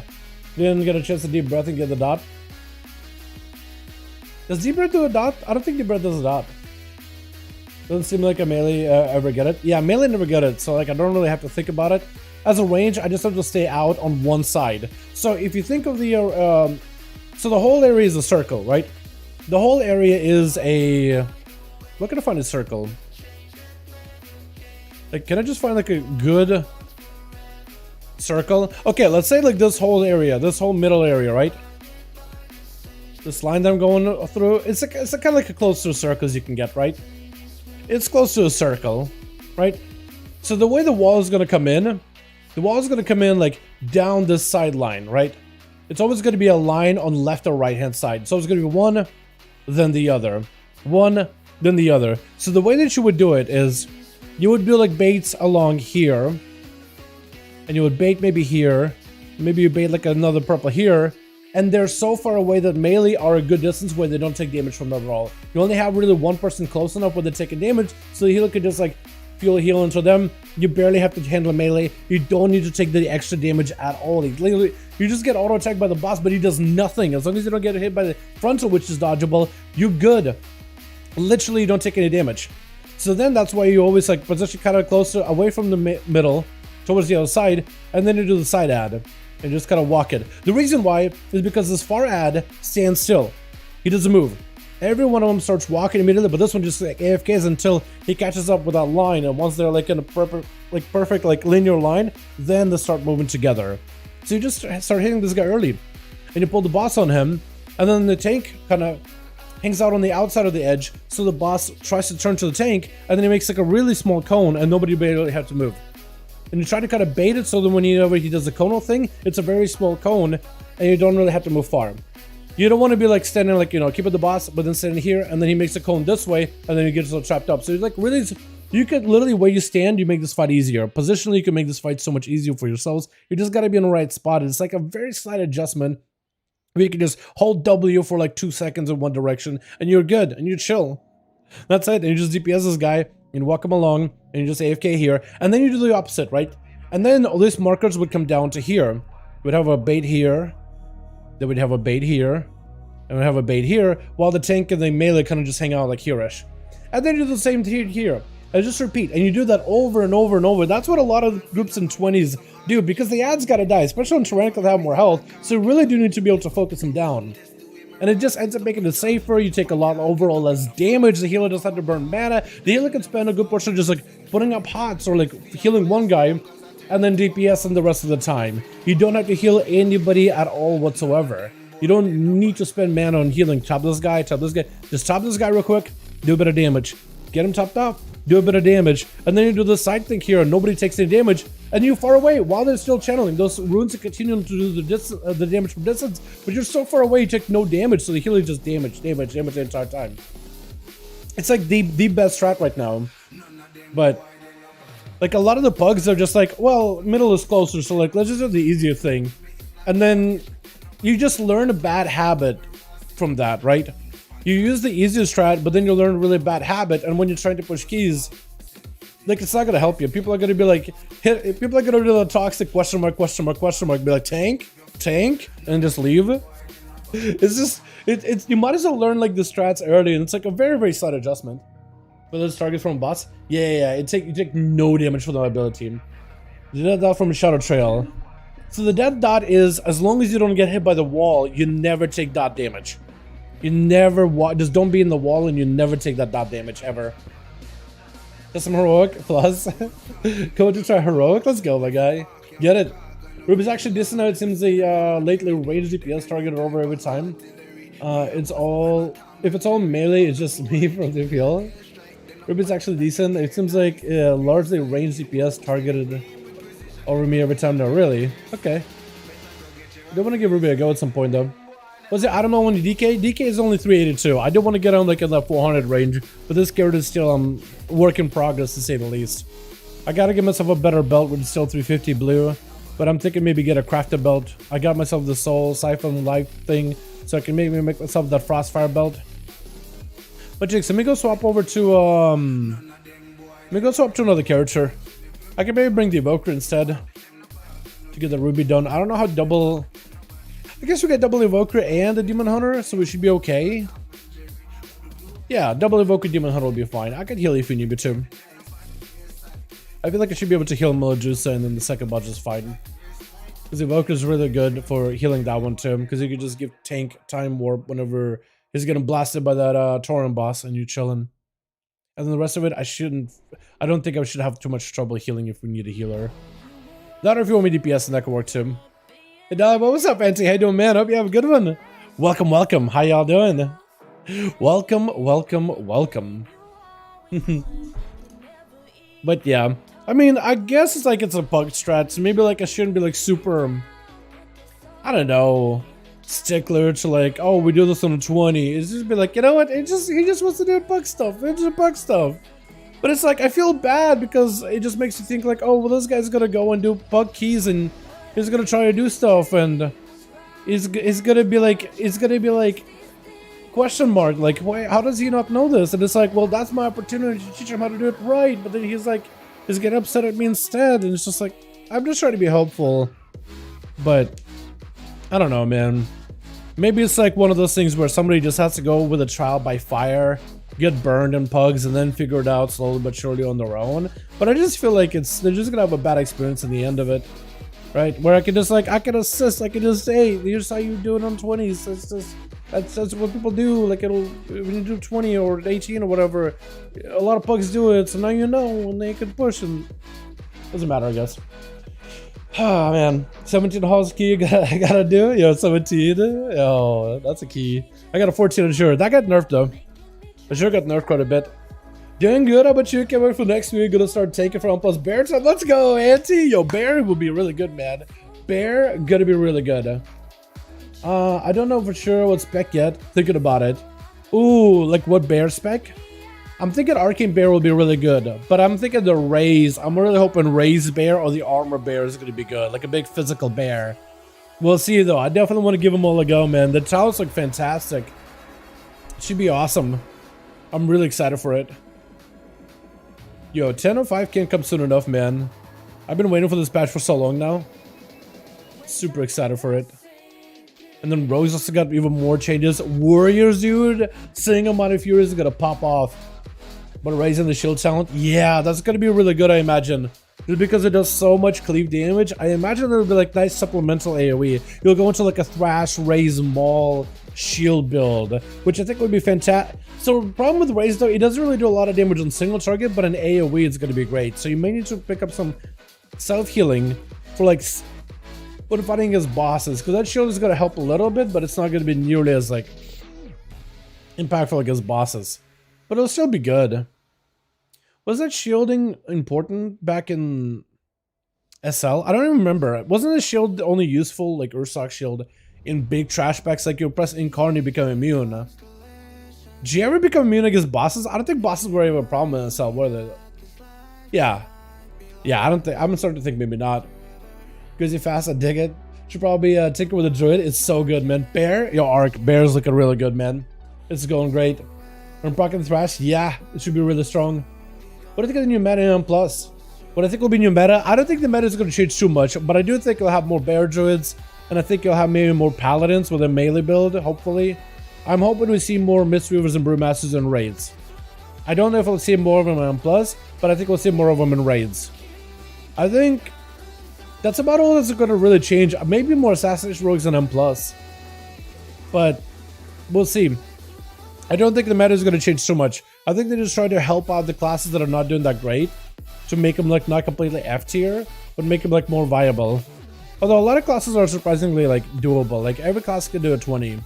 Speaker 3: Didn't get a chance to deep breath and get the dot. Does deep breath do a dot? I don't think deep breath does a dot. Doesn't seem like a melee ever get it. Yeah, melee never get it, so like I don't really have to think about it. As a range, I just have to stay out on one side. So if you think of the... so the whole area is a circle, right? The whole area is a... Where can I find a circle? Like, can I just find like a good circle? Okay, let's say like this whole area, this whole middle area, right? This line that I'm going through, it's kind of like a close to a circle as you can get, right? It's close to a circle, right? So the way the wall is going to come in, the wall is going to come in like down this sideline, right? It's always going to be a line on left or right hand side. So it's going to be one, then the other. One, then the other. So the way that you would do it is you would do like baits along here. And you would bait maybe here. Maybe you bait like another purple here. And they're so far away that melee are a good distance where they don't take damage from them at all. You only have really one person close enough where they're taking damage, so the healer could just like fuel heal into them. You barely have to handle melee. You don't need to take the extra damage at all. You just get auto attacked by the boss, but he does nothing. As long as you don't get hit by the frontal, which is dodgeable, you're good. Literally, you don't take any damage. So then that's why you always like position kind of closer away from the middle towards the other side, and then you do the side ad. And just kind of walk it. The reason why is because this far ad stands still. He doesn't move. Every one of them starts walking immediately, but this one just like AFKs until he catches up with that line. And once they're like in a perfect like linear line, then they start moving together. So you just start hitting this guy early, and you pull the boss on him, and then the tank kind of hangs out on the outside of the edge. So the boss tries to turn to the tank, and then he makes like a really small cone, and nobody barely have to move. And you try to kind of bait it so that when he does the conal thing, it's a very small cone and you don't really have to move far. You don't want to be like standing like, keep at the boss, but then standing here and then he makes a cone this way and then you get so trapped up. So you're like really, you could literally where you stand, you make this fight easier. Positionally, you can make this fight so much easier for yourselves. You just got to be in the right spot. It's like a very slight adjustment where you can just hold W for like 2 seconds in one direction and you're good and you chill. That's it. And you just DPS this guy and walk him along and you just AFK here. And then you do the opposite, right? And then all these markers would come down to here. We'd have a bait here. Then we'd have a bait here. And we'd have a bait here. While the tank and the melee kind of just hang out like here-ish. And then you do the same thing here. And just repeat. And you do that over and over and over. That's what a lot of groups in 20s do. Because the ads gotta die. Especially when Trinket have more health. So you really do need to be able to focus them down. And it just ends up making it safer. You take a lot overall less damage. The healer doesn't have to burn mana. The healer can spend a good portion just like putting up pots or like healing one guy and then DPS in the rest of the time. You don't have to heal anybody at all whatsoever. You don't need to spend mana on healing. Top this guy, top this guy. Just top this guy real quick. do a bit of damage. Get him topped off, do a bit of damage, and then you do the side thing here and nobody takes any damage, and you're far away while they're still channeling. Those runes are continuing to do the damage from distance, but you're so far away you take no damage, so the healing just damage the entire time. It's like the best strat right now. But like a lot of the pugs are just like, well, middle is closer, so like let's just do the easier thing. And then you just learn a bad habit from that, right? You use the easiest strat, but then you learn a really bad habit, and when you're trying to push keys, like it's not gonna help you. People are gonna be like, people are gonna do the toxic question mark, be like tank, and just leave. It's just, it's you might as well learn like the strats early, and it's like a very slight adjustment. But those targets from boss, yeah, you take no damage from the ability. You did that from a shadow trail. So the dead dot is, as long as you don't get hit by the wall, you never take dot damage. You never just don't be in the wall, and you never take that dot damage ever. Just some heroic plus. Go to try heroic. Let's go, my guy. Get it. Ruby's actually decent now. It seems the lately range DPS targeted over every time. It's all, if it's all melee, it's just me from the field. Ruby's actually decent. It seems like largely range DPS targeted over me every time. No, really? Okay. I do want to give Ruby a go at some point though. Was it ONYXIA DK? DK is only 382. I do want to get on like in the 400 range, but this character is still work in progress to say the least. I gotta give myself a better belt with still 350 blue, but I'm thinking maybe get a crafted belt. I got myself the soul siphon life thing, so I can maybe make myself that frostfire belt. But Jigs, let me go swap over to another character. I can maybe bring the Evoker instead to get the Ruby done. I don't know how double. I guess we got double Evoker and a Demon Hunter, so we should be okay. Yeah, double Evoker Demon Hunter will be fine. I could heal if you need me to. I feel like I should be able to heal Melojusa and then the second boss is fine. Because Evoker is really good for healing that one too, because you could just give tank time warp whenever he's getting blasted by that Tauren boss and you chilling. And then the rest of it, I don't think I should have too much trouble healing if we need a healer. That or if you want me DPS, and that could work too. Hey Dali, what's up, Auntie? How you doing, man? Hope you have a good one. Welcome. How y'all doing? Welcome. But yeah, I mean, I guess it's like it's a bug strat, so maybe like I shouldn't be like super, I don't know, stickler to like, oh, we do this on a 20. It's just be like, you know what? He just wants to do bug stuff. It's just bug stuff. But it's like I feel bad because it just makes you think like, oh, well, this guy's gonna go and do bug keys and he's gonna try to do stuff and he's gonna be like question mark, like, why, how does he not know this? And it's like, well, that's my opportunity to teach him how to do it right. But then he's getting upset at me instead, and it's just like, I'm just trying to be helpful. But I don't know, man. Maybe it's like one of those things where somebody just has to go with a trial by fire, get burned in pugs, and then figure it out slowly but surely on their own. But I just feel like they're just gonna have a bad experience in the end of it. Right? Where I can just like, I can assist, I can just say, hey, here's how you do it on 20s. That's what people do. Like, when you do 20 or 18 or whatever, a lot of pugs do it, so now you know, and they can push, and doesn't matter, I guess. Ah, man. 17 halls key, I gotta do it. Yo, 17. Oh, that's a key. I got a 14 on sure. That got nerfed though. I sure got nerfed quite a bit. Doing good. How about you? Can't wait for next week. Gonna start taking from plus Bear time. Let's go, Auntie. Yo, Bear will be really good, man. Bear gonna be really good. I don't know for sure what spec yet. Thinking about it. Ooh, like what Bear spec? I'm thinking Arcane Bear will be really good, but I'm thinking the Raise. I'm really hoping Raise Bear or the Armor Bear is gonna be good, like a big physical bear. We'll see though. I definitely want to give them all a go, man. The towers look fantastic. Should be awesome. I'm really excited for it. Yo, 10:05 can't come soon enough, man. I've been waiting for this patch for so long now. Super excited for it. And then Rose also got even more changes. Warriors, dude. Single Mighty Fury is gonna pop off. But raising the shield talent, yeah, that's gonna be really good, I imagine. Just because it does so much cleave damage, I imagine it'll be like nice supplemental AoE. You'll go into like a Thrash, Raise, Maul, shield build, which I think would be fantastic. So the problem with Raise though, it doesn't really do a lot of damage on single target, but in AoE it's gonna be great. So you may need to pick up some self-healing for like when fighting against bosses, because that shield is gonna help a little bit, but it's not gonna be nearly as like impactful against bosses. but it'll still be good. Was that shielding important back in SL? I don't even remember. Wasn't the shield only useful, like Ursoc shield, in big trash packs? Like you press Incarn, you become immune. Did you ever become immune against bosses? I don't think bosses were ever a problem in SL, were they? Yeah. Yeah, I don't think. I'm starting to think maybe not. Grizzly fast, I dig it. Should probably tinker with a druid. It's so good, man. Bear, your arc. Bear's looking really good, man. It's going great. And Proc and Thrash, yeah, it should be really strong. What do you think of the new meta in Plus? What I think will be new meta? I don't think the meta is going to change too much, but I do think you'll have more bear druids, and I think you'll have maybe more paladins with a melee build, hopefully. I'm hoping we see more Mistweavers and Brewmasters in raids. I don't know if we'll see more of them in Plus, but I think we'll see more of them in raids. I think that's about all that's going to really change. Maybe more Assassination Rogues in M+. But we'll see. I don't think the meta is going to change too much. I think they're just trying to help out the classes that are not doing that great to make them like not completely F tier, but make them like more viable. Although a lot of classes are surprisingly like doable. Like every class can do a 20,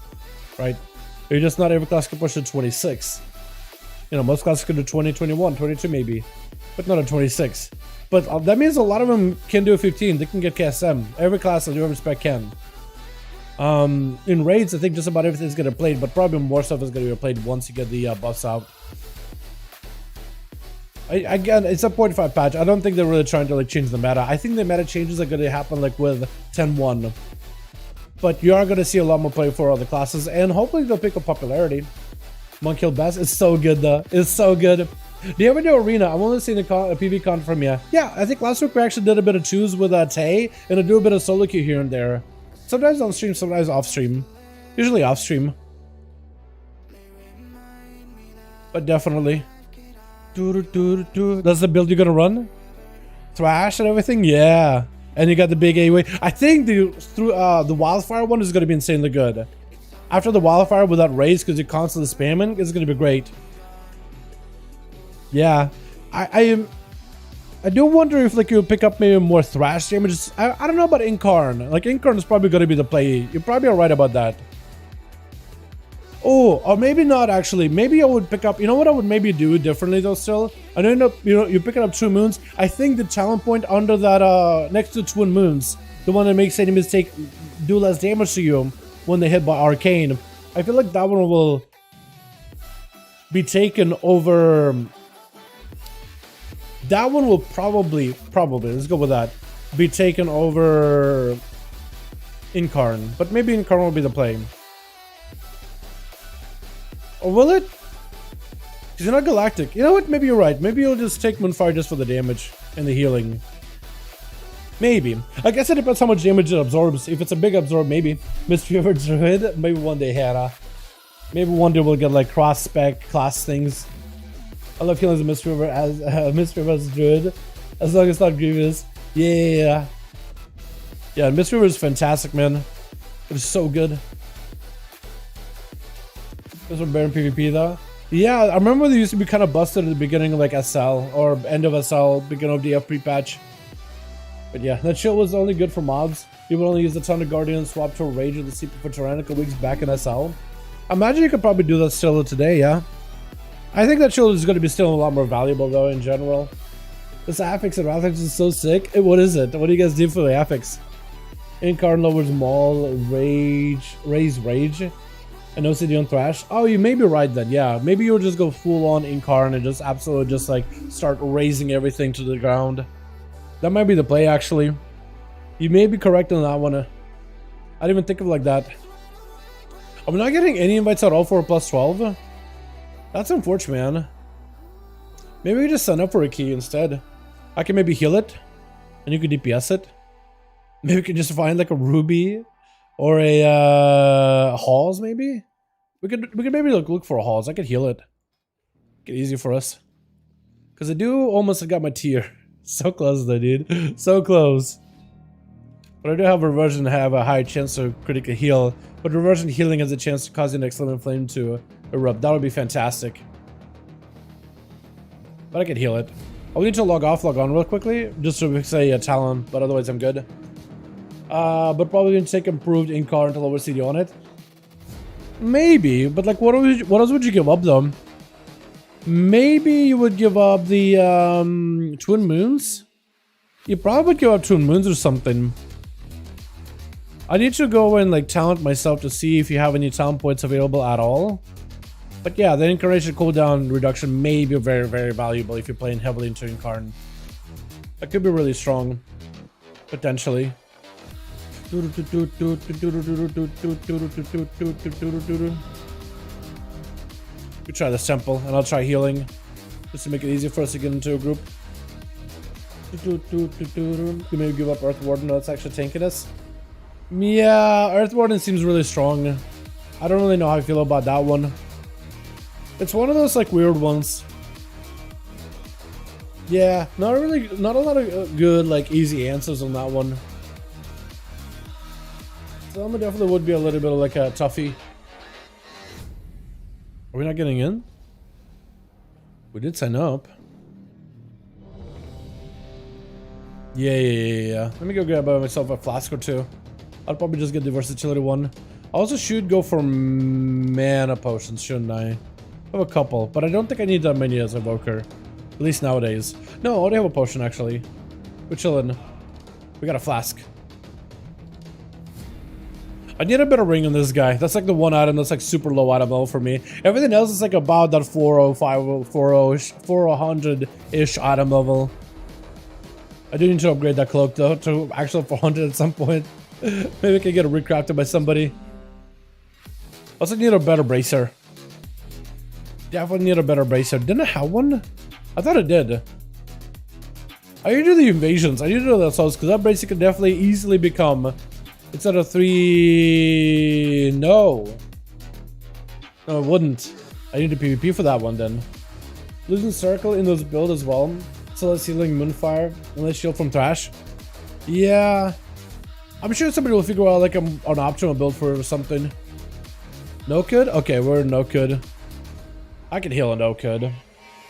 Speaker 3: right? Or just not every class can push a 26. You know, most classes can do 20, 21, 22 maybe, but not a 26. But that means a lot of them can do a 15. They can get KSM. Every class I do respect can. In raids, I think just about everything's gonna be played, but probably more stuff is gonna be played once you get the buffs out. Again, it's a 0.5 patch. I don't think they're really trying to like change the meta. I think the meta changes are gonna happen like with 10.1. But you are gonna see a lot more play for other classes, and hopefully they'll pick up popularity. Monk Kill Best, it's so good though. It's so good. Do you ever do arena? I want to see a PV con from you. Yeah, I think last week we actually did a bit of twos with Tay, and I do a bit of solo queue here and there. Sometimes on stream, sometimes off stream. Usually off stream. But definitely. That's the build you're gonna run? Thrash and everything? Yeah. And you got the big AoE. I think the Wildfire one is gonna be insanely good. After the Wildfire without raise, because you're constantly spamming, it's gonna be great. Yeah. I do wonder if like you'll pick up maybe more Thrash damage. I don't know about Incarn. Like Incarn is probably gonna be the play. You're probably alright about that. Oh, or maybe not actually. Maybe I would pick up, you know what I would maybe do differently though still? I know you're picking up True Moons. I think the talent point under that next to Twin Moons, the one that makes enemies do less damage to you when they hit by Arcane. I feel like that one will be taken over. That one will probably, let's go with that, be taken over Incarn. But maybe Incarn will be the play. Or will it? Because you're not Galactic. You know what? Maybe you're right. Maybe you'll just take Moonfire just for the damage and the healing. Maybe. I guess it depends how much damage it absorbs. If it's a big absorb, maybe. Mistweaver Druid, maybe one day Hera. Maybe one day we'll get like cross-spec class things. I love healing as a Mistweaver as Druid. As long as it's not Grievous. Yeah. Yeah, Mistweaver is fantastic, man. It's so good. This one Baron PvP though. Yeah, I remember they used to be kind of busted at the beginning of like SL or end of SL, beginning of the FP patch. But yeah, that shield was only good for mobs. You would only use the Thunder Guardian, swap to a Rage with the CP for Tyrannical weeks back in SL. I imagine you could probably do that still today, yeah. I think that shield is going to be still a lot more valuable though in general. This Affix and Affix is so sick. What is it? What do you guys do for the Affix? Incarn lowers Maul, raise Rage, and OCD on Thrash. Oh, you may be right then, yeah. Maybe you'll just go full on Incarn and just absolutely just like start raising everything to the ground. That might be the play actually. You may be correct on that one. I didn't even think of it like that. I'm not getting any invites at all for a +12. That's unfortunate, man. Maybe we just sign up for a key instead. I can maybe heal it, and you can DPS it. Maybe we can just find like a Ruby or a Halls. Maybe we could maybe look for a Halls. I could heal it. Get easy for us, because I do almost got my tier. So close though, dude. So close. But I do have Reversion have a higher chance to critically heal. But Reversion healing has a chance to cause an excellent flame to erupt. That would be fantastic. But I could heal it. I'll need to log off, log on real quickly. Just to say a Talon, but otherwise I'm good. But probably going to take improved Incarn to lower CD on it. Maybe, but like what else would you give up though? Maybe you would give up the Twin Moons. You probably would give up Twin Moons or something. I need to go and like talent myself to see if you have any talent points available at all. But yeah, the incarnation cooldown reduction may be very, very valuable if you're playing heavily into Incarn. That could be really strong, potentially. We try the temple, and I'll try healing, just to make it easier for us to get into a group. You maybe give up Earth Warden. No, it's actually tanking us. Yeah, Earth Warden seems really strong. I don't really know how I feel about that one. It's one of those like weird ones. Yeah, not a lot of good like easy answers on that one. So that definitely would be a little bit of like a toughie. Are we not getting in? We did sign up. Yeah. Let me go grab myself a flask or two. I'll probably just get the versatility one. I also should go for mana potions, shouldn't I? I have a couple, but I don't think I need that many as a Evoker. At least nowadays. No, I already have a potion actually. We're chilling. We got a flask. I need a better ring on this guy. That's like the one item that's like super low item level for me. Everything else is like about that 405, 400-ish item level. I do need to upgrade that cloak though to actual 400 at some point. Maybe I can get it recrafted by somebody. Also need a better bracer. Definitely need a better bracer. Didn't I have one? I thought I did. I need to do the invasions. I need to do the assaults because that bracer could definitely easily become instead of 3. No, it wouldn't. I need a PvP for that one then. Losing circle in those build as well. So let's healing Moonfire and let's shield from Thrash. Yeah, I'm sure somebody will figure out like an optimal build for something. Nokhud? Okay, we're in Nokhud. I can heal a Nokhud.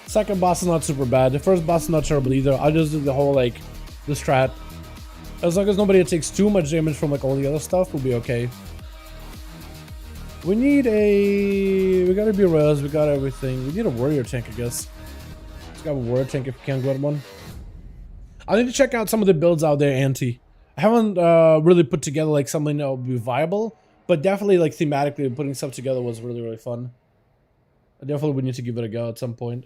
Speaker 3: Second boss is not super bad. The first boss is not terrible either. I'll just do the whole like the strat. As long as nobody takes too much damage from like all the other stuff, we'll be okay. We need a... We gotta be res, we got everything. We need a warrior tank, I guess. Let's grab a warrior tank if we can get one. I need to check out some of the builds out there, Anti. I haven't really put together like something that would be viable, but definitely like thematically putting stuff together was really, really fun. I definitely would need to give it a go at some point.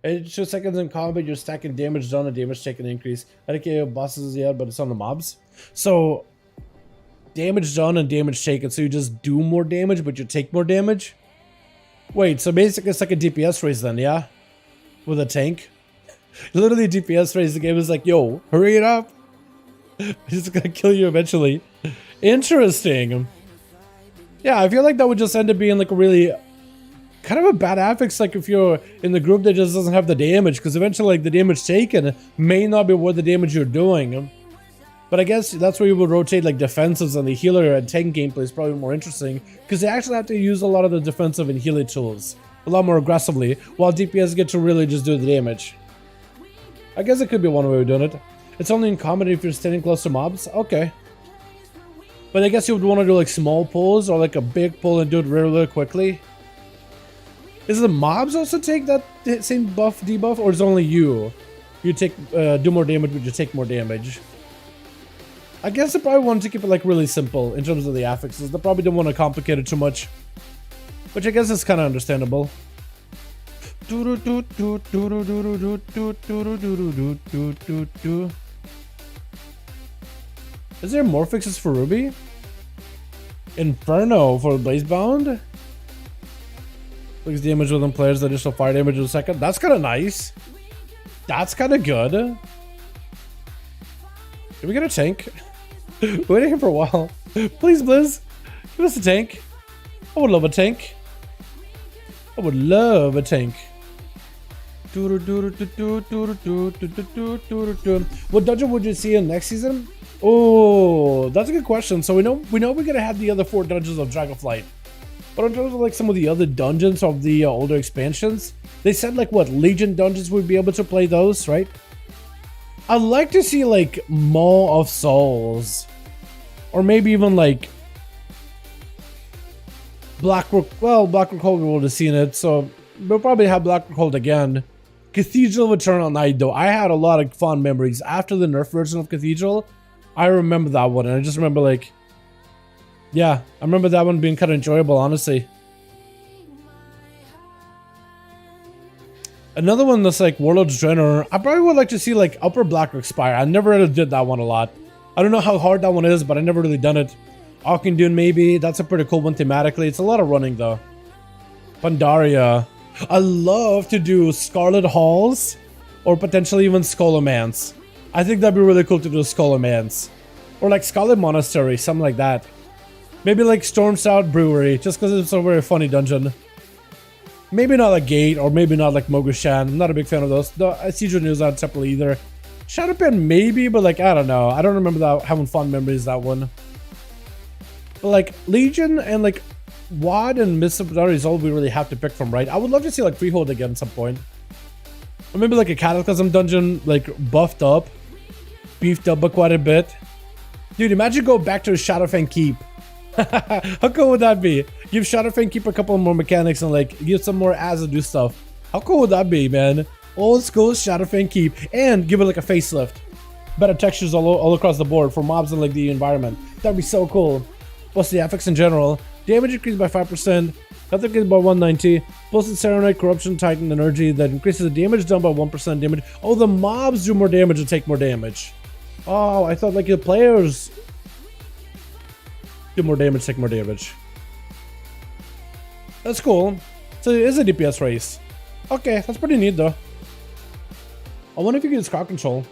Speaker 3: 2 seconds in combat, you're stacking damage done and damage taken increase. I don't care bosses yet, but it's on the mobs. So, damage done and damage taken. So you just do more damage, but you take more damage. Wait, so basically it's like a DPS race then, yeah? With a tank. Literally DPS race. The game is like, yo, hurry it up. It's gonna kill you eventually. Interesting. Yeah, I feel like that would just end up being like a really... kind of a bad affix, like if you're in the group that just doesn't have the damage, because eventually like the damage taken may not be worth the damage you're doing. But I guess that's where you would rotate like defensives, and the healer and tank gameplay is probably more interesting because they actually have to use a lot of the defensive and healing tools a lot more aggressively, while DPS get to really just do the damage. I guess it could be one way of doing it. It's only in combat if you're standing close to mobs. Okay. But I guess you would want to do like small pulls or like a big pull and do it really, really quickly. Is the mobs also take that same buff debuff, or is it only you? You take do more damage, but you take more damage. I guess they probably wanted to keep it like really simple in terms of the affixes. They probably didn't want to complicate it too much, which I guess is kind of understandable. Is there more fixes for Ruby? Inferno for Blazebound? Looks damage within players, additional fire damage in a second. That's kind of nice. That's kind of good. Did we get a tank? Waiting here for a while. Please, Blizz, give us a tank. I would love a tank. I would love a tank. What dungeon would you see in next season? Oh, that's a good question. So we know we're gonna have the other 4 dungeons of Dragonflight. But in terms of like some of the other dungeons of the older expansions, they said like what, Legion dungeons would be able to play those, right? I'd like to see like Maw of Souls, or maybe even like Blackrook. Well, Blackrook Hole we would have seen it, so we'll probably have Blackhold again. Cathedral of Eternal Night, though, I had a lot of fond memories. After the nerf version of Cathedral, I remember that one, and I just remember, like, yeah, I remember that one being kind of enjoyable, honestly. Another one that's like Warlord's Trainer, I probably would like to see like Upper Black Expire. I never really did that one a lot. I don't know how hard that one is, but I never really done it. Dune maybe, that's a pretty cool one thematically. It's a lot of running though. Pandaria. I love to do Scarlet Halls or potentially even Scholomance. I think that'd be really cool to do Scholomance. Or like Scarlet Monastery, something like that. Maybe like Stormstout Brewery, just because it's a very funny dungeon. Maybe not like Gate, or maybe not like Mogushan. I'm not a big fan of those. The Siege of News aren't separately either. Shadowpen maybe, but like, I don't know. I don't remember that having fond memories of that one. But like, Legion and like WAD and Mists of Pandaria is all we really have to pick from, right? I would love to see like Freehold again at some point. Or maybe like a Cataclysm dungeon, like buffed up. Beefed up by quite a bit. Dude, imagine go back to Shadowfang Keep. How cool would that be? Give Shadowfang Keep a couple more mechanics and like give some more ASUS stuff. How cool would that be, man? Old school Shadowfang Keep, and give it like a facelift. Better textures all across the board for mobs and like the environment. That'd be so cool. Plus the affix in general. Damage increased by 5%. Health increased by 190. Plus the Serenite Corruption Titan Energy that increases the damage done by 1% damage. Oh, the mobs do more damage and take more damage. Oh, I thought like the players do more damage, take more damage. That's cool. So it is a DPS race. Okay, that's pretty neat though. I wonder if you can use crowd control.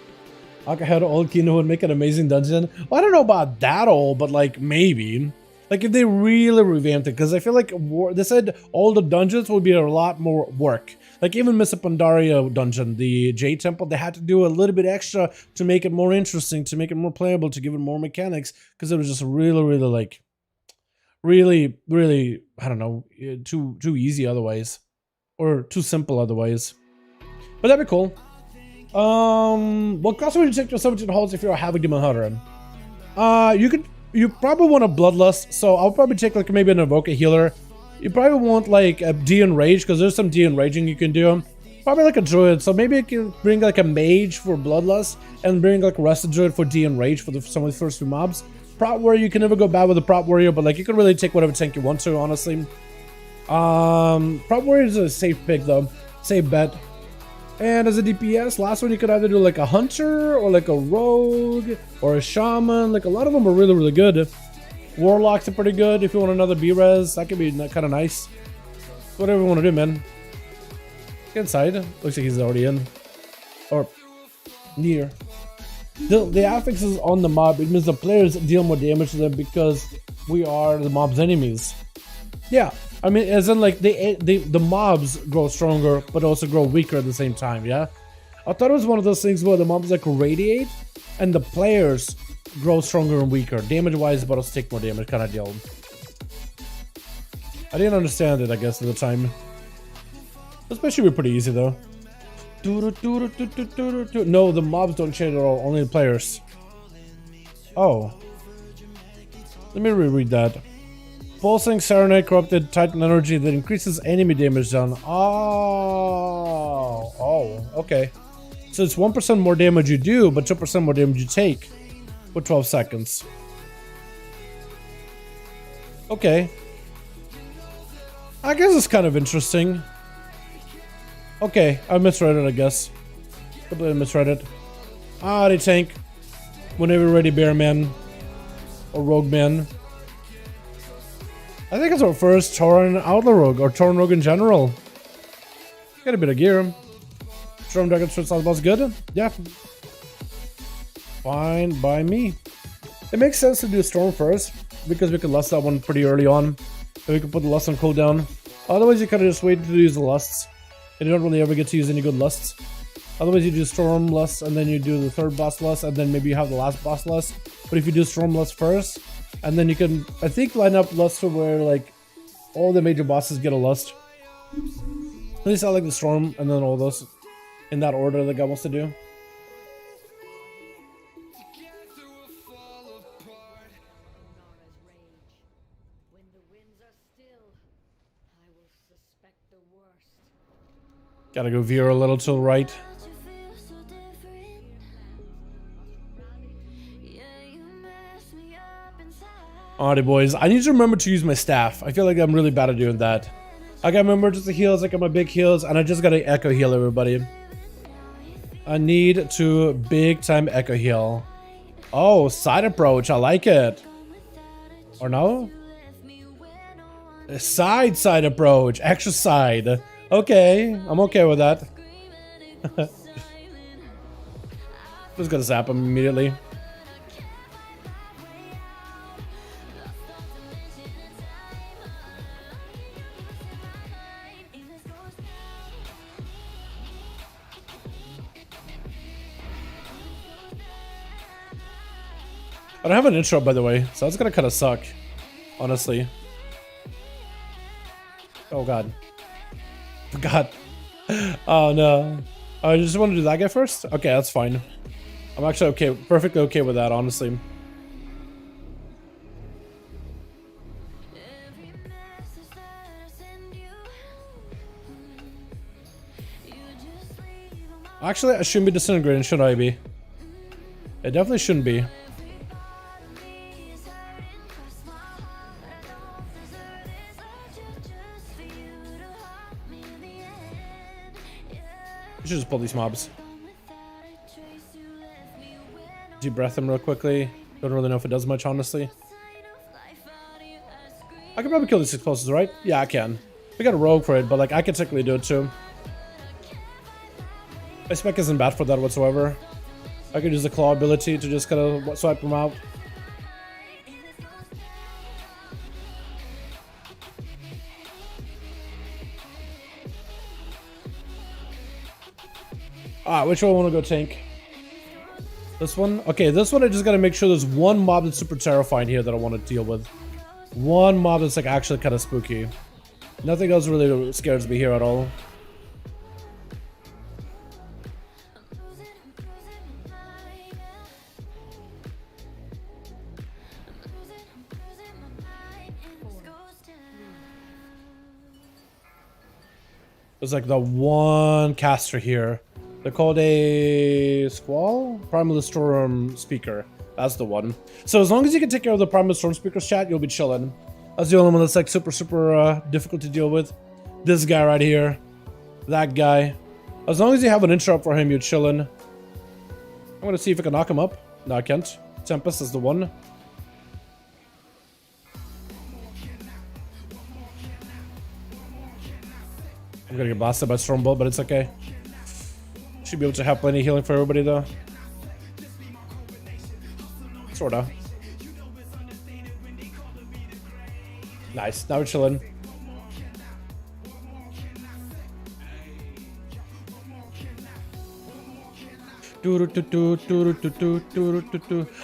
Speaker 3: Akahera Old Kino would make an amazing dungeon. Well, I don't know about that old, but like maybe. Like if they really revamped it, because I feel like they said all the dungeons would be a lot more work. Like even Mists of Pandaria dungeon, the Jade Temple, they had to do a little bit extra to make it more interesting, to make it more playable, to give it more mechanics, because it was just really like, really, I don't know, too easy otherwise, or too simple otherwise. But that'd be cool. What cost would you take to 17 halls if you're a Havoc Demon Hunter? You probably want a Bloodlust, so I'll probably take like maybe an Evoke Healer. You probably want like a De-Enrage, because there's some De-Enraging you can do. Probably like a Druid, so maybe you can bring like a Mage for Bloodlust, and bring like a Rusted Druid for De-Enrage for some of the first few mobs. Prop Warrior, you can never go bad with a Prop Warrior, but like you can really take whatever tank you want to, honestly. Prop Warrior is a safe pick though, safe bet. And as a DPS, last one you could either do like a Hunter, or like a Rogue, or a Shaman. Like a lot of them are really good. Warlocks are pretty good if you want another B-Res. That could be kind of nice. Whatever you want to do, man. Get inside. Looks like he's already in. Or near. The affix is on the mob. It means the players deal more damage to them because we are the mob's enemies. Yeah. I mean, as in like the mobs grow stronger, but also grow weaker at the same time, yeah? I thought it was one of those things where the mobs like radiate, and the players grow stronger and weaker. Damage-wise, but also take more damage kind of deal. I didn't understand it, I guess, at the time. This should be pretty easy, though. No, the mobs don't change at all, only the players. Oh. Let me reread that. Pulsing Serenite Corrupted Titan Energy that increases enemy damage done. Oh, okay. So it's 1% more damage you do, but 2% more damage you take for 12 seconds. Okay. I guess it's kind of interesting. Okay, I misread it, I guess. Completely misread it. They tank. Whenever you're ready, Bear Man. Or Rogue Man. I think it's our first Tauren Outlaw Rogue, or Tauren Rogue in general. Got a bit of gear. Storm Dragon Switch sounds good? Yeah. Fine by me. It makes sense to do Storm first, because we could lust that one pretty early on. And we could put the lust on cooldown. Otherwise, you kind of just wait to use the lusts. And you don't really ever get to use any good lusts. Otherwise, you do Storm Lust, and then you do the third boss lust, and then maybe you have the last boss lust. But if you do Storm Lust first, and then you can, I think, line up lusts for where, like, all the major bosses get a lust. At least I like the Storm, and then all those in that order the guy wants to do. Gotta go veer a little to the right. Alrighty, boys. I need to remember to use my staff. I feel like I'm really bad at doing that. I got my emergency heals, I got my big heals, and I just gotta echo heal everybody. I need to big time echo heal. Oh, side approach. I like it. Or no? Side approach. Extra side. Okay, I'm okay with that. Just gonna zap him immediately. I don't have an intro, by the way, so that's gonna kind of suck, honestly. Oh god. God. Oh no. Oh, you just want to do that guy first? Okay, that's fine. I'm actually okay, perfectly okay with that, honestly. Actually, I shouldn't be disintegrating, should I be? It definitely shouldn't be. I should just pull these mobs. Deep breath them real quickly. Don't really know if it does much, honestly. I can probably kill these explosives, right? Yeah, I can. We got a rogue for it, but like I can technically do it too. My spec isn't bad for that whatsoever. I could use the claw ability to just kind of swipe them out. Which one I want to go tank? This one? Okay, this one I just gotta make sure there's one mob that's super terrifying here that I want to deal with. One mob that's like actually kind of spooky. Nothing else really scares me here at all. There's like the one caster here. They're called a Squall? Primal Storm Speaker. That's the one. So as long as you can take care of the Primal Storm Speaker's chat, you'll be chilling. That's the only one that's like super difficult to deal with. This guy right here. That guy. As long as you have an interrupt for him, you're chilling. I'm gonna see if I can knock him up. No, I can't. Tempest is the one. I'm gonna get blasted by Stormbolt, but it's okay. Should be able to have plenty of healing for everybody though. Sorta. Nice, now we're chilling.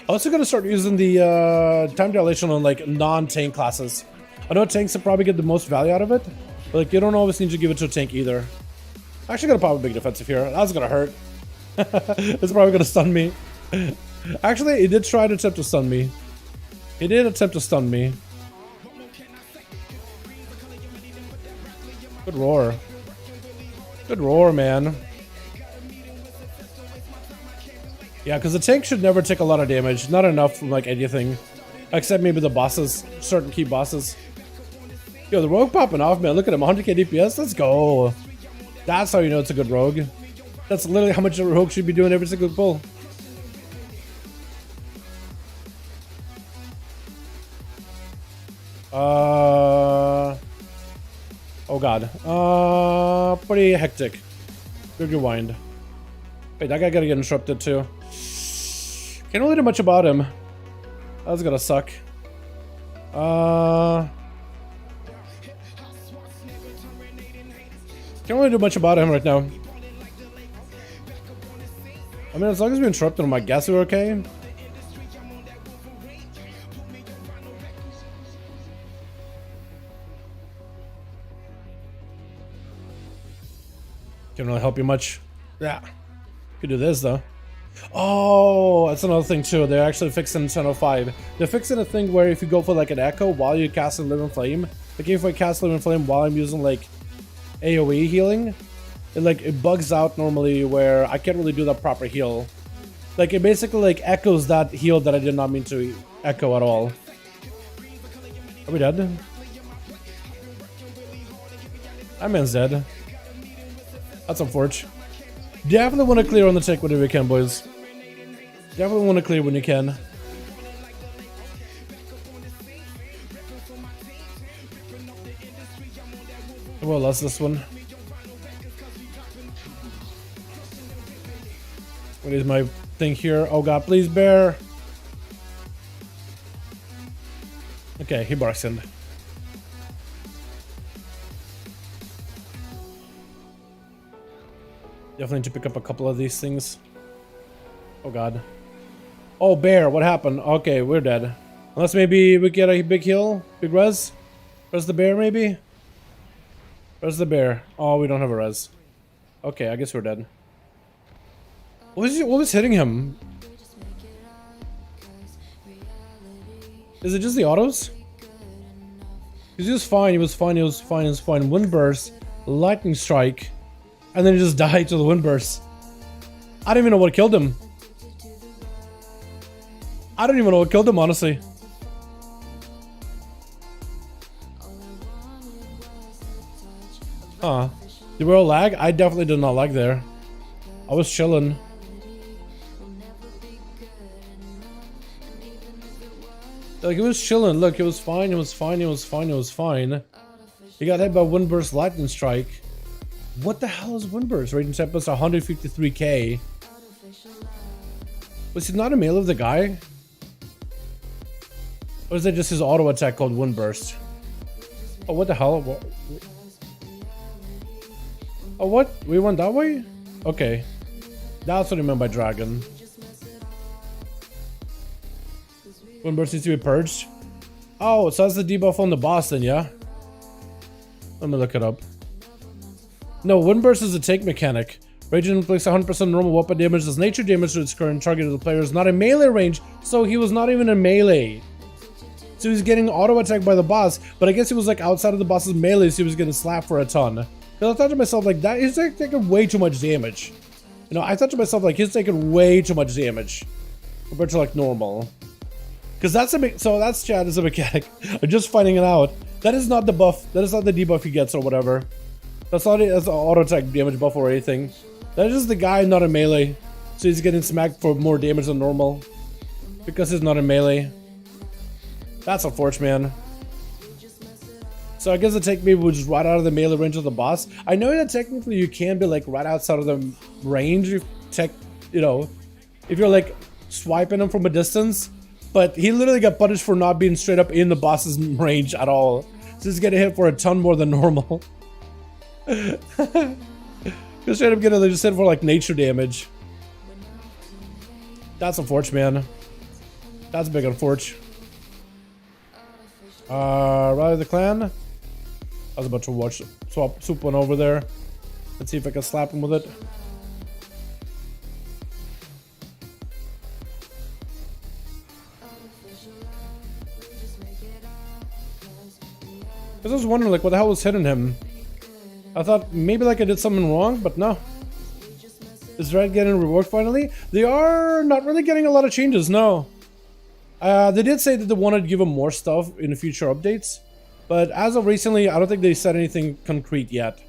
Speaker 3: Also gonna start using the time dilation on like non-tank classes. I know tanks will probably get the most value out of it, but like you don't always need to give it to a tank either. Actually gonna pop a big defensive here. That's gonna hurt. It's probably gonna stun me. Actually, he did try to attempt to stun me. He did attempt to stun me. Good roar. Good roar, man. Yeah, because the tank should never take a lot of damage. Not enough from like anything. Except maybe the bosses. Certain key bosses. Yo, the rogue popping off, man. Look at him. 100k DPS. Let's go. That's how you know it's a good rogue. That's literally how much a rogue should be doing every single pull. Oh god. Pretty hectic. Good rewind. Wait, that guy gotta get interrupted too. Can't really do much about him. That's gonna suck. Can't really do much about him right now. I mean, as long as we interrupted him, I guess we're okay. Can't really help you much. Yeah. Could do this though. Oh, that's another thing too. They're actually fixing 1005. They're fixing a thing where if you go for like an echo while you're casting Living Flame, like if I cast Living Flame while I'm using like AoE healing, it bugs out normally where I can't really do that proper heal. Like, it basically like echoes that heal that I did not mean to echo at all. Are we dead? That man's dead. That's unfortunate. Definitely want to clear on the tick whenever you can, boys. Definitely want to clear when you can. Well, that's this one. What is my thing here? Oh god, please bear. Okay, he barks in. Definitely need to pick up a couple of these things. Oh god. Oh, bear, what happened? Okay, we're dead. Unless maybe we get a big heal? Big res? Res the bear, maybe? Res the bear. Oh, we don't have a res. Okay, I guess we're dead. What was hitting him? Is it just the autos? Because he was fine, he was fine, he was fine, he was fine. Wind burst, lightning strike, and then he just died to the wind burst. I don't even know what killed him. I don't even know what killed him, honestly. Huh. Did we all lag? I definitely did not lag there. I was chilling. Like, it was chilling. Look, it was fine, it was fine, it was fine, it was fine. He got hit by Windburst Lightning Strike. What the hell is Windburst? Rating step plus 153k. Was he not a melee of the guy? Or is it just his auto attack called Windburst? Oh, what the hell? What? Oh, what? We went that way? Okay. That's what I meant by dragon. Windburst needs to be purged. Oh, so that's the debuff on the boss then, yeah? Let me look it up. No, Windburst is a take mechanic. Rage inflicts 100% normal weapon damage as nature damage to its current target of the player is not in melee range, so he was not even in melee. So he's getting auto attacked by the boss, but I guess he was like outside of the boss's melee, so he was getting slapped for a ton. Because I thought to myself, like, that he's like taking way too much damage. You know, I thought to myself, like, he's taking way too much damage compared to like normal. Because that's that's Chad is a mechanic. I'm just finding it out. That is not the buff. That is not the debuff he gets or whatever. That's not an auto attack damage buff or anything. That is just the guy not in melee. So he's getting smacked for more damage than normal. Because he's not in melee. That's unfortunate, man. So I guess the take maybe was just right out of the melee range of the boss. I know that technically you can be like right outside of the range. You know, if you're like swiping him from a distance. But he literally got punished for not being straight up in the boss's range at all. So he's getting hit for a ton more than normal. He's straight up getting just hit for like nature damage. That's unfortunate, man. That's a big unfortunate. Rally the Clan. I was about to swoop one over there. Let's see if I can slap him with it. I was wondering, like, what the hell was hitting him? I thought maybe like I did something wrong, but no. Is Red getting reward finally? They are not really getting a lot of changes, no. They did say that they wanted to give him more stuff in the future updates, but as of recently, I don't think they said anything concrete yet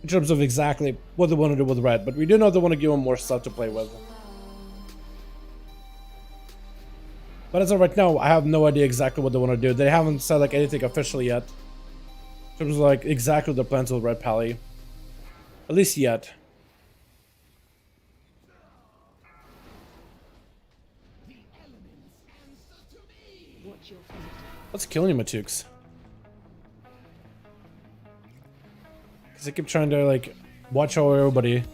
Speaker 3: in terms of exactly what they want to do with Red, but we do know they want to give him more stuff to play with. But as of right now, I have no idea exactly what they want to do. They haven't said like anything officially yet. In terms of like exactly the plans with Red Pally. At least yet. What's killing you, Matux? Because I keep trying to like watch over everybody,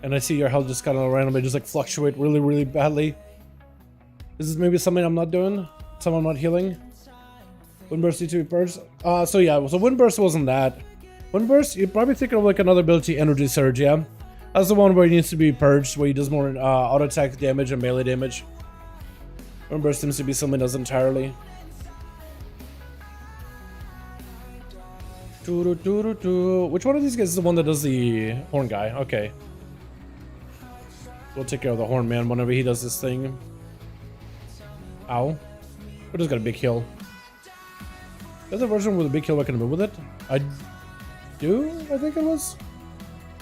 Speaker 3: and I see your health just kind of randomly just like fluctuate really, really badly. Is this maybe something I'm not doing? Something I'm not healing? Windburst needs to be purged. So yeah, so Windburst wasn't that. Windburst, you're probably thinking of like another ability, Energy Surge, yeah? That's the one where he needs to be purged, where he does more auto attack damage and melee damage. Windburst seems to be something that does entirely. Which one of these guys is the one that does the horn guy? Okay. We'll take care of the horn man whenever he does this thing. Ow. We just got a big heal. There's a version with a big heal I can move with it. I do, I think it was.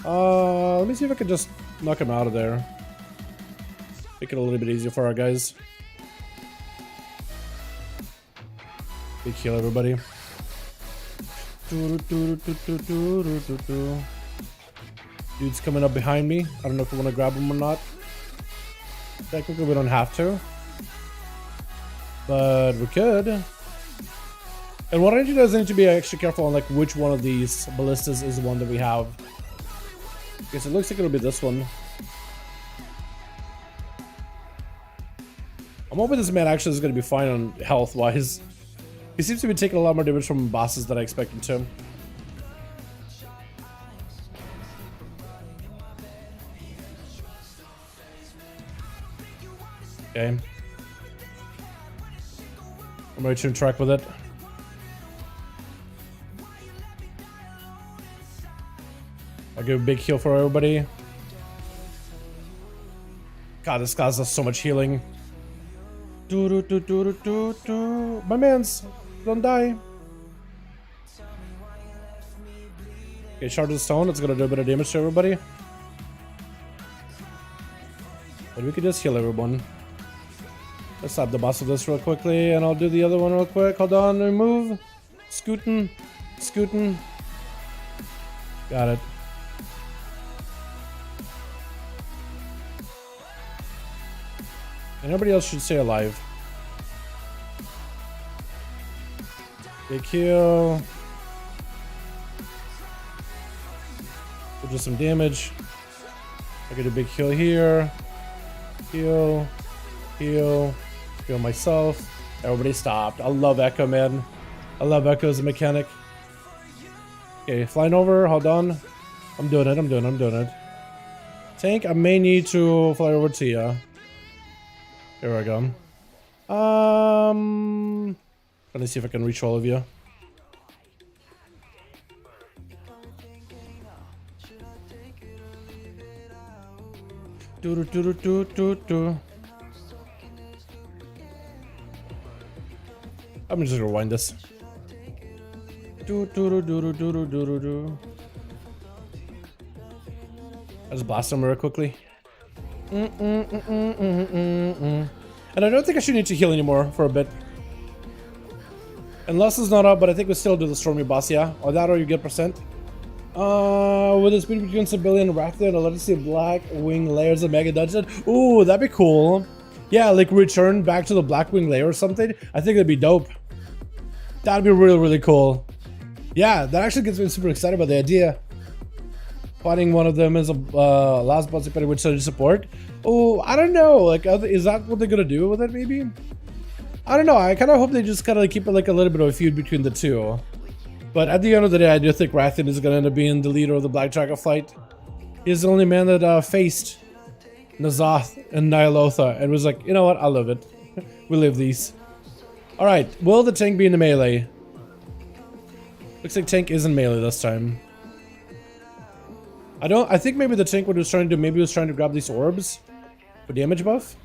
Speaker 3: Let me see if I can just knock him out of there. Make it a little bit easier for our guys. Big heal, everybody. Dude's coming up behind me. I don't know if we want to grab him or not. Technically, we don't have to. But we could. And what I need you guys need to be extra careful on like which one of these ballistas is the one that we have. Okay, so it looks like it'll be this one. I'm hoping this man actually is going to be fine on health-wise. He seems to be taking a lot more damage from bosses than I expected to. Okay. I'm ready to interact with it. I'll give a big heal for everybody. God, this guy does so much healing. My mans, don't die. Okay, Shard of Stone, it's gonna do a bit of damage to everybody. But we could just heal everyone. Let's stop the boss with this real quickly, and I'll do the other one real quick. Hold on, remove. Scootin'. Scootin'. Got it. And everybody else should stay alive. Big heal. We'll do some damage. I get a big heal here. Heal. Heal. Heal myself. Everybody stopped. I love Echo, man. I love Echo as a mechanic. Okay, flying over. Hold on. I'm doing it. I'm doing it. Tank, I may need to fly over to you. Here we go. Let me see if I can reach all of you. I'm just gonna rewind this. I just blast him real quickly. And I don't think I should need to heal anymore for a bit. Unless it's not up, but I think we still do the Stormy boss, yeah? Or that, or you get percent. With the speed between civilian and Raptor, and let us see black wing layers of Mega Dungeon. Ooh, that'd be cool. Yeah, like return back to the black wing layer or something. I think that'd be dope. That'd be really, really cool. Yeah, that actually gets me super excited about the idea. Fighting one of them is a last boss depending which side you support. Oh, I don't know. Like, is that what they're gonna do with it? Maybe. I don't know. I kind of hope they just kind of keep it like a little bit of a feud between the two. But at the end of the day, I do think Rathian is gonna end up being the leader of the Black Dragonflight. He's the only man that faced Nazoth and Nyalotha and was like, you know what? I love it. We live these. All right. Will the tank be in the melee? Looks like tank isn't melee this time. I think maybe the tank what he was trying to do, maybe he was trying to grab these orbs for damage buff.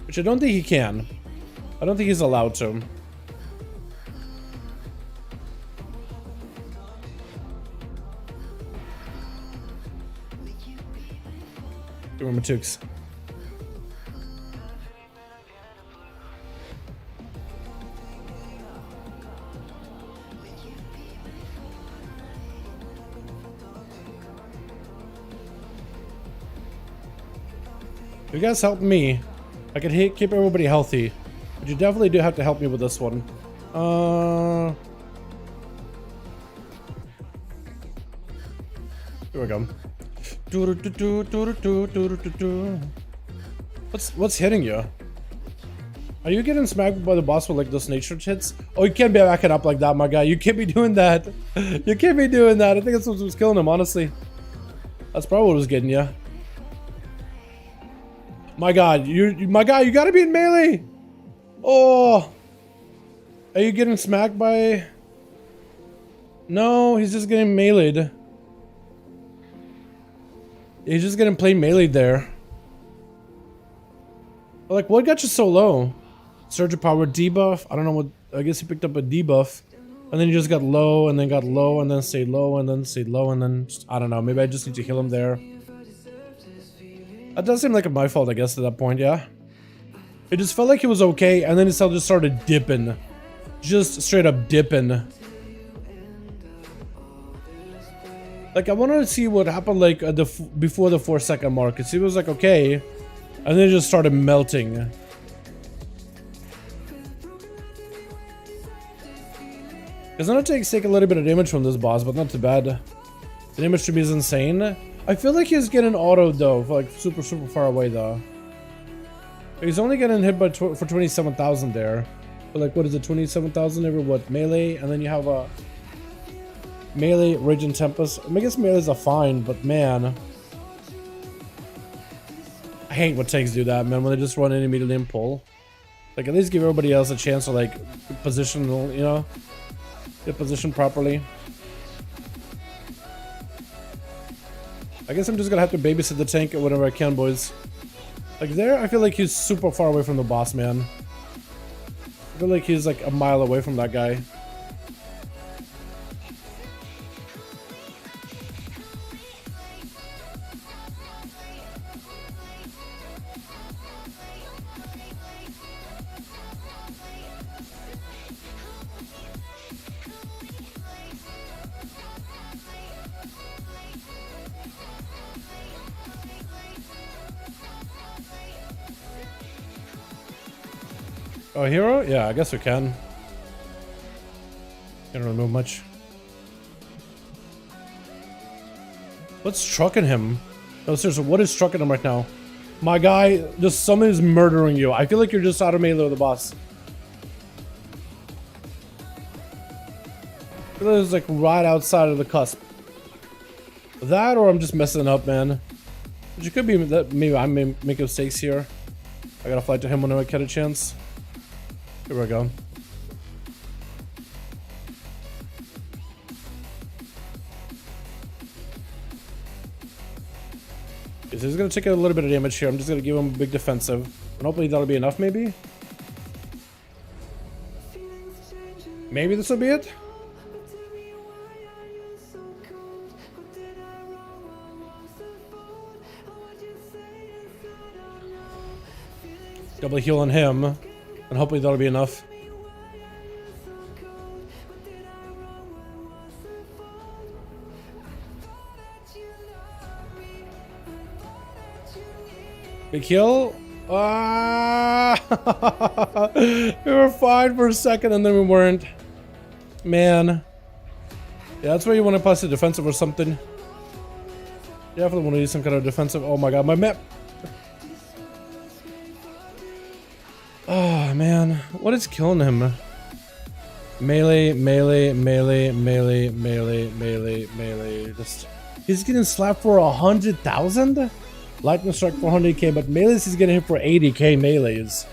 Speaker 3: Which I don't think he can. I don't think he's allowed to. Remember Tooks. You guys help me. I can keep everybody healthy, but you definitely do have to help me with this one. Here we go. What's hitting you? Are you getting smacked by the boss with like those nature hits? Oh, you can't be backing up like that, my guy. You can't be doing that. You can't be doing that. I think that's what was killing him, honestly. That's probably what was getting you. My God, my guy, you gotta be in melee. Oh, Are you getting smacked by... No, he's just getting meleeed. He's just getting plain meleeed there. Like, what got you so low? Surge of power debuff? I don't know what... I guess he picked up a debuff. And then he just got low, and then got low, and then stayed low, and then stayed low, and then... Just, I don't know, maybe I just need to heal him there. That does seem like my fault, I guess, at that point, yeah? It just felt like he was okay, and then his health just started dipping. Just straight up dipping. Like, I wanted to see what happened, like, at before the 4-second mark. Cause he was like, okay. And then it just started melting. Because then it takes a little bit of damage from this boss, but not too bad. The damage to me is insane. I feel like he's getting auto though, for like super far away though. He's only getting hit by for 27,000 there. But like, what is it, 27,000 every what, melee? And then you have a melee, Rage and Tempest. I guess melees are fine, but man. I hate when tanks do that, man, when they just run in immediately and pull. Like, at least give everybody else a chance to like position, you know? Get positioned properly. I guess I'm just gonna have to babysit the tank whenever I can, boys. Like there, I feel like he's super far away from the boss, man. I feel like he's like a mile away from that guy. Oh, hero? Yeah, I guess we can. Can't really move much. What's trucking him? No, seriously, what is trucking him right now? My guy, just someone is murdering you. I feel like you're just out of melee with the boss. I feel like it's like right outside of the cusp. That or I'm just messing up, man. Which it could be that maybe I may make mistakes here. I gotta fly to him whenever I get a chance. Here we go. Okay, so he's gonna take a little bit of damage here. I'm just gonna give him a big defensive. And hopefully that'll be enough, maybe? Maybe this will be it? Double heal on him. And hopefully that'll be enough. Big kill. Ah! We were fine for a second and then we weren't. Man. Yeah, that's where you want to pass the defensive or something. You definitely want to use some kind of defensive. Oh my god, my map. Oh man, what is killing him? Melee, melee, melee, melee, melee, melee, melee. Just, he's getting slapped for 100,000? Lightning strike for 100k, but melees he's getting hit for 80k melees.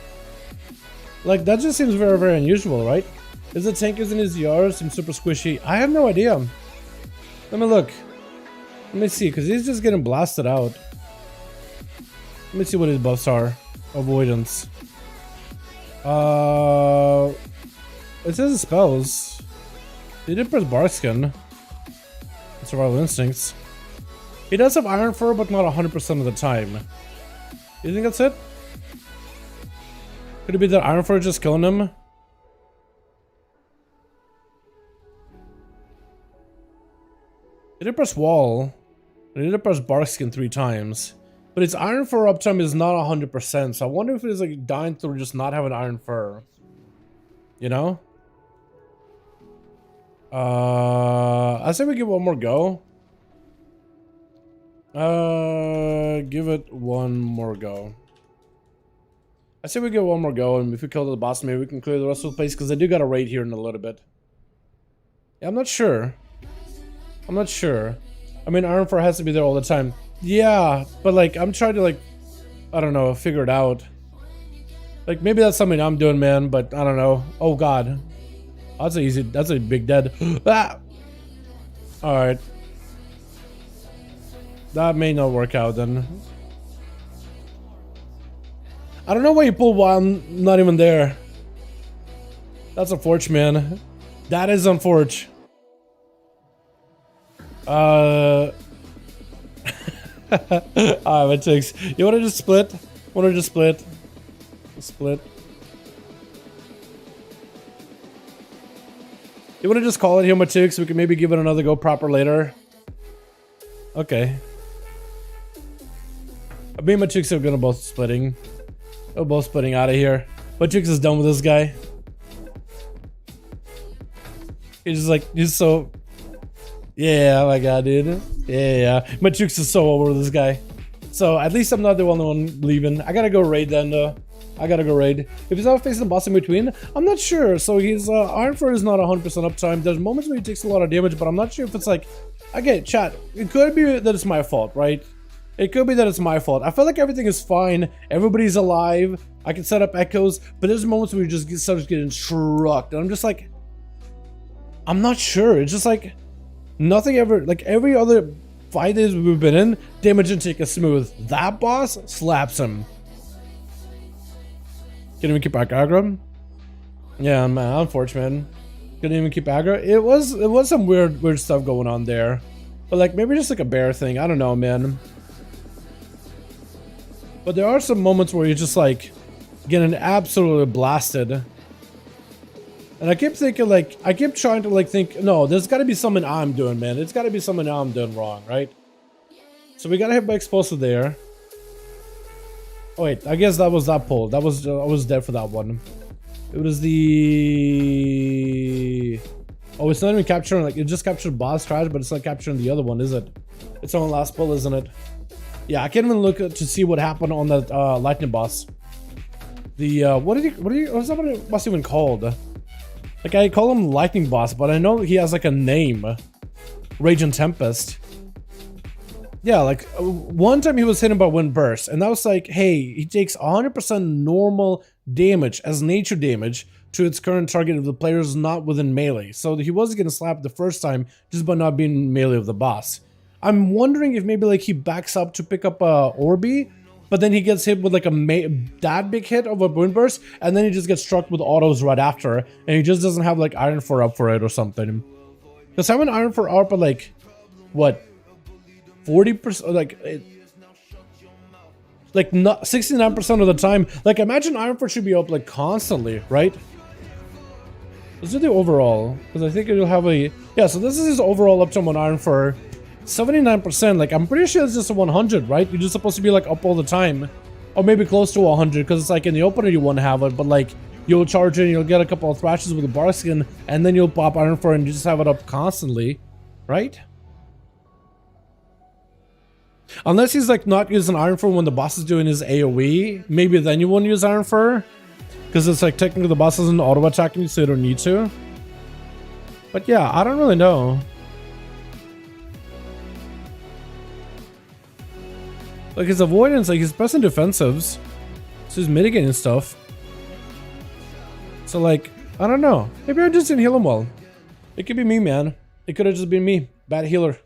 Speaker 3: Like, that just seems very, very unusual, right? Is the tank using his ER? Seems super squishy. I have no idea. Let me look. Let me see, because he's just getting blasted out. Let me see what his buffs are. Avoidance. It says spells. He did press Barkskin. Survival Instincts. He does have Iron Fur, but not 100% of the time. You think that's it? Could it be that Iron Fur just killing him? He did press Wall. He did press Barkskin 3 times. But its Iron Fur uptime is not 100%, so I wonder if it's like dying through just not having Iron Fur. You know? I say we give it one more go. Give it one more go. I say we give it one more go, and if we kill the boss, maybe we can clear the rest of the place, because I do got a raid here in a little bit. Yeah, I'm not sure. I'm not sure. I mean, Iron Fur has to be there all the time. Yeah, but like, I'm trying to like, I don't know, figure it out. Like, maybe that's something I'm doing, man, but I don't know. Oh god. That's a easy. That's a big dead. Ah! All right. That may not work out then. I don't know why you pulled while I'm not even there. That's unfortunate, man. That is unfortunate. Alright, it takes. You wanna just split? Wanna just split? Split. You wanna just call it here, Mythic, so we can maybe give it another go proper later? Okay. Me and Mythic are gonna both splitting. We're both splitting out of here. Mythic is done with this guy. He's just like, he's so... Yeah, oh my god, dude. Yeah. Mythic is so over this guy. So at least I'm not the only one leaving. I gotta go raid then, though. I gotta go raid. If he's not facing the boss in between, I'm not sure. So his Iron Fur is not 100% uptime. There's moments where he takes a lot of damage, but I'm not sure if it's like... Okay, chat. It could be that it's my fault, right? It could be that it's my fault. I feel like everything is fine. Everybody's alive. I can set up echoes, but there's moments where you just start getting struck. And I'm just like... I'm not sure. It's just like... Nothing ever... Like every other 5 days we've been in, damage intake is smooth. That boss slaps him. Can't even keep aggro. Yeah, man, unfortunate, man. Couldn't even keep aggro. It was some weird stuff going on there. But like maybe just like a bear thing. I don't know, man. But there are some moments where you're just like getting absolutely blasted. And I keep thinking like, I keep trying to like think, no, there's gotta be something I'm doing, man. It's gotta be something I'm doing wrong, right? So we gotta hit by explosive there. Oh wait, I guess that was that pull. That was, I was dead for that one. It was the... Oh, it's not even capturing, like, it just captured boss trash, but it's not capturing the other one, is it? It's on last pull, isn't it? Yeah, I can't even look to see what happened on that lightning boss. The, what's that boss even called? Like, I call him Lightning Boss, but I know he has, like, a name. Raging Tempest. Yeah, like, one time he was hit by Wind Burst, and that was like, hey, he takes 100% normal damage as nature damage to its current target if the player is not within melee. So he wasn't going to slap the first time just by not being melee of the boss. I'm wondering if maybe, like, he backs up to pick up Orby, but then he gets hit with, like, that big hit of a Wind Burst, and then he just gets struck with autos right after, and he just doesn't have, like, Iron 4 up for it or something. Because having Iron 4 up at, like, what? 40%, like not 69% of the time. Like imagine Iron 4 should be up like constantly, right? Let's do the overall, because I think it'll have a... Yeah, so this is his overall uptime on Iron 4. 79%, like I'm pretty sure it's just a 100, right? You're just supposed to be like up all the time. Or maybe close to 100, because it's like in the opener you won't have it, but like you'll charge it and you'll get a couple of thrashes with a bar skin, and then you'll pop Iron 4 and you just have it up constantly, right? Unless he's like not using Iron Fur when the boss is doing his AoE, maybe then you won't use Iron Fur. Because it's like technically the boss isn't auto attacking you, so you don't need to. But yeah, I don't really know. Like his avoidance, like he's pressing defensives. So he's mitigating stuff. So like, I don't know. Maybe I just didn't heal him well. It could be me, man. It could have just been me. Bad healer.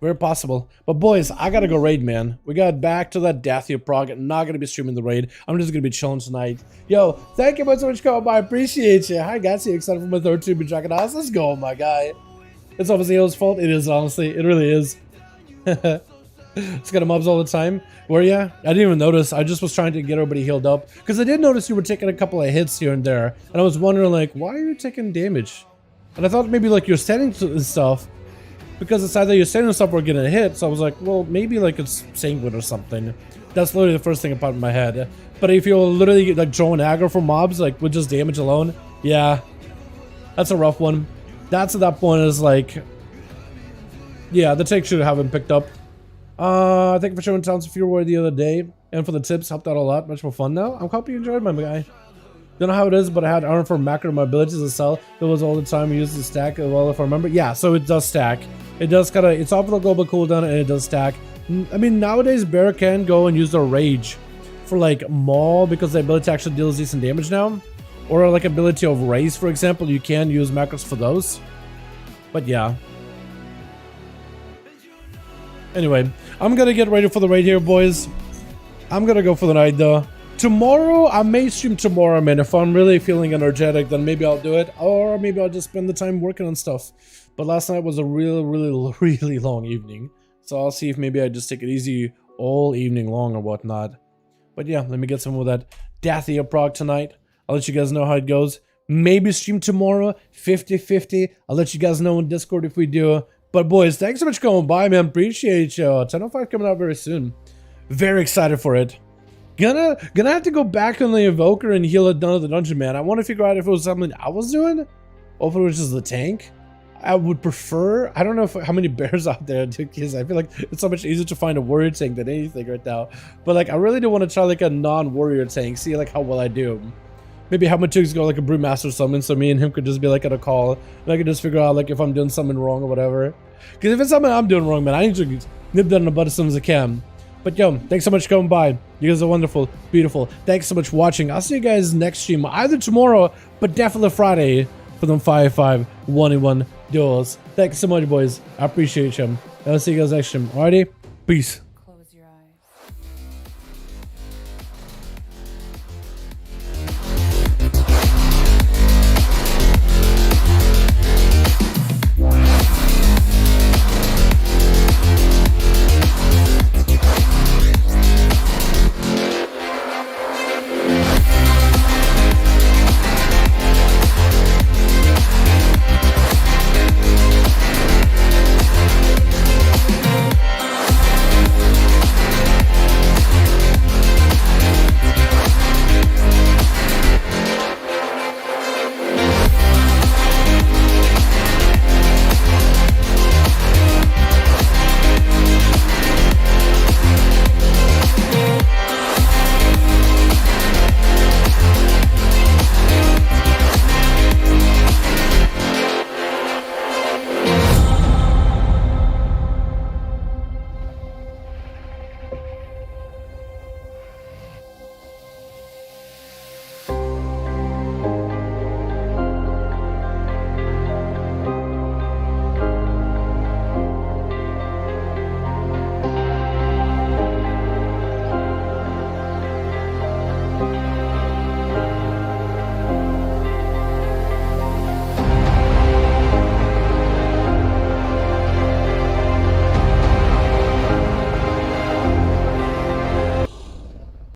Speaker 3: Very possible. But boys, I gotta go raid, man. We got back to that death here prog. I'm not gonna be streaming the raid. I'm just gonna be chilling tonight. Yo, thank you so much, Cole. I appreciate you. Hi, guys. You excited for my third stream in Dragon House? Let's go, my guy. It's obviously his fault. It is, honestly. It really is. It's got mobs all the time. Were ya? I didn't even notice. I just was trying to get everybody healed up. Because I did notice you were taking a couple of hits here and there. And I was wondering, like, why are you taking damage? And I thought maybe, like, you're standing and stuff. Because it's either you're standing stuff or getting hit, so I was like, well, maybe like it's sanguine or something. That's literally the first thing that popped in my head. But if you're literally like drawing aggro for mobs, like with just damage alone, yeah, that's a rough one. That's at that point is like, yeah, the take should have been picked up. Thank you for showing Towns of Fury the other day, and for the tips, helped out a lot. Much more fun now. I'm hoping you enjoyed, my guy. Don't know how it is, but I had Iron for macro my abilities to sell. It was all the time. I used to stack well, if I remember. Yeah, so it does stack. It does kind of, it's off the global cooldown and it does stack. I mean, nowadays Bear can go and use their rage for like Maul because the ability actually deals decent damage now. or like ability of raise, for example, you can use macros for those. But yeah. Anyway, I'm gonna get ready for the raid here, boys. I'm gonna go for the night though. Tomorrow, I may stream tomorrow, man. If I'm really feeling energetic, then maybe I'll do it. Or maybe I'll just spend the time working on stuff. But last night was a really long evening. So I'll see if maybe I just take it easy all evening long or whatnot. But yeah, let me get some of that Dathia prog tonight. I'll let you guys know how it goes. Maybe stream tomorrow, 50-50. I'll let you guys know in Discord if we do. But boys, thanks so much for coming by, man. Appreciate you. 10:05 coming out very soon. Very excited for it. Gonna have to go back on the Evoker and heal it down to the dungeon, man. I want to figure out if it was something I was doing, or if it was just the tank. I would prefer, I don't know how many bears out there, because I feel like it's so much easier to find a warrior tank than anything right now. But like, I really do want to try like a non-warrior tank, see like how well I do. Maybe how much go like a brewmaster summon, so me and him could just be like at a call, and I could just figure out like if I'm doing something wrong or whatever. Because if it's something I'm doing wrong, man, I need to nip that in the bud as soon as I can. But yo, thanks so much for coming by. You guys are wonderful, beautiful. Thanks so much for watching. I'll see you guys next stream, either tomorrow, but definitely Friday for them 5-5 1-1 duels. Thanks so much, boys. I appreciate you. I'll see you guys next stream. Alrighty, peace.